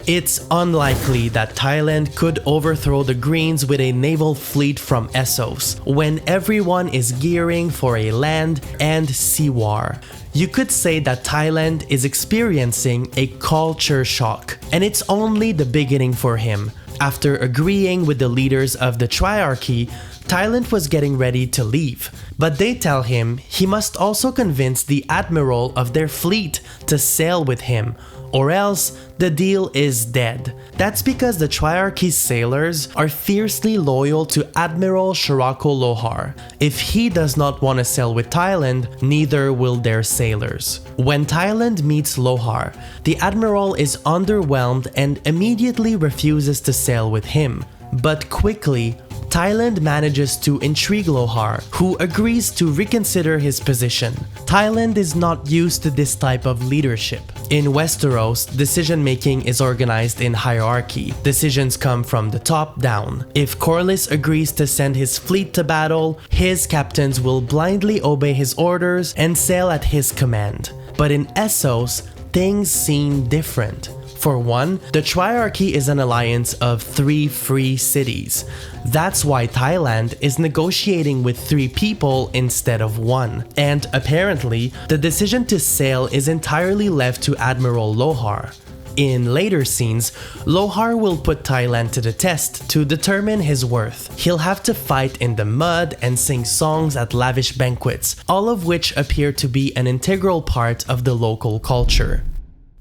It's unlikely that Tyland could overthrow the Greens with a naval fleet from Essos when everyone is gearing for a land and sea war. You could say that Tyland is experiencing a culture shock, and it's only the beginning for him. After agreeing with the leaders of the Triarchy, Tyland was getting ready to leave, but they tell him he must also convince the admiral of their fleet to sail with him, or else the deal is dead. That's because the Triarchy's sailors are fiercely loyal to Admiral Shirako Lohar. If he does not want to sail with Tyland, neither will their sailors. When Tyland meets Lohar, the admiral is underwhelmed and immediately refuses to sail with him. But quickly, Tyland manages to intrigue Lohar, who agrees to reconsider his position. Tyland is not used to this type of leadership. In Westeros, decision-making is organized in hierarchy. Decisions come from the top down. If Corlys agrees to send his fleet to battle, his captains will blindly obey his orders and sail at his command. But in Essos, things seem different. For one, the Triarchy is an alliance of 3 free cities. That's why Tyland is negotiating with 3 people instead of 1. And apparently, the decision to sail is entirely left to Admiral Lohar. In later scenes, Lohar will put Tyland to the test to determine his worth. He'll have to fight in the mud and sing songs at lavish banquets, all of which appear to be an integral part of the local culture.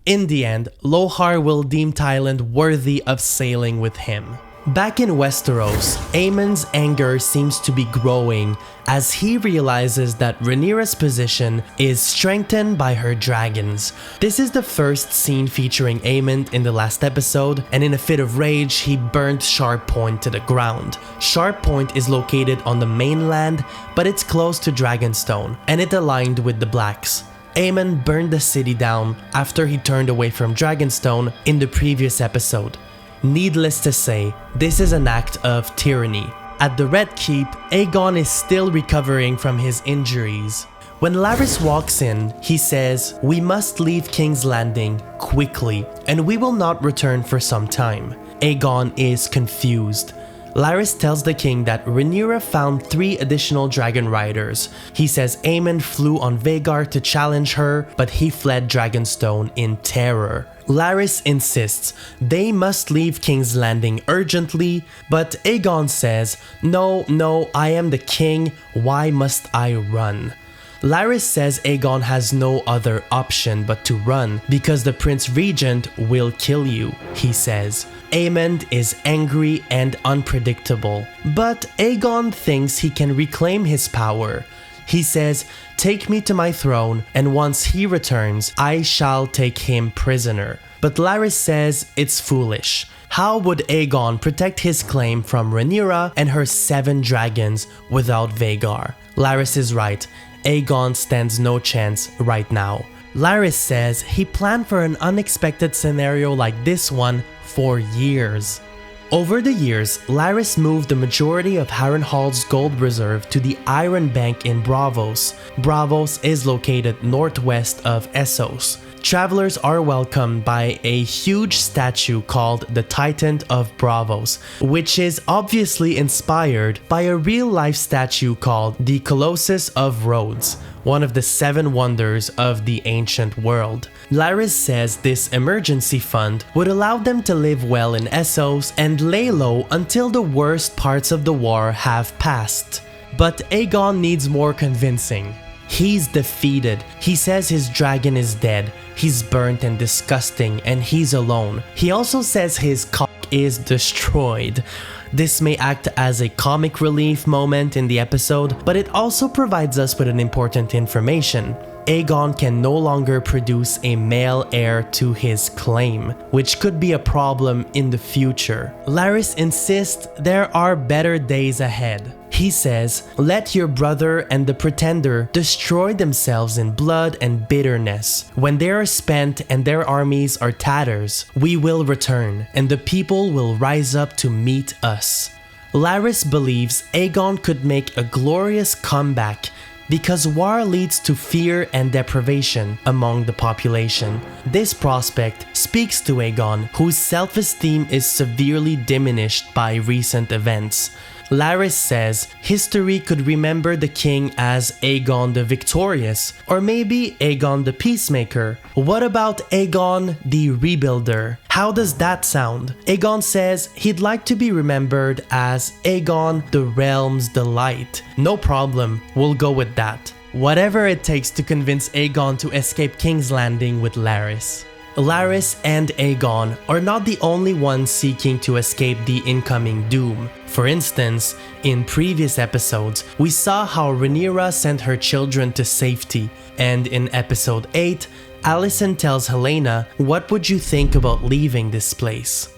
In the end, Lohar will deem Tyland worthy of sailing with him. Back in Westeros, Aemond's anger seems to be growing as he realizes that Rhaenyra's position is strengthened by her dragons. This is the first scene featuring Aemond in the last episode, and in a fit of rage, he burnt Sharp Point to the ground. Sharp Point is located on the mainland, but it's close to Dragonstone, and it aligned with the Blacks. Aemond burned the city down after he turned away from Dragonstone in the previous episode. Needless to say, this is an act of tyranny. At the Red Keep, Aegon is still recovering from his injuries. When Larys walks in, he says, "We must leave King's Landing quickly, and we will not return for some time." Aegon is confused. Larys tells the king that Rhaenyra found 3 additional dragon riders. He says Aemond flew on Vhagar to challenge her, but he fled Dragonstone in terror. Larys insists they must leave King's Landing urgently, but Aegon says, No, I am the king, why must I run?" Larys says Aegon has no other option but to run because the Prince Regent will kill you, he says. Aemond is angry and unpredictable, but Aegon thinks he can reclaim his power. He says, "Take me to my throne, and once he returns, I shall take him prisoner." But Larys says it's foolish. How would Aegon protect his claim from Rhaenyra and her 7 dragons without Vhagar? Larys is right. Aegon stands no chance right now. Larys says he planned for an unexpected scenario like this one for years. Over the years, Larys moved the majority of Harrenhal's gold reserve to the Iron Bank in Braavos. Braavos is located northwest of Essos. Travelers are welcomed by a huge statue called the Titan of Braavos, which is obviously inspired by a real-life statue called the Colossus of Rhodes, one of the 7 wonders of the ancient world. Larys says this emergency fund would allow them to live well in Essos and lay low until the worst parts of the war have passed. But Aegon needs more convincing. He's defeated. He says his dragon is dead. He's burnt and disgusting, and he's alone. He also says his cock is destroyed. This may act as a comic relief moment in the episode, but it also provides us with an important information. Aegon can no longer produce a male heir to his claim, which could be a problem in the future. Larys insists there are better days ahead. He says, "Let your brother and the Pretender destroy themselves in blood and bitterness. When they are spent and their armies are tatters, we will return, and the people will rise up to meet us." Larys believes Aegon could make a glorious comeback because war leads to fear and deprivation among the population. This prospect speaks to Aegon, whose self-esteem is severely diminished by recent events. Larys says history could remember the king as Aegon the Victorious, or maybe Aegon the Peacemaker. What about Aegon the Rebuilder? How does that sound? Aegon says he'd like to be remembered as Aegon the Realm's Delight. No problem, we'll go with that. Whatever it takes to convince Aegon to escape King's Landing with Larys. Larys and Aegon are not the only ones seeking to escape the incoming doom. For instance, in previous episodes, we saw how Rhaenyra sent her children to safety, and in episode 8, Alicent tells Helaena, "What would you think about leaving this place?"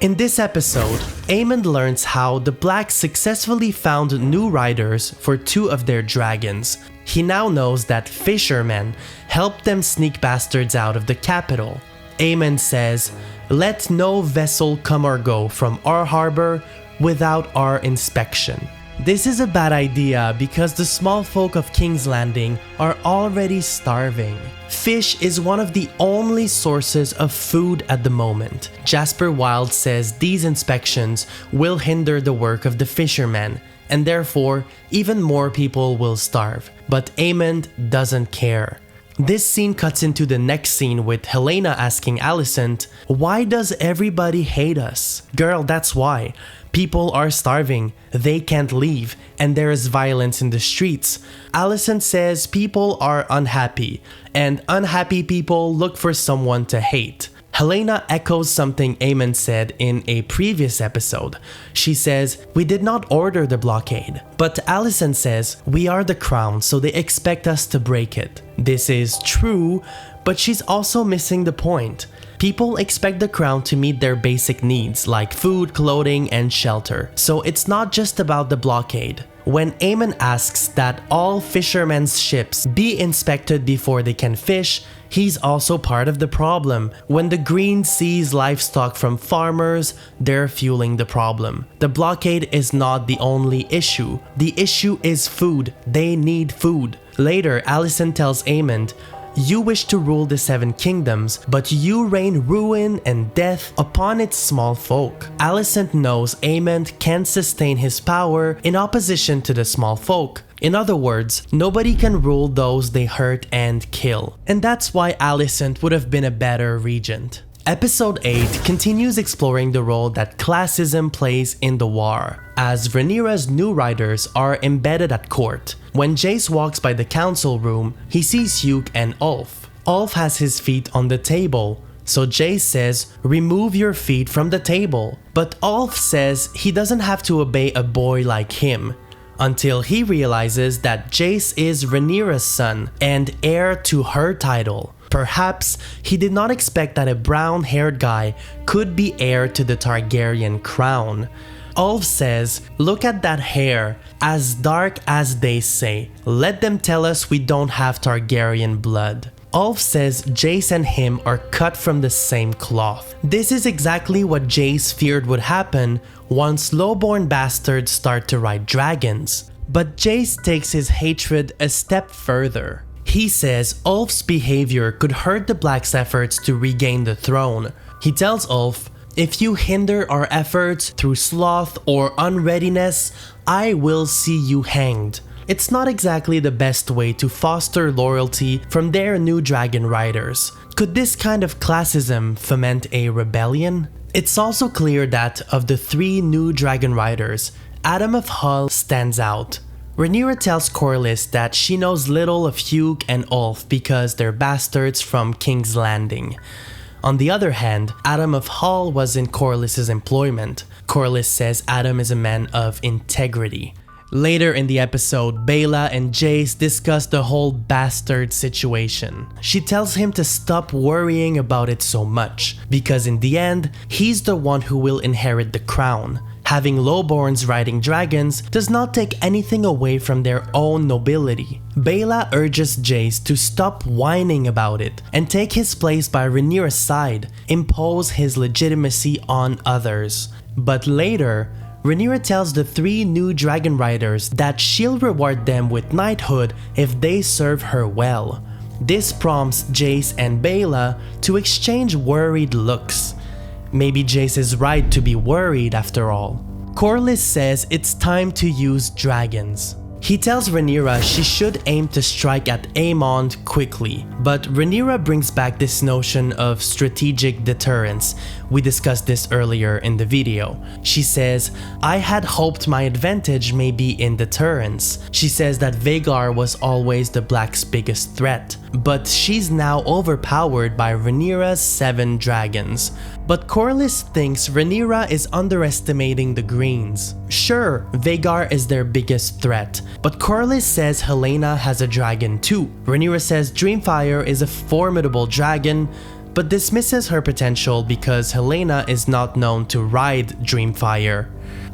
In this episode, Aemond learns how the Blacks successfully found new riders for 2 of their dragons. He now knows that fishermen helped them sneak bastards out of the capital. Aemond says, "Let no vessel come or go from our harbor without our inspection." This is a bad idea because the small folk of King's Landing are already starving. Fish is one of the only sources of food at the moment. Jasper Wilde says these inspections will hinder the work of the fishermen, and therefore even more people will starve. But Aemond doesn't care. This scene cuts into the next scene with Helaena asking Alicent, "Why does everybody hate us?" "Girl, that's why. People are starving, they can't leave, and there is violence in the streets." Alicent says people are unhappy, and unhappy people look for someone to hate. Helaena echoes something Aemond said in a previous episode. She says, "We did not order the blockade." But Alicent says, "We are the crown, so they expect us to break it." This is true, but she's also missing the point. People expect the crown to meet their basic needs like food, clothing, and shelter. So it's not just about the blockade. When Aemond asks that all fishermen's ships be inspected before they can fish, he's also part of the problem. When the Green seize livestock from farmers, they're fueling the problem. The blockade is not the only issue. The issue is food. They need food. Later, Alicent tells Aemond, "You wish to rule the 7 kingdoms, but you rain ruin and death upon its small folk." Alicent knows Aemond can't sustain his power in opposition to the small folk. In other words, nobody can rule those they hurt and kill. And that's why Alicent would have been a better regent. Episode 8 continues exploring the role that classism plays in the war, as Rhaenyra's new riders are embedded at court. When Jace walks by the council room, he sees Hugh and Ulf. Ulf has his feet on the table, so Jace says, "Remove your feet from the table." But Ulf says he doesn't have to obey a boy like him, until he realizes that Jace is Rhaenyra's son and heir to her title. Perhaps he did not expect that a brown-haired guy could be heir to the Targaryen crown. Ulf says, "Look at that hair, as dark as they say. Let them tell us we don't have Targaryen blood." Ulf says Jace and him are cut from the same cloth. This is exactly what Jace feared would happen once lowborn bastards start to ride dragons. But Jace takes his hatred a step further. He says Ulf's behavior could hurt the Blacks' efforts to regain the throne. He tells Ulf, "If you hinder our efforts through sloth or unreadiness, I will see you hanged." It's not exactly the best way to foster loyalty from their new dragon riders. Could this kind of classism foment a rebellion? It's also clear that of the 3 new dragon riders, Adam of Hull stands out. Rhaenyra tells Corlys that she knows little of Hugh and Ulf because they're bastards from King's Landing. On the other hand, Adam of Hull was in Corlys' employment. Corlys says Adam is a man of integrity. Later in the episode, Baela and Jace discuss the whole bastard situation. She tells him to stop worrying about it so much, because in the end, he's the one who will inherit the crown. Having lowborns riding dragons does not take anything away from their own nobility. Baela urges Jace to stop whining about it and take his place by Rhaenyra's side, impose his legitimacy on others. But later, Rhaenyra tells the 3 new dragon riders that she'll reward them with knighthood if they serve her well. This prompts Jace and Baela to exchange worried looks. Maybe Jace is right to be worried after all. Corlys says it's time to use dragons. He tells Rhaenyra she should aim to strike at Aemond quickly, but Rhaenyra brings back this notion of strategic deterrence. We discussed this earlier in the video. She says, "I had hoped my advantage may be in deterrence." She says that Vhagar was always the Blacks' biggest threat, but she's now overpowered by Rhaenyra's 7 dragons. But Corlys thinks Rhaenyra is underestimating the Greens. Sure, Vhagar is their biggest threat, but Corlys says Helaena has a dragon too. Rhaenyra says Dreamfire is a formidable dragon, but dismisses her potential because Helaena is not known to ride Dreamfire.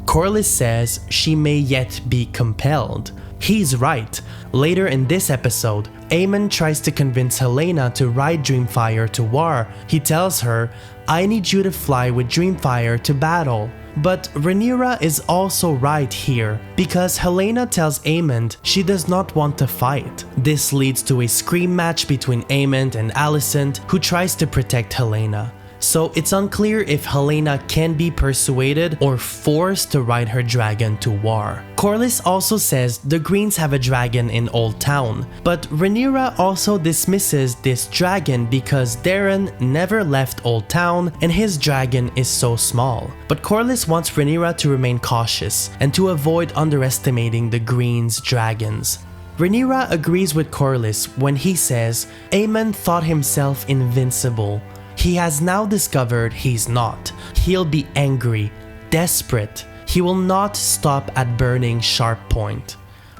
Corlys says she may yet be compelled. He's right. Later in this episode, Aemon tries to convince Helaena to ride Dreamfire to war. He tells her, "I need you to fly with Dreamfire to battle." But Rhaenyra is also right here, because Helaena tells Aemon she does not want to fight. This leads to a scream match between Aemon and Alicent, who tries to protect Helaena. So it's unclear if Helaena can be persuaded or forced to ride her dragon to war. Corlys also says the Greens have a dragon in Old Town, but Rhaenyra also dismisses this dragon because Daeron never left Old Town and his dragon is so small. But Corlys wants Rhaenyra to remain cautious and to avoid underestimating the Greens' dragons. Rhaenyra agrees with Corlys when he says Aemon thought himself invincible. He has now discovered he's not. He'll be angry, desperate. He will not stop at burning Sharp Point.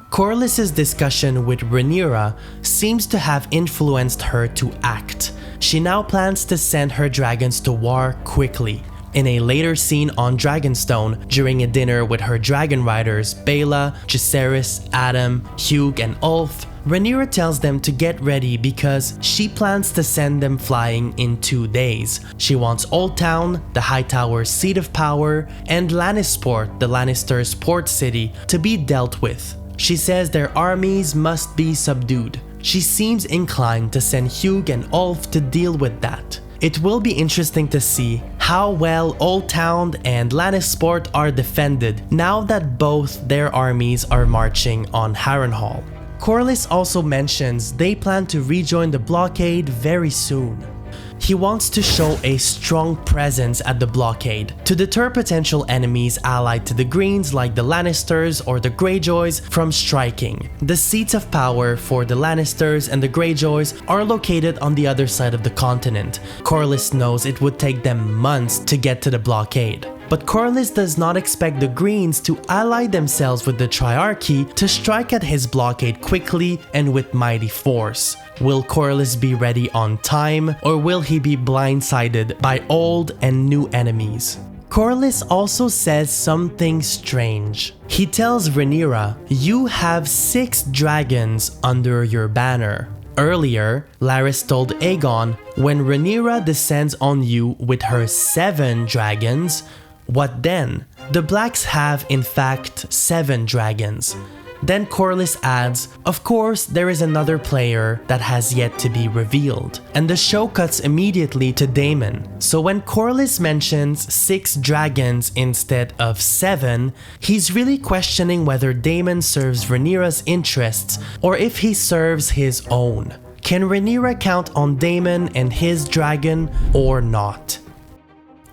Corlys' discussion with Rhaenyra seems to have influenced her to act. She now plans to send her dragons to war quickly. In a later scene on Dragonstone, during a dinner with her dragon riders Baela, Jacaerys, Adam, Hugh, and Ulf, Rhaenyra tells them to get ready because she plans to send them flying in 2 days. She wants Old Town, the Hightower's seat of power, and Lannisport, the Lannisters' port city, to be dealt with. She says their armies must be subdued. She seems inclined to send Hugh and Ulf to deal with that. It will be interesting to see how well Old Town and Lannisport are defended now that both their armies are marching on Harrenhal. Corlys also mentions they plan to rejoin the blockade very soon. He wants to show a strong presence at the blockade to deter potential enemies allied to the Greens like the Lannisters or the Greyjoys from striking. The seats of power for the Lannisters and the Greyjoys are located on the other side of the continent. Corlys knows it would take them months to get to the blockade. But Corlys does not expect the Greens to ally themselves with the Triarchy to strike at his blockade quickly and with mighty force. Will Corlys be ready on time, or will he be blindsided by old and new enemies? Corlys also says something strange. He tells Rhaenyra, "You have 6 dragons under your banner." Earlier, Larys told Aegon, "When Rhaenyra descends on you with her 7 dragons, what then?" The Blacks have in fact 7 dragons. Then Corlys adds, "Of course, there is another player that has yet to be revealed." And the show cuts immediately to Daemon. So when Corlys mentions 6 dragons instead of 7, he's really questioning whether Daemon serves Rhaenyra's interests or if he serves his own. Can Rhaenyra count on Daemon and his dragon or not?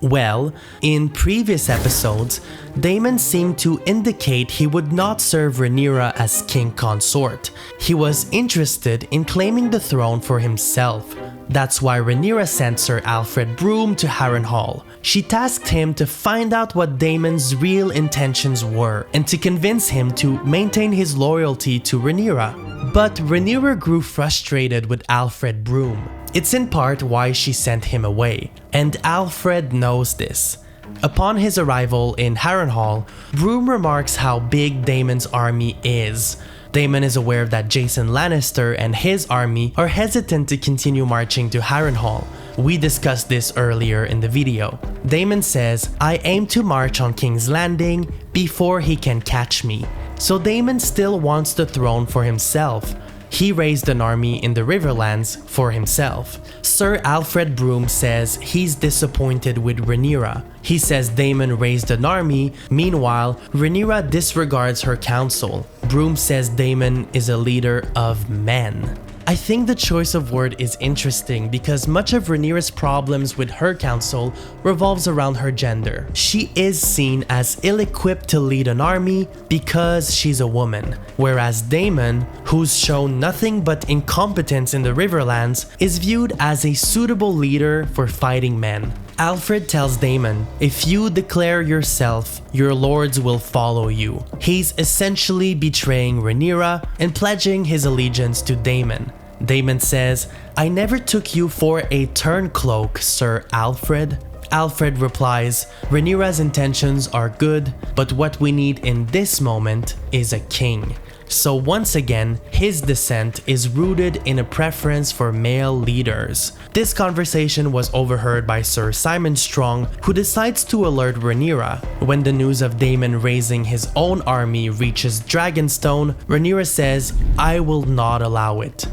Well, in previous episodes, Daemon seemed to indicate he would not serve Rhaenyra as king consort. He was interested in claiming the throne for himself. That's why Rhaenyra sent Sir Alfred Broome to Harrenhal. She tasked him to find out what Daemon's real intentions were and to convince him to maintain his loyalty to Rhaenyra. But Rhaenyra grew frustrated with Alfred Broome. It's in part why she sent him away, and Alfred knows this. Upon his arrival in Harrenhal, Broome remarks how big Daemon's army is. Daemon is aware that Jason Lannister and his army are hesitant to continue marching to Harrenhal. We discussed this earlier in the video. Daemon says, "I aim to march on King's Landing before he can catch me." So Daemon still wants the throne for himself. He raised an army in the Riverlands for himself. Sir Alfred Broome says he's disappointed with Rhaenyra. He says Daemon raised an army, meanwhile, Rhaenyra disregards her counsel. Broome says Daemon is a leader of men. I think the choice of word is interesting because much of Rhaenyra's problems with her council revolves around her gender. She is seen as ill-equipped to lead an army because she's a woman, whereas Daemon, who's shown nothing but incompetence in the Riverlands, is viewed as a suitable leader for fighting men. Alfred tells Daemon, "If you declare yourself, your lords will follow you." He's essentially betraying Rhaenyra and pledging his allegiance to Daemon. Daemon says, "I never took you for a turncloak, Sir Alfred." Alfred replies, "Rhaenyra's intentions are good, but what we need in this moment is a king." So once again, his dissent is rooted in a preference for male leaders. This conversation was overheard by Sir Simon Strong, who decides to alert Rhaenyra. When the news of Daemon raising his own army reaches Dragonstone, Rhaenyra says, "I will not allow it."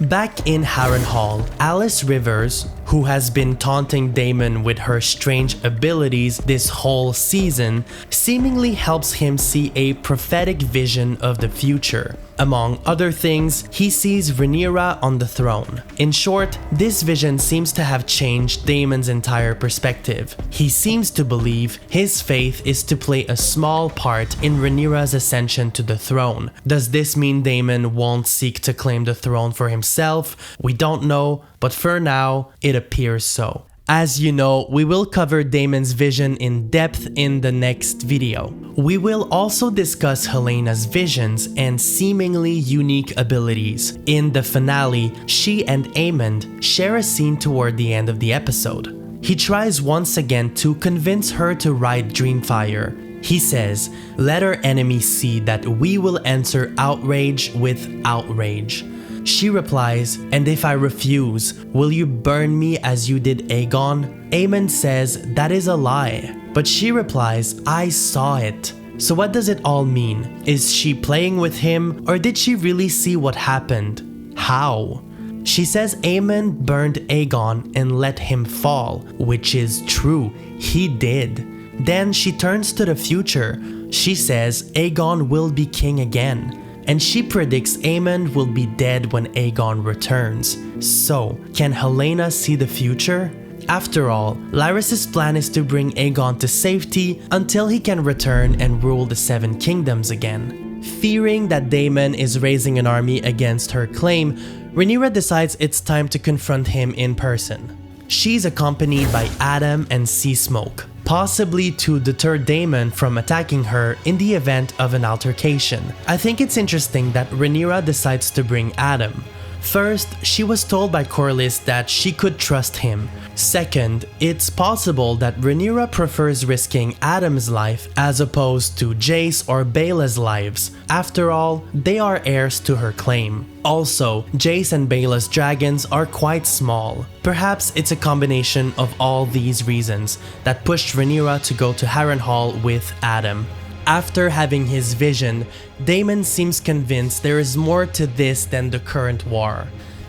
Back in Harrenhal, Alice Rivers, who has been taunting Daemon with her strange abilities this whole season, seemingly helps him see a prophetic vision of the future. Among other things, he sees Rhaenyra on the throne. In short, this vision seems to have changed Daemon's entire perspective. He seems to believe his faith is to play a small part in Rhaenyra's ascension to the throne. Does this mean Daemon won't seek to claim the throne for himself? We don't know, but for now, it appears so. As you know, we will cover Daemon's vision in depth in the next video. We will also discuss Helena's visions and seemingly unique abilities. In the finale, she and Aemond share a scene toward the end of the episode. He tries once again to convince her to ride Dreamfire. He says, "Let our enemies see that we will answer outrage with outrage." She replies, "And if I refuse, will you burn me as you did Aegon?" Aemond says that is a lie, but she replies, "I saw it." So what does it all mean? Is she playing with him, or did she really see what happened? How? She says Aemond burned Aegon and let him fall, which is true, he did. Then she turns to the future. She says Aegon will be king again. and she predicts Aemond will be dead when Aegon returns. So, can Helaena see the future? After all, Larys's plan is to bring Aegon to safety until he can return and rule the Seven Kingdoms again. Fearing that Daemon is raising an army against her claim, Rhaenyra decides it's time to confront him in person. She's accompanied by Adam and Seasmoke, possibly to deter Daemon from attacking her in the event of an altercation. I think it's interesting that Rhaenyra decides to bring Adam. First, she was told by Corlys that she could trust him. Second, it's possible that Rhaenyra prefers risking Adam's life as opposed to Jace or Baela's lives. After all, they are heirs to her claim. Also, Jace and Baela's dragons are quite small. Perhaps it's a combination of all these reasons that pushed Rhaenyra to go to Harrenhal with Adam. After having his vision, Daemon seems convinced there is more to this than the current war.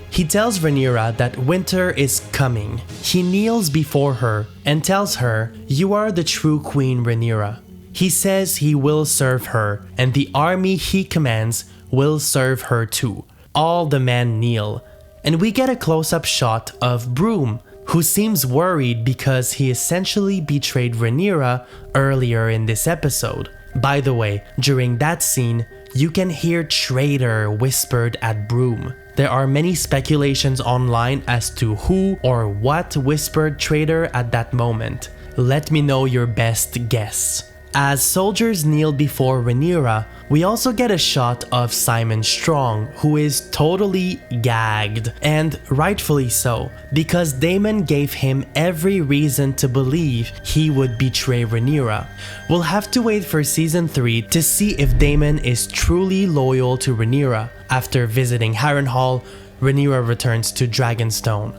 He tells Rhaenyra that winter is coming. He kneels before her and tells her, "You are the true Queen Rhaenyra." He says he will serve her, and the army he commands will serve her too. All the men kneel, and we get a close-up shot of Broom, who seems worried because he essentially betrayed Rhaenyra earlier in this episode. By the way, during that scene, you can hear traitor whispered at Broom. There are many speculations online as to who or what whispered traitor at that moment. Let me know your best guess. As soldiers kneel before Rhaenyra, we also get a shot of Simon Strong, who is totally gagged, and rightfully so, because Daemon gave him every reason to believe he would betray Rhaenyra. We'll have to wait for season 3 to see if Daemon is truly loyal to Rhaenyra. After visiting Harrenhal, Rhaenyra returns to Dragonstone.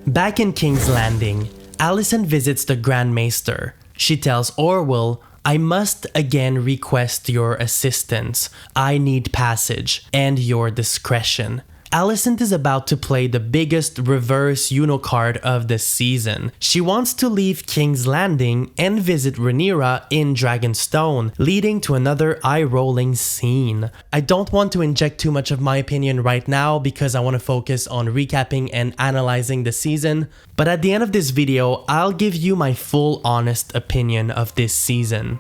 Back in King's Landing, Alicent visits the Grand Maester. She tells Orwell, "I must again request your assistance. I need passage and your discretion." Alicent is about to play the biggest reverse Uno card of the season. She wants to leave King's Landing and visit Rhaenyra in Dragonstone, leading to another eye-rolling scene. I don't want to inject too much of my opinion right now because I want to focus on recapping and analyzing the season, but at the end of this video, I'll give you my full honest opinion of this season.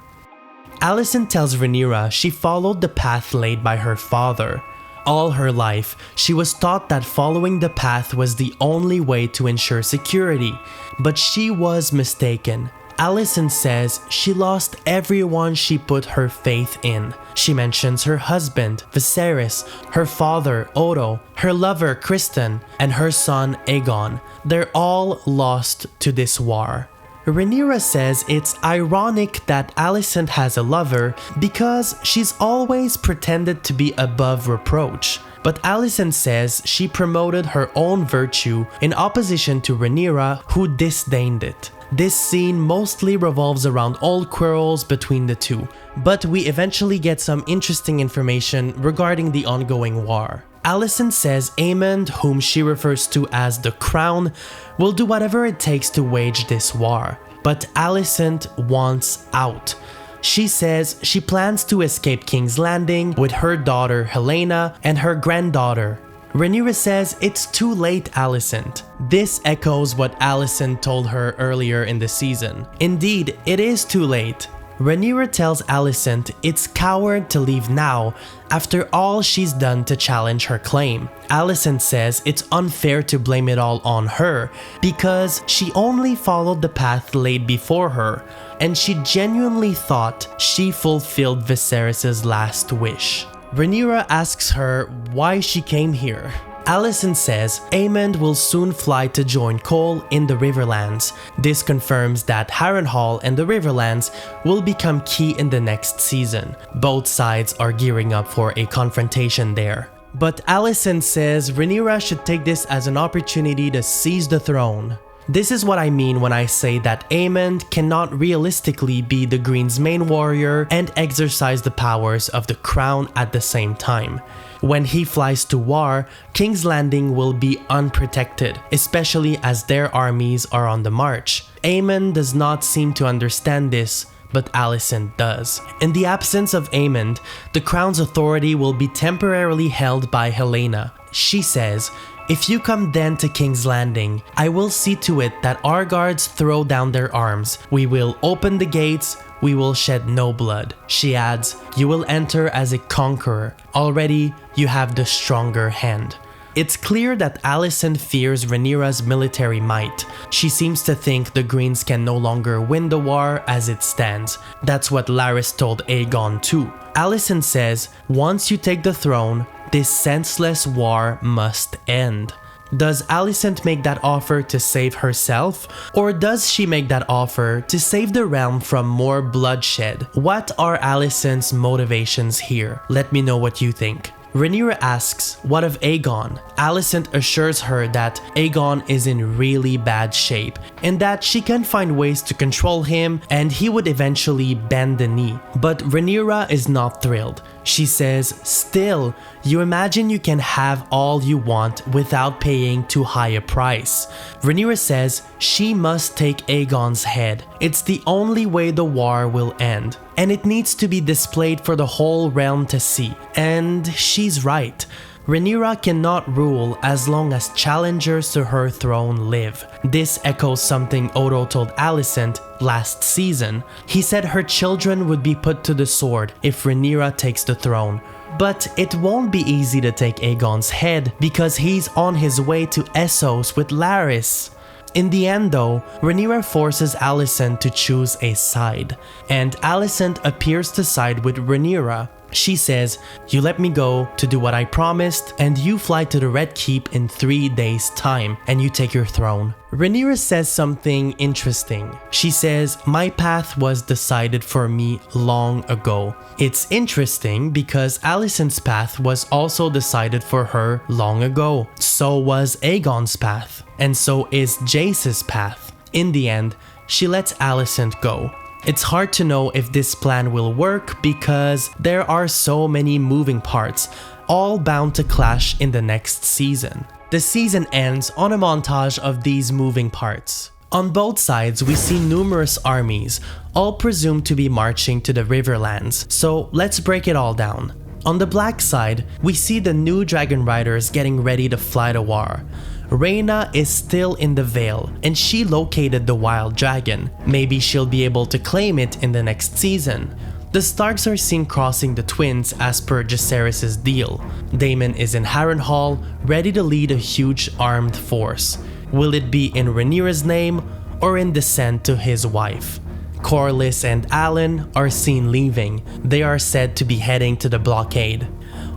Alicent tells Rhaenyra she followed the path laid by her father. All her life, she was taught that following the path was the only way to ensure security, but she was mistaken. Alicent says she lost everyone she put her faith in. She mentions her husband, Viserys, her father, Odo, her lover, Criston, and her son, Aegon. They're all lost to this war. Rhaenyra says it's ironic that Alicent has a lover because she's always pretended to be above reproach. But Alicent says she promoted her own virtue in opposition to Rhaenyra, who disdained it. This scene mostly revolves around old quarrels between the two, but we eventually get some interesting information regarding the ongoing war. Alicent says Aemond, whom she refers to as the Crown, will do whatever it takes to wage this war. But Alicent wants out. She says she plans to escape King's Landing with her daughter Helaena and her granddaughter. Rhaenyra says it's too late, Alicent. This echoes what Alicent told her earlier in the season. Indeed, it is too late. Rhaenyra tells Alicent it's coward to leave now after all she's done to challenge her claim. Alicent says it's unfair to blame it all on her because she only followed the path laid before her, and she genuinely thought she fulfilled Viserys' last wish. Rhaenyra asks her why she came here. Alicent says Aemond will soon fly to join Cole in the Riverlands. This confirms that Harrenhal and the Riverlands will become key in the next season. Both sides are gearing up for a confrontation there. But Alicent says Rhaenyra should take this as an opportunity to seize the throne. This is what I mean when I say that Aemond cannot realistically be the Green's main warrior and exercise the powers of the Crown at the same time. When he flies to war, King's Landing will be unprotected, especially as their armies are on the march. Aemond does not seem to understand this, but Alicent does. In the absence of Aemond, the crown's authority will be temporarily held by Helaena. She says, "If you come then to King's Landing, I will see to it that our guards throw down their arms. We will open the gates, we will shed no blood." She adds, "You will enter as a conqueror. Already, you have the stronger hand." It's clear that Alicent fears Rhaenyra's military might. She seems to think the Greens can no longer win the war as it stands. That's what Larys told Aegon too. Alicent says, "Once you take the throne, this senseless war must end." Does Alicent make that offer to save herself? Or does she make that offer to save the realm from more bloodshed? What are Alicent's motivations here? Let me know what you think. Rhaenyra asks, "What of Aegon?" Alicent assures her that Aegon is in really bad shape and that she can find ways to control him and he would eventually bend the knee. But Rhaenyra is not thrilled. She says, "Still, you imagine you can have all you want without paying too high a price." Rhaenyra says she must take Aegon's head. It's the only way the war will end. And it needs to be displayed for the whole realm to see. And she's right. Rhaenyra cannot rule as long as challengers to her throne live. This echoes something Odo told Alicent last season. He said her children would be put to the sword if Rhaenyra takes the throne. But it won't be easy to take Aegon's head because he's on his way to Essos with Larys. In the end though, Rhaenyra forces Alicent to choose a side, and Alicent appears to side with Rhaenyra. She says, "You let me go to do what I promised, and you fly to the Red Keep in 3 days' time, and you take your throne." Rhaenyra says something interesting. She says, "My path was decided for me long ago." It's interesting because Alicent's path was also decided for her long ago. So was Aegon's path, and so is Jace's path. In the end, she lets Alicent go. It's hard to know if this plan will work because there are so many moving parts, all bound to clash in the next season. The season ends on a montage of these moving parts. On both sides, we see numerous armies, all presumed to be marching to the Riverlands, so let's break it all down. On the black side, we see the new dragon riders getting ready to fly to war. Rhaena is still in the Vale, and she located the wild dragon. Maybe she'll be able to claim it in the next season. The Starks are seen crossing the Twins as per Jacaerys' deal. Daemon is in Harrenhal, ready to lead a huge armed force. Will it be in Rhaenyra's name or in descent to his wife? Corlys and Alan are seen leaving. They are said to be heading to the blockade.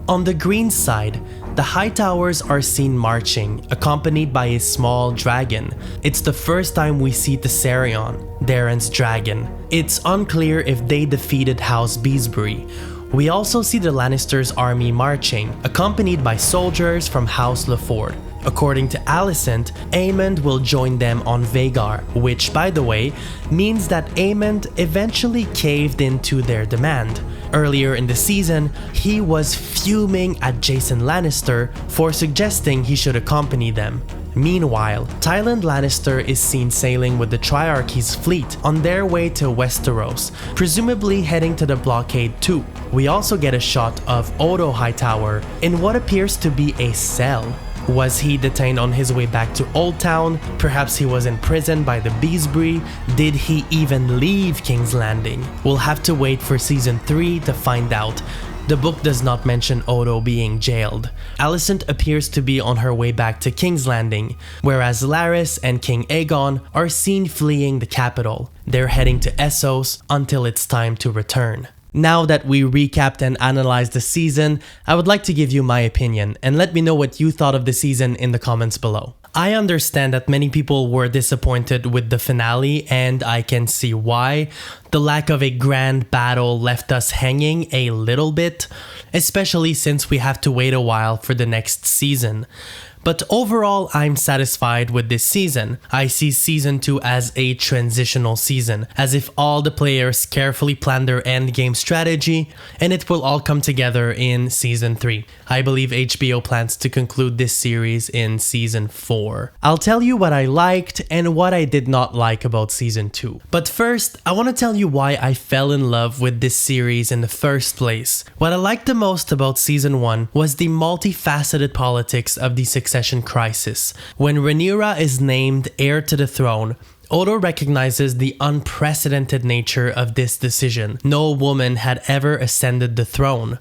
On the green side, the Hightowers are seen marching, accompanied by a small dragon. It's the first time we see Tessarion, Daemon's dragon. It's unclear if they defeated House Beesbury. We also see the Lannisters' army marching, accompanied by soldiers from House Lefort. According to Alicent, Aemond will join them on Vhagar, which, by the way, means that Aemond eventually caved into their demand. Earlier in the season, he was fuming at Jason Lannister for suggesting he should accompany them. Meanwhile, Tyland Lannister is seen sailing with the Triarchy's fleet on their way to Westeros, presumably heading to the blockade too. We also get a shot of Odo Hightower in what appears to be a cell. Was he detained on his way back to Old Town? Perhaps he was imprisoned by the Beesbury? Did he even leave King's Landing? We'll have to wait for season 3 to find out. The book does not mention Odo being jailed. Alicent appears to be on her way back to King's Landing, whereas Larys and King Aegon are seen fleeing the capital. They're heading to Essos until it's time to return. Now that we recapped and analyzed the season, I would like to give you my opinion and let me know what you thought of the season in the comments below. I understand that many people were disappointed with the finale, and I can see why. The lack of a grand battle left us hanging a little bit, especially since we have to wait a while for the next season. But overall, I'm satisfied with this season. I see Season 2 as a transitional season, as if all the players carefully plan their endgame strategy, and it will all come together in Season 3. I believe HBO plans to conclude this series in Season 4. I'll tell you what I liked and what I did not like about Season 2. But first, I want to tell you why I fell in love with this series in the first place. What I liked the most about Season 1 was the multifaceted politics of the succession crisis. When Rhaenyra is named heir to the throne, Odo recognizes the unprecedented nature of this decision. No woman had ever ascended the throne.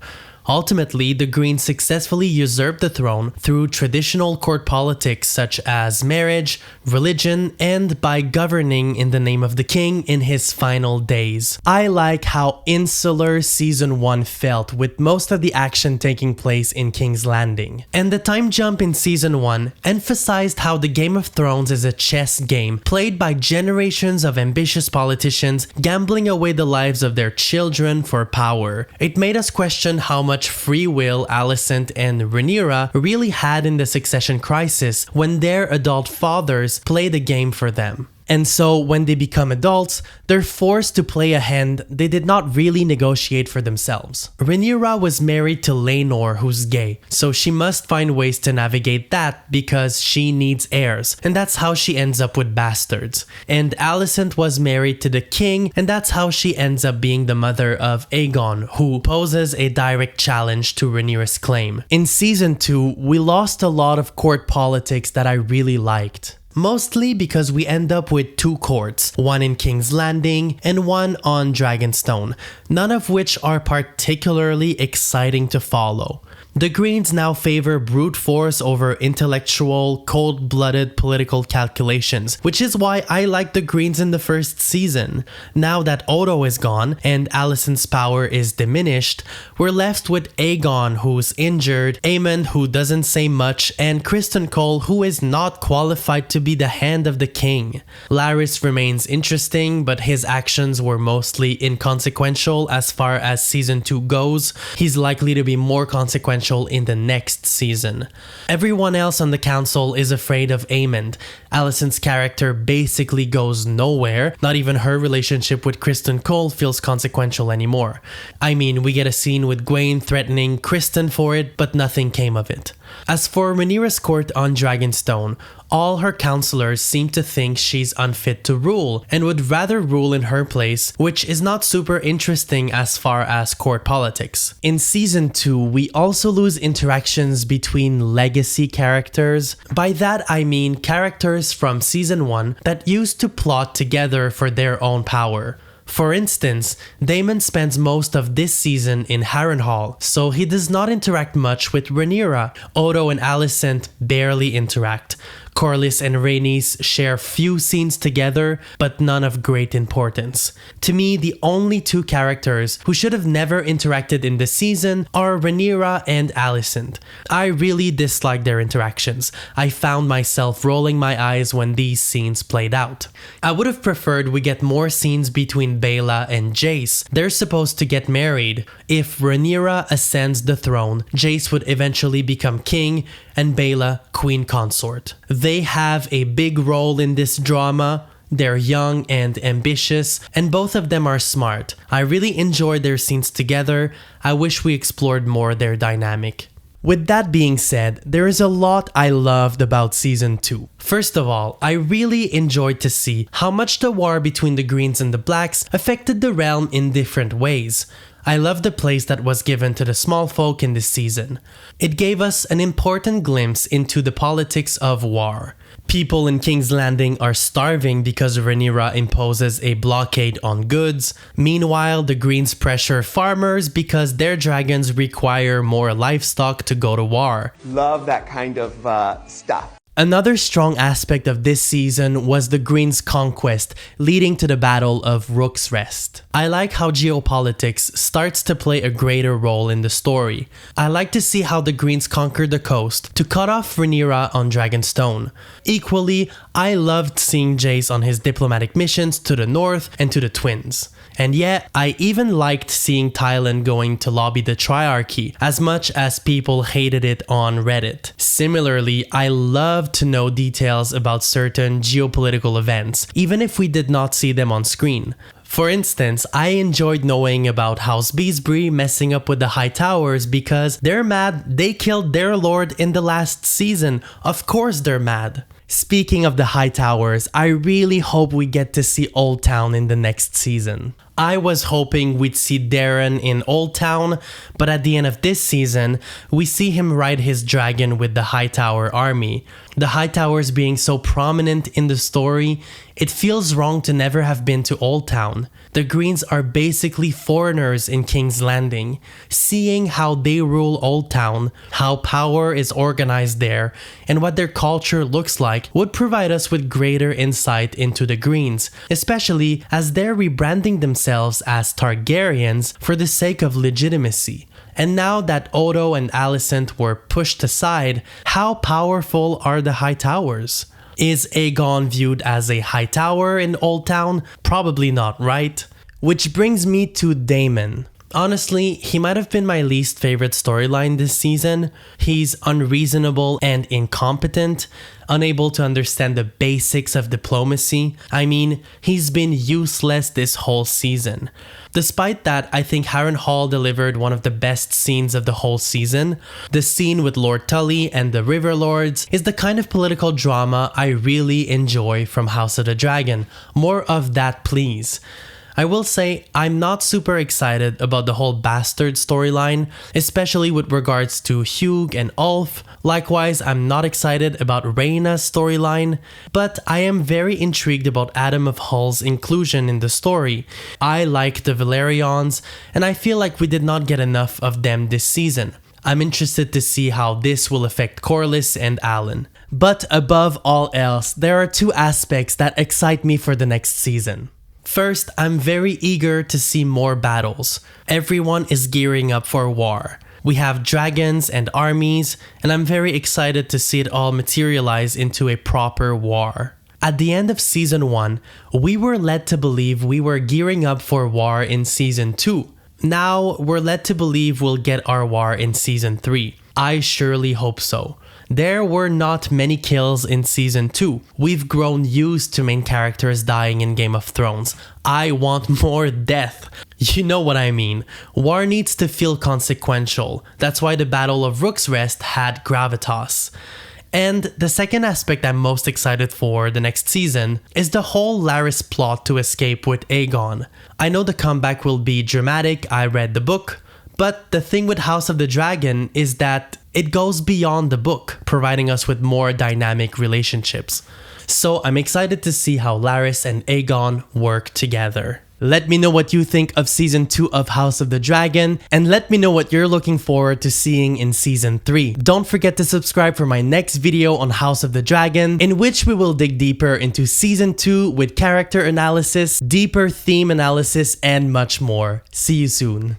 Ultimately, the Greens successfully usurped the throne through traditional court politics such as marriage, religion, and by governing in the name of the king in his final days. I like how insular Season 1 felt, with most of the action taking place in King's Landing. And the time jump in Season 1 emphasized how the Game of Thrones is a chess game played by generations of ambitious politicians gambling away the lives of their children for power. It made us question how much free will Alicent and Rhaenyra really had in the succession crisis when their adult fathers played the game for them. And so when they become adults, they're forced to play a hand they did not really negotiate for themselves. Rhaenyra was married to Laenor, who's gay, so she must find ways to navigate that because she needs heirs, and that's how she ends up with bastards. And Alicent was married to the king, and that's how she ends up being the mother of Aegon, who poses a direct challenge to Rhaenyra's claim. In Season 2, we lost a lot of court politics that I really liked. Mostly because we end up with two courts, one in King's Landing and one on Dragonstone, none of which are particularly exciting to follow. The Greens now favor brute force over intellectual, cold-blooded political calculations, which is why I liked the Greens in the first season. Now that Odo is gone and Alicent's power is diminished, we're left with Aegon, who's injured, Aemond, who doesn't say much, and Criston Cole, who is not qualified to be the hand of the king. Larys remains interesting, but his actions were mostly inconsequential as far as Season 2 goes. He's likely to be more consequential in the next season. Everyone else on the council is afraid of Aemond. Alicent's character basically goes nowhere. Not even her relationship with Criston Cole feels consequential anymore. I mean, we get a scene with Gwaine threatening Criston for it, but nothing came of it. As for Rhaenyra's court on Dragonstone, all her counselors seem to think she's unfit to rule and would rather rule in her place, which is not super interesting as far as court politics. In Season 2, we also lose interactions between legacy characters. By that I mean characters from Season 1 that used to plot together for their own power. For instance, Daemon spends most of this season in Harrenhal, so he does not interact much with Rhaenyra. Odo and Alicent barely interact. Corlys and Rhaenys share few scenes together, but none of great importance. To me, the only two characters who should have never interacted in the season are Rhaenyra and Alicent. I really dislike their interactions. I found myself rolling my eyes when these scenes played out. I would have preferred we get more scenes between Baela and Jace. They're supposed to get married. If Rhaenyra ascends the throne, Jace would eventually become king and Baela queen consort. They have a big role in this drama. They're young and ambitious, and both of them are smart. I really enjoyed their scenes together. I wish we explored more their dynamic. With that being said, there is a lot I loved about Season 2. First of all, I really enjoyed to see how much the war between the Greens and the Blacks affected the realm in different ways. I love the place that was given to the small folk in this season. It gave us an important glimpse into the politics of war. People in King's Landing are starving because Rhaenyra imposes a blockade on goods. Meanwhile, the Greens pressure farmers because their dragons require more livestock to go to war. Love that kind of stuff. Another strong aspect of this season was the Greens' conquest, leading to the Battle of Rook's Rest. I like how geopolitics starts to play a greater role in the story. I like to see how the Greens conquered the coast to cut off Rhaenyra on Dragonstone. Equally, I loved seeing Jace on his diplomatic missions to the north and to the Twins. And yet, I even liked seeing Tylan going to lobby the Triarchy, as much as people hated it on Reddit. Similarly, I loved to know details about certain geopolitical events, even if we did not see them on screen. For instance, I enjoyed knowing about House Beesbury messing up with the Hightowers because they're mad they killed their lord in the last season. Of course they're mad. Speaking of the Hightowers, I really hope we get to see Oldtown in the next season. I was hoping we'd see Daeron in Oldtown, but at the end of this season, we see him ride his dragon with the Hightower army. The Hightowers being so prominent in the story, it feels wrong to never have been to Oldtown. The Greens are basically foreigners in King's Landing. Seeing how they rule Oldtown, how power is organized there, and what their culture looks like would provide us with greater insight into the Greens, especially as they're rebranding themselves as Targaryens for the sake of legitimacy. And now that Odo and Alicent were pushed aside, how powerful are the Hightowers? Is Aegon viewed as a Hightower in Oldtown? Probably not, right? Which brings me to Daemon. Honestly, he might have been my least favorite storyline this season. He's unreasonable and incompetent, unable to understand the basics of diplomacy. I mean, he's been useless this whole season. Despite that, I think Harrenhal delivered one of the best scenes of the whole season. The scene with Lord Tully and the River Lords is the kind of political drama I really enjoy from House of the Dragon. More of that, please. I will say, I'm not super excited about the whole bastard storyline, especially with regards to Hugh and Ulf. Likewise, I'm not excited about Rhaena's storyline, but I am very intrigued about Adam of Hull's inclusion in the story. I like the Velaryons, and I feel like we did not get enough of them this season. I'm interested to see how this will affect Corlys and Alan. But above all else, there are two aspects that excite me for the next season. First, I'm very eager to see more battles. Everyone is gearing up for war. We have dragons and armies, and I'm very excited to see it all materialize into a proper war. At the end of Season 1, we were led to believe we were gearing up for war in Season 2. Now, we're led to believe we'll get our war in Season 3. I surely hope so. There were not many kills in Season 2. We've grown used to main characters dying in Game of Thrones. I want more death. You know what I mean. War needs to feel consequential. That's why the Battle of Rook's Rest had gravitas. And the second aspect I'm most excited for the next season is the whole Larys plot to escape with Aegon. I know the comeback will be dramatic, I read the book, but the thing with House of the Dragon is that it goes beyond the book, providing us with more dynamic relationships. So I'm excited to see how Larys and Aegon work together. Let me know what you think of Season 2 of House of the Dragon, and let me know what you're looking forward to seeing in Season 3. Don't forget to subscribe for my next video on House of the Dragon, in which we will dig deeper into Season 2 with character analysis, deeper theme analysis, and much more. See you soon.